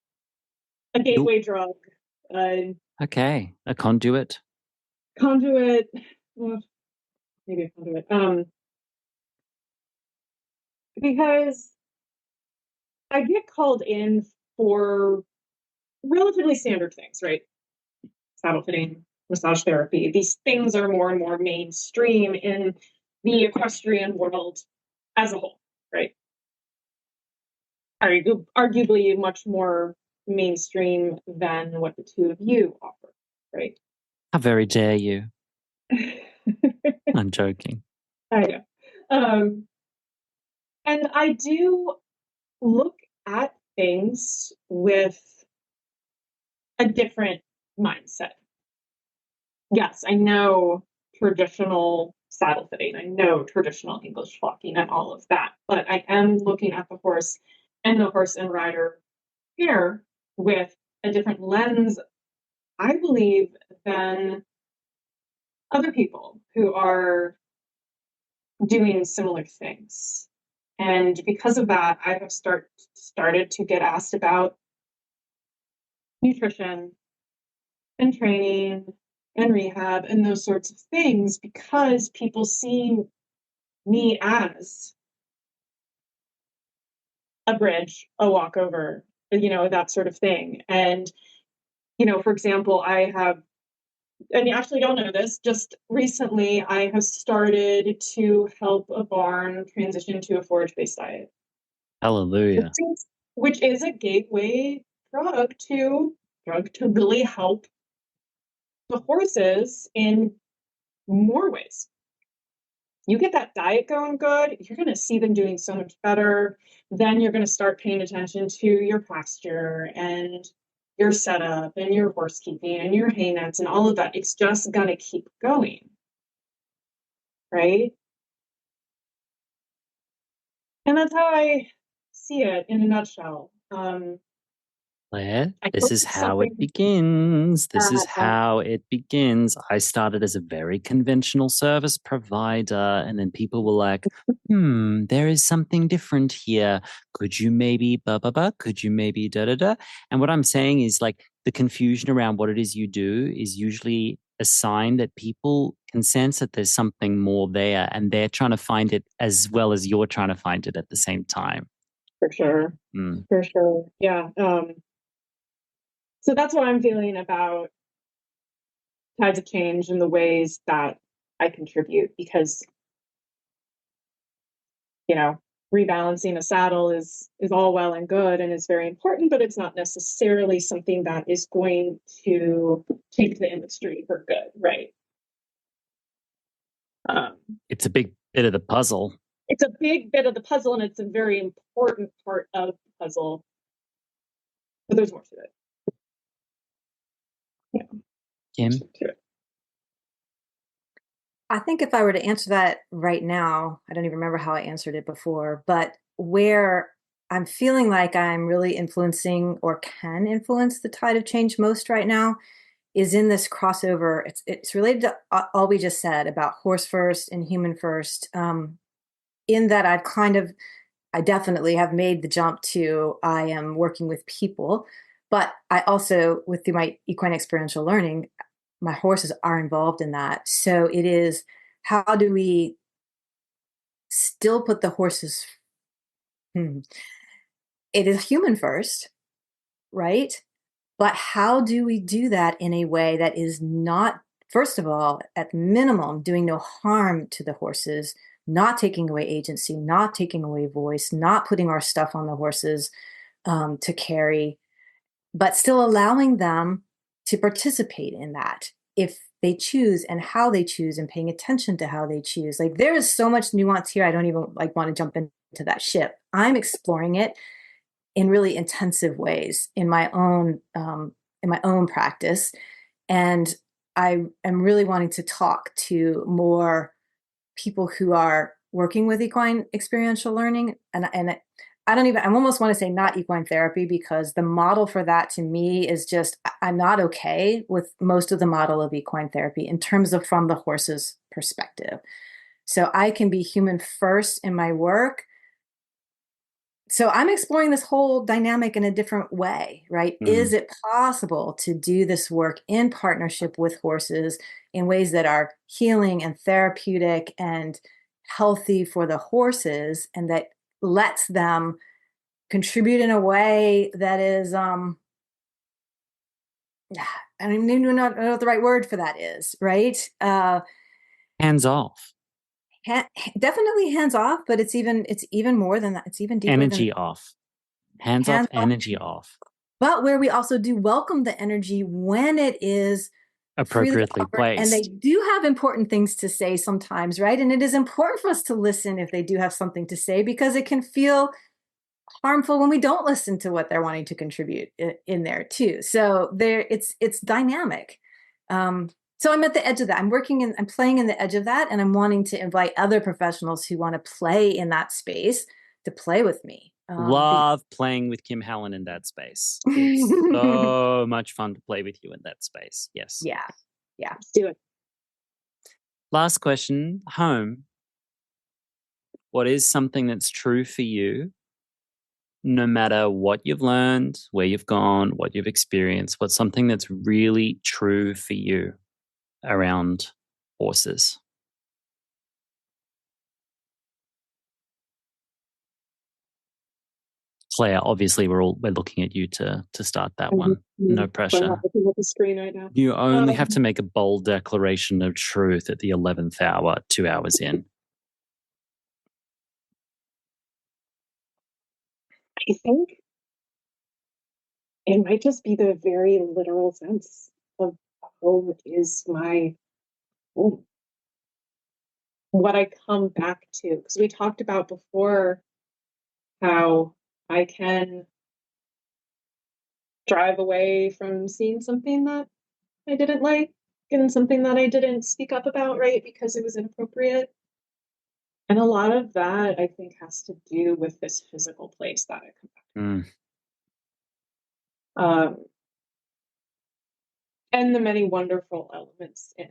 B: a gateway drug,
A: okay, a conduit.
B: Conduit, well, maybe a conduit. Because I get called in for relatively standard things, right? Saddle fitting, massage therapy. These things are more and more mainstream in the equestrian world as a whole, right? arguably much more mainstream than what the two of you offer, right?
A: How very dare you? I'm joking.
B: I know. And I do look at things with a different mindset. Yes, I know traditional saddle fitting, I know traditional English flocking and all of that, but I am looking at the horse and the horse and rider pair with a different lens, I believe, than other people who are doing similar things. And because of that, I have started to get asked about nutrition and training and rehab and those sorts of things because people see me as a bridge, a walkover, that sort of thing. And, for example, and you actually don't know this, just recently I have started to help a barn transition to a forage-based diet.
A: Hallelujah.
B: Which is a gateway drug to really help the horses in more ways. You get that diet going good, you're going to see them doing so much better. Then you're going to start paying attention to your pasture and your setup and your horse keeping and your hay nets and all of that. It's just going to keep going. Right? And that's how I see it in a nutshell.
A: Claire, this is how it begins. This is how it begins. I started as a very conventional service provider, and then people were like, there is something different here. Could you maybe Could you maybe da-da-da? And what I'm saying is like the confusion around what it is you do is usually a sign that people can sense that there's something more there, and they're trying to find it as well as you're trying to find it at the same time.
B: For sure. For sure. Yeah. So that's what I'm feeling about tides of change and the ways that I contribute because, rebalancing a saddle is all well and good and is very important, but it's not necessarily something that is going to take the industry for good, right?
A: It's a big bit of the puzzle.
B: It's a big bit of the puzzle, and it's a very important part of the puzzle. But there's more to it. Yeah.
A: Kim?
C: I think if I were to answer that right now, I don't even remember how I answered it before, but where I'm feeling like I'm really influencing or can influence the tide of change most right now is in this crossover. It's related to all we just said about horse first and human first. In that I definitely have made the jump to I am working with people, but I also, through my equine experiential learning, my horses are involved in that. So it is, how do we still put the horses, it is human first, right? But how do we do that in a way that is not, first of all, at minimum, doing no harm to the horses, not taking away agency, not taking away voice, not putting our stuff on the horses to carry, but still allowing them to participate in that if they choose and how they choose and paying attention to how they choose. Like there is so much nuance here. I don't even want to jump into that ship. I'm exploring it in really intensive ways in my own practice. And I am really wanting to talk to more people who are working with equine experiential learning. And I almost want to say not equine therapy, because the model for that to me is just, I'm not okay with most of the model of equine therapy in terms of from the horse's perspective. So I can be human first in my work. So I'm exploring this whole dynamic in a different way, right? Is it possible to do this work in partnership with horses in ways that are healing and therapeutic and healthy for the horses, and that lets them contribute in a way that is, I don't even know what the right word for that is, right?
A: Hands off.
C: Definitely hands off, but it's even more than that. It's even deeper.
A: Energy off. Hands off, energy off.
C: But where we also do welcome the energy when it is
A: Appropriately placed.
C: And they do have important things to say sometimes, right? And it is important for us to listen if they do have something to say, because it can feel harmful when we don't listen to what they're wanting to contribute in there too. So it's dynamic. So I'm at the edge of that. I'm playing in the edge of that, and I'm wanting to invite other professionals who want to play in that space to play with me.
A: Love playing with Kim Hallin in that space. It's so much fun to play with you in that space. Yes.
C: Yeah.
B: Let's do it.
A: Last question, home. What is something that's true for you, no matter what you've learned, where you've gone, what you've experienced? What's something that's really true for you around horses? Claire, obviously we're looking at you to start that one. No pressure.
B: I'm looking at the screen right now.
A: You only have to make a bold declaration of truth at the 11th hour, 2 hours in.
B: I think it might just be the very literal sense of home is my home. What I come back to, because we talked about before how I can drive away from seeing something that I didn't like and something that I didn't speak up about, right, because it was inappropriate. And a lot of that, I think, has to do with this physical place that I come back to. And the many wonderful elements in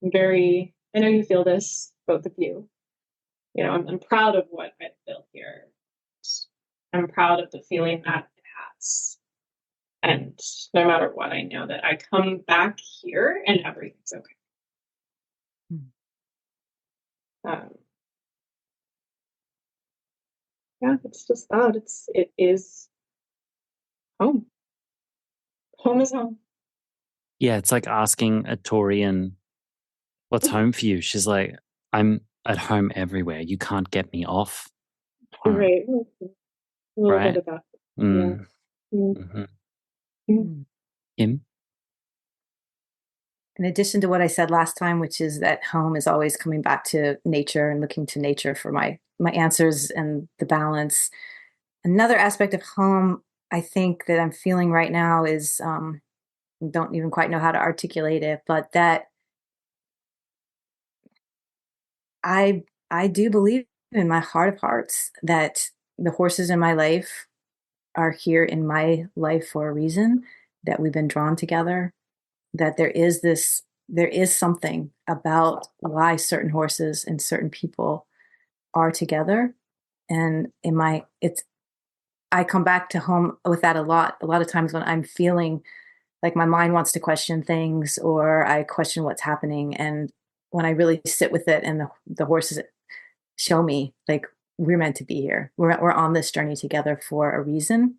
B: it. I know you feel this, both of you. You know, I'm proud of what I've built here. I'm proud of the feeling that it has. And no matter what, I know that I come back here and everything's okay. Yeah, it's just that. It is home. Home is home.
A: Yeah, it's like asking a Taurian, what's home for you? She's like, I'm at home everywhere. You can't get me off home.
B: Right. A little bit of that.
A: Mm.
B: Yeah.
A: Mm-hmm. Kim?
C: In addition to what I said last time, which is that home is always coming back to nature and looking to nature for my answers and the balance. Another aspect of home, I think, that I'm feeling right now is don't even quite know how to articulate it, but that I do believe in my heart of hearts that the horses in my life are here in my life for a reason, that we've been drawn together, that there is something about why certain horses and certain people are together. And I come back to home with that a lot of times when I'm feeling like my mind wants to question things, or I question what's happening. And when I really sit with it and the horses show me, like, we're meant to be here. We're on this journey together for a reason.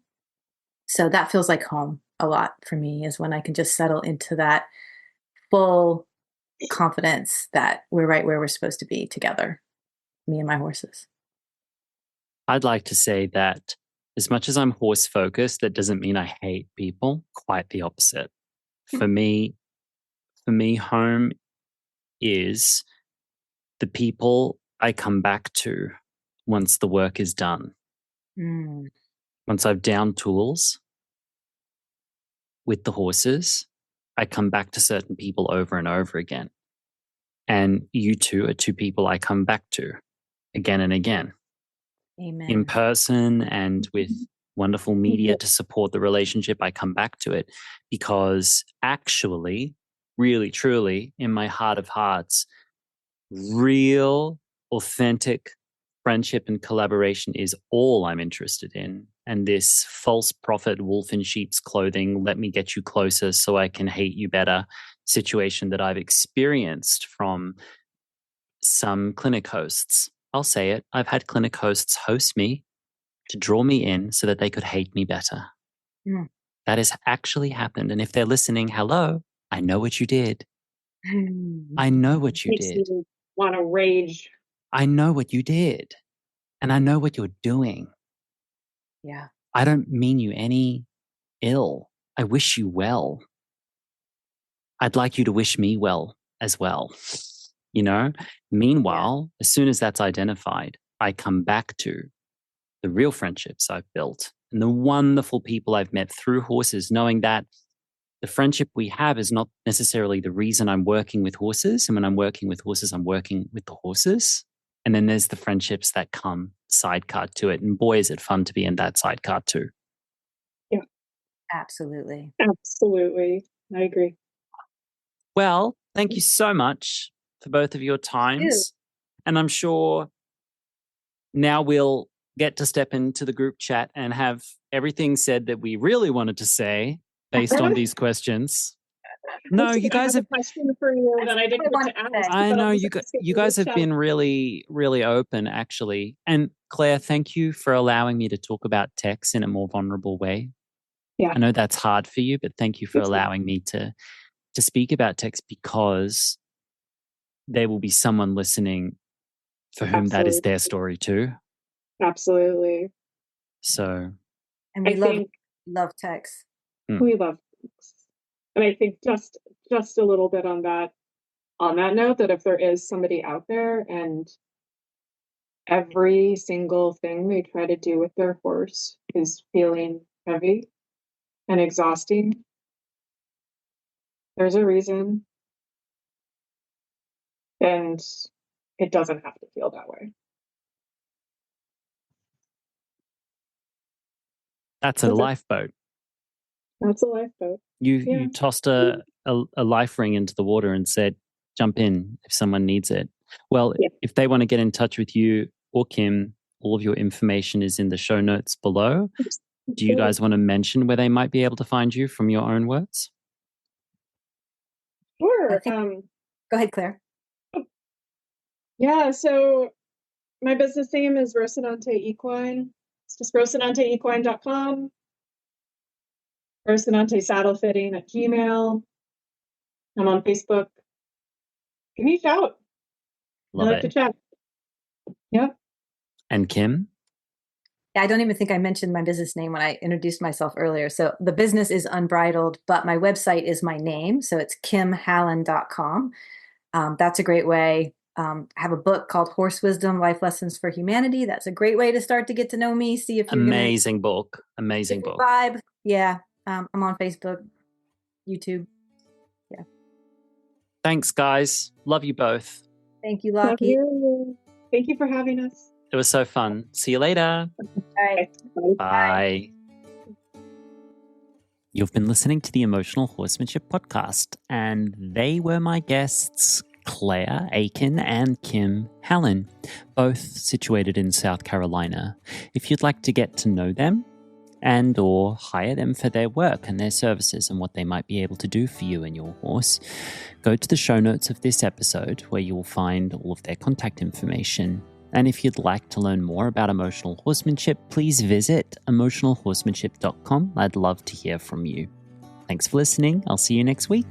C: So that feels like home a lot for me, is when I can just settle into that full confidence that we're right where we're supposed to be together, me and my horses.
A: I'd like to say that as much as I'm horse focused, that doesn't mean I hate people. Quite the opposite. For me, home is the people I come back to once the work is done. Once I've downed tools with the horses, I come back to certain people over and over again. And you two are two people I come back to again and again.
C: Amen.
A: In person and with wonderful media to support the relationship, I come back to it because actually, really, truly, in my heart of hearts, real, authentic friendship and collaboration is all I'm interested in. And this false prophet, wolf in sheep's clothing, let me get you closer so I can hate you better situation that I've experienced from some clinic hosts. I'll say it. I've had clinic hosts host me to draw me in so that they could hate me better. That has actually happened. And if they're listening, hello, I know what you did. I know what you did.
B: Makes me want to rage.
A: I know what you did. And I know what you're doing.
C: Yeah.
A: I don't mean you any ill. I wish you well. I'd like you to wish me well as well. You know? Meanwhile, as soon as that's identified, I come back to the real friendships I've built and the wonderful people I've met through horses, knowing that the friendship we have is not necessarily the reason I'm working with horses. And when I'm working with horses, I'm working with the horses. And then there's the friendships that come sidecar to it. And boy, is it fun to be in that sidecar too.
B: Yeah.
C: Absolutely.
B: Absolutely. I agree.
A: Well, thank you so much for both of your times. And I'm sure now we'll get to step into the group chat and have everything said that we really wanted to say based on these questions. No, you guys have
B: a question for you that I didn't get to ask.
A: I know you guys have been really, really open, actually. And Claire, thank you for allowing me to talk about text in a more vulnerable way.
B: Yeah.
A: I know that's hard for you, but thank you for allowing me to speak about text, because there will be someone listening for whom that is their story too.
B: Absolutely.
A: So,
C: and we love text.
B: We love text. And I think just a little bit on that note, that if there is somebody out there and every single thing they try to do with their horse is feeling heavy and exhausting, there's a reason. And it doesn't have to feel that way.
A: that's a lifeboat.
B: That's a lifeboat.
A: You tossed a life ring into the water and said, jump in if someone needs it. Well, if they want to get in touch with you or Kim, all of your information is in the show notes below. Do you guys want to mention where they might be able to find you from your own words?
B: Sure.
C: Go ahead, Claire.
B: Yeah, so my business name is Rocinante Equine. It's just rocinanteequine.com. Rocinante Saddle Fitting at Gmail. I'm on Facebook. Give me a shout.
A: Love
B: I like
A: it.
B: to chat. Yep.
A: And Kim?
C: Yeah, I don't even think I mentioned my business name when I introduced myself earlier. So the business is Unbridled, but my website is my name. So it's kimhallen.com. That's a great way. I have a book called Horse Wisdom, Life Lessons for Humanity. That's a great way to start to get to know me. See if you're
A: Amazing book. Amazing book.
C: Vibe. Yeah. I'm on Facebook, YouTube. Yeah.
A: Thanks, guys. Love you both.
C: Thank you, Lockie.
B: Thank you for having us.
A: It was so fun. See you later.
C: Bye.
A: Bye. You've been listening to the Emotional Horsemanship Podcast, and they were my guests, Claire Aitken and Kim Hallin, both situated in South Carolina. If you'd like to get to know them and or hire them for their work and their services and what they might be able to do for you and your horse, go to the show notes of this episode where you will find all of their contact information. And if you'd like to learn more about emotional horsemanship, please visit emotionalhorsemanship.com. I'd love to hear from you. Thanks for listening. I'll see you next week.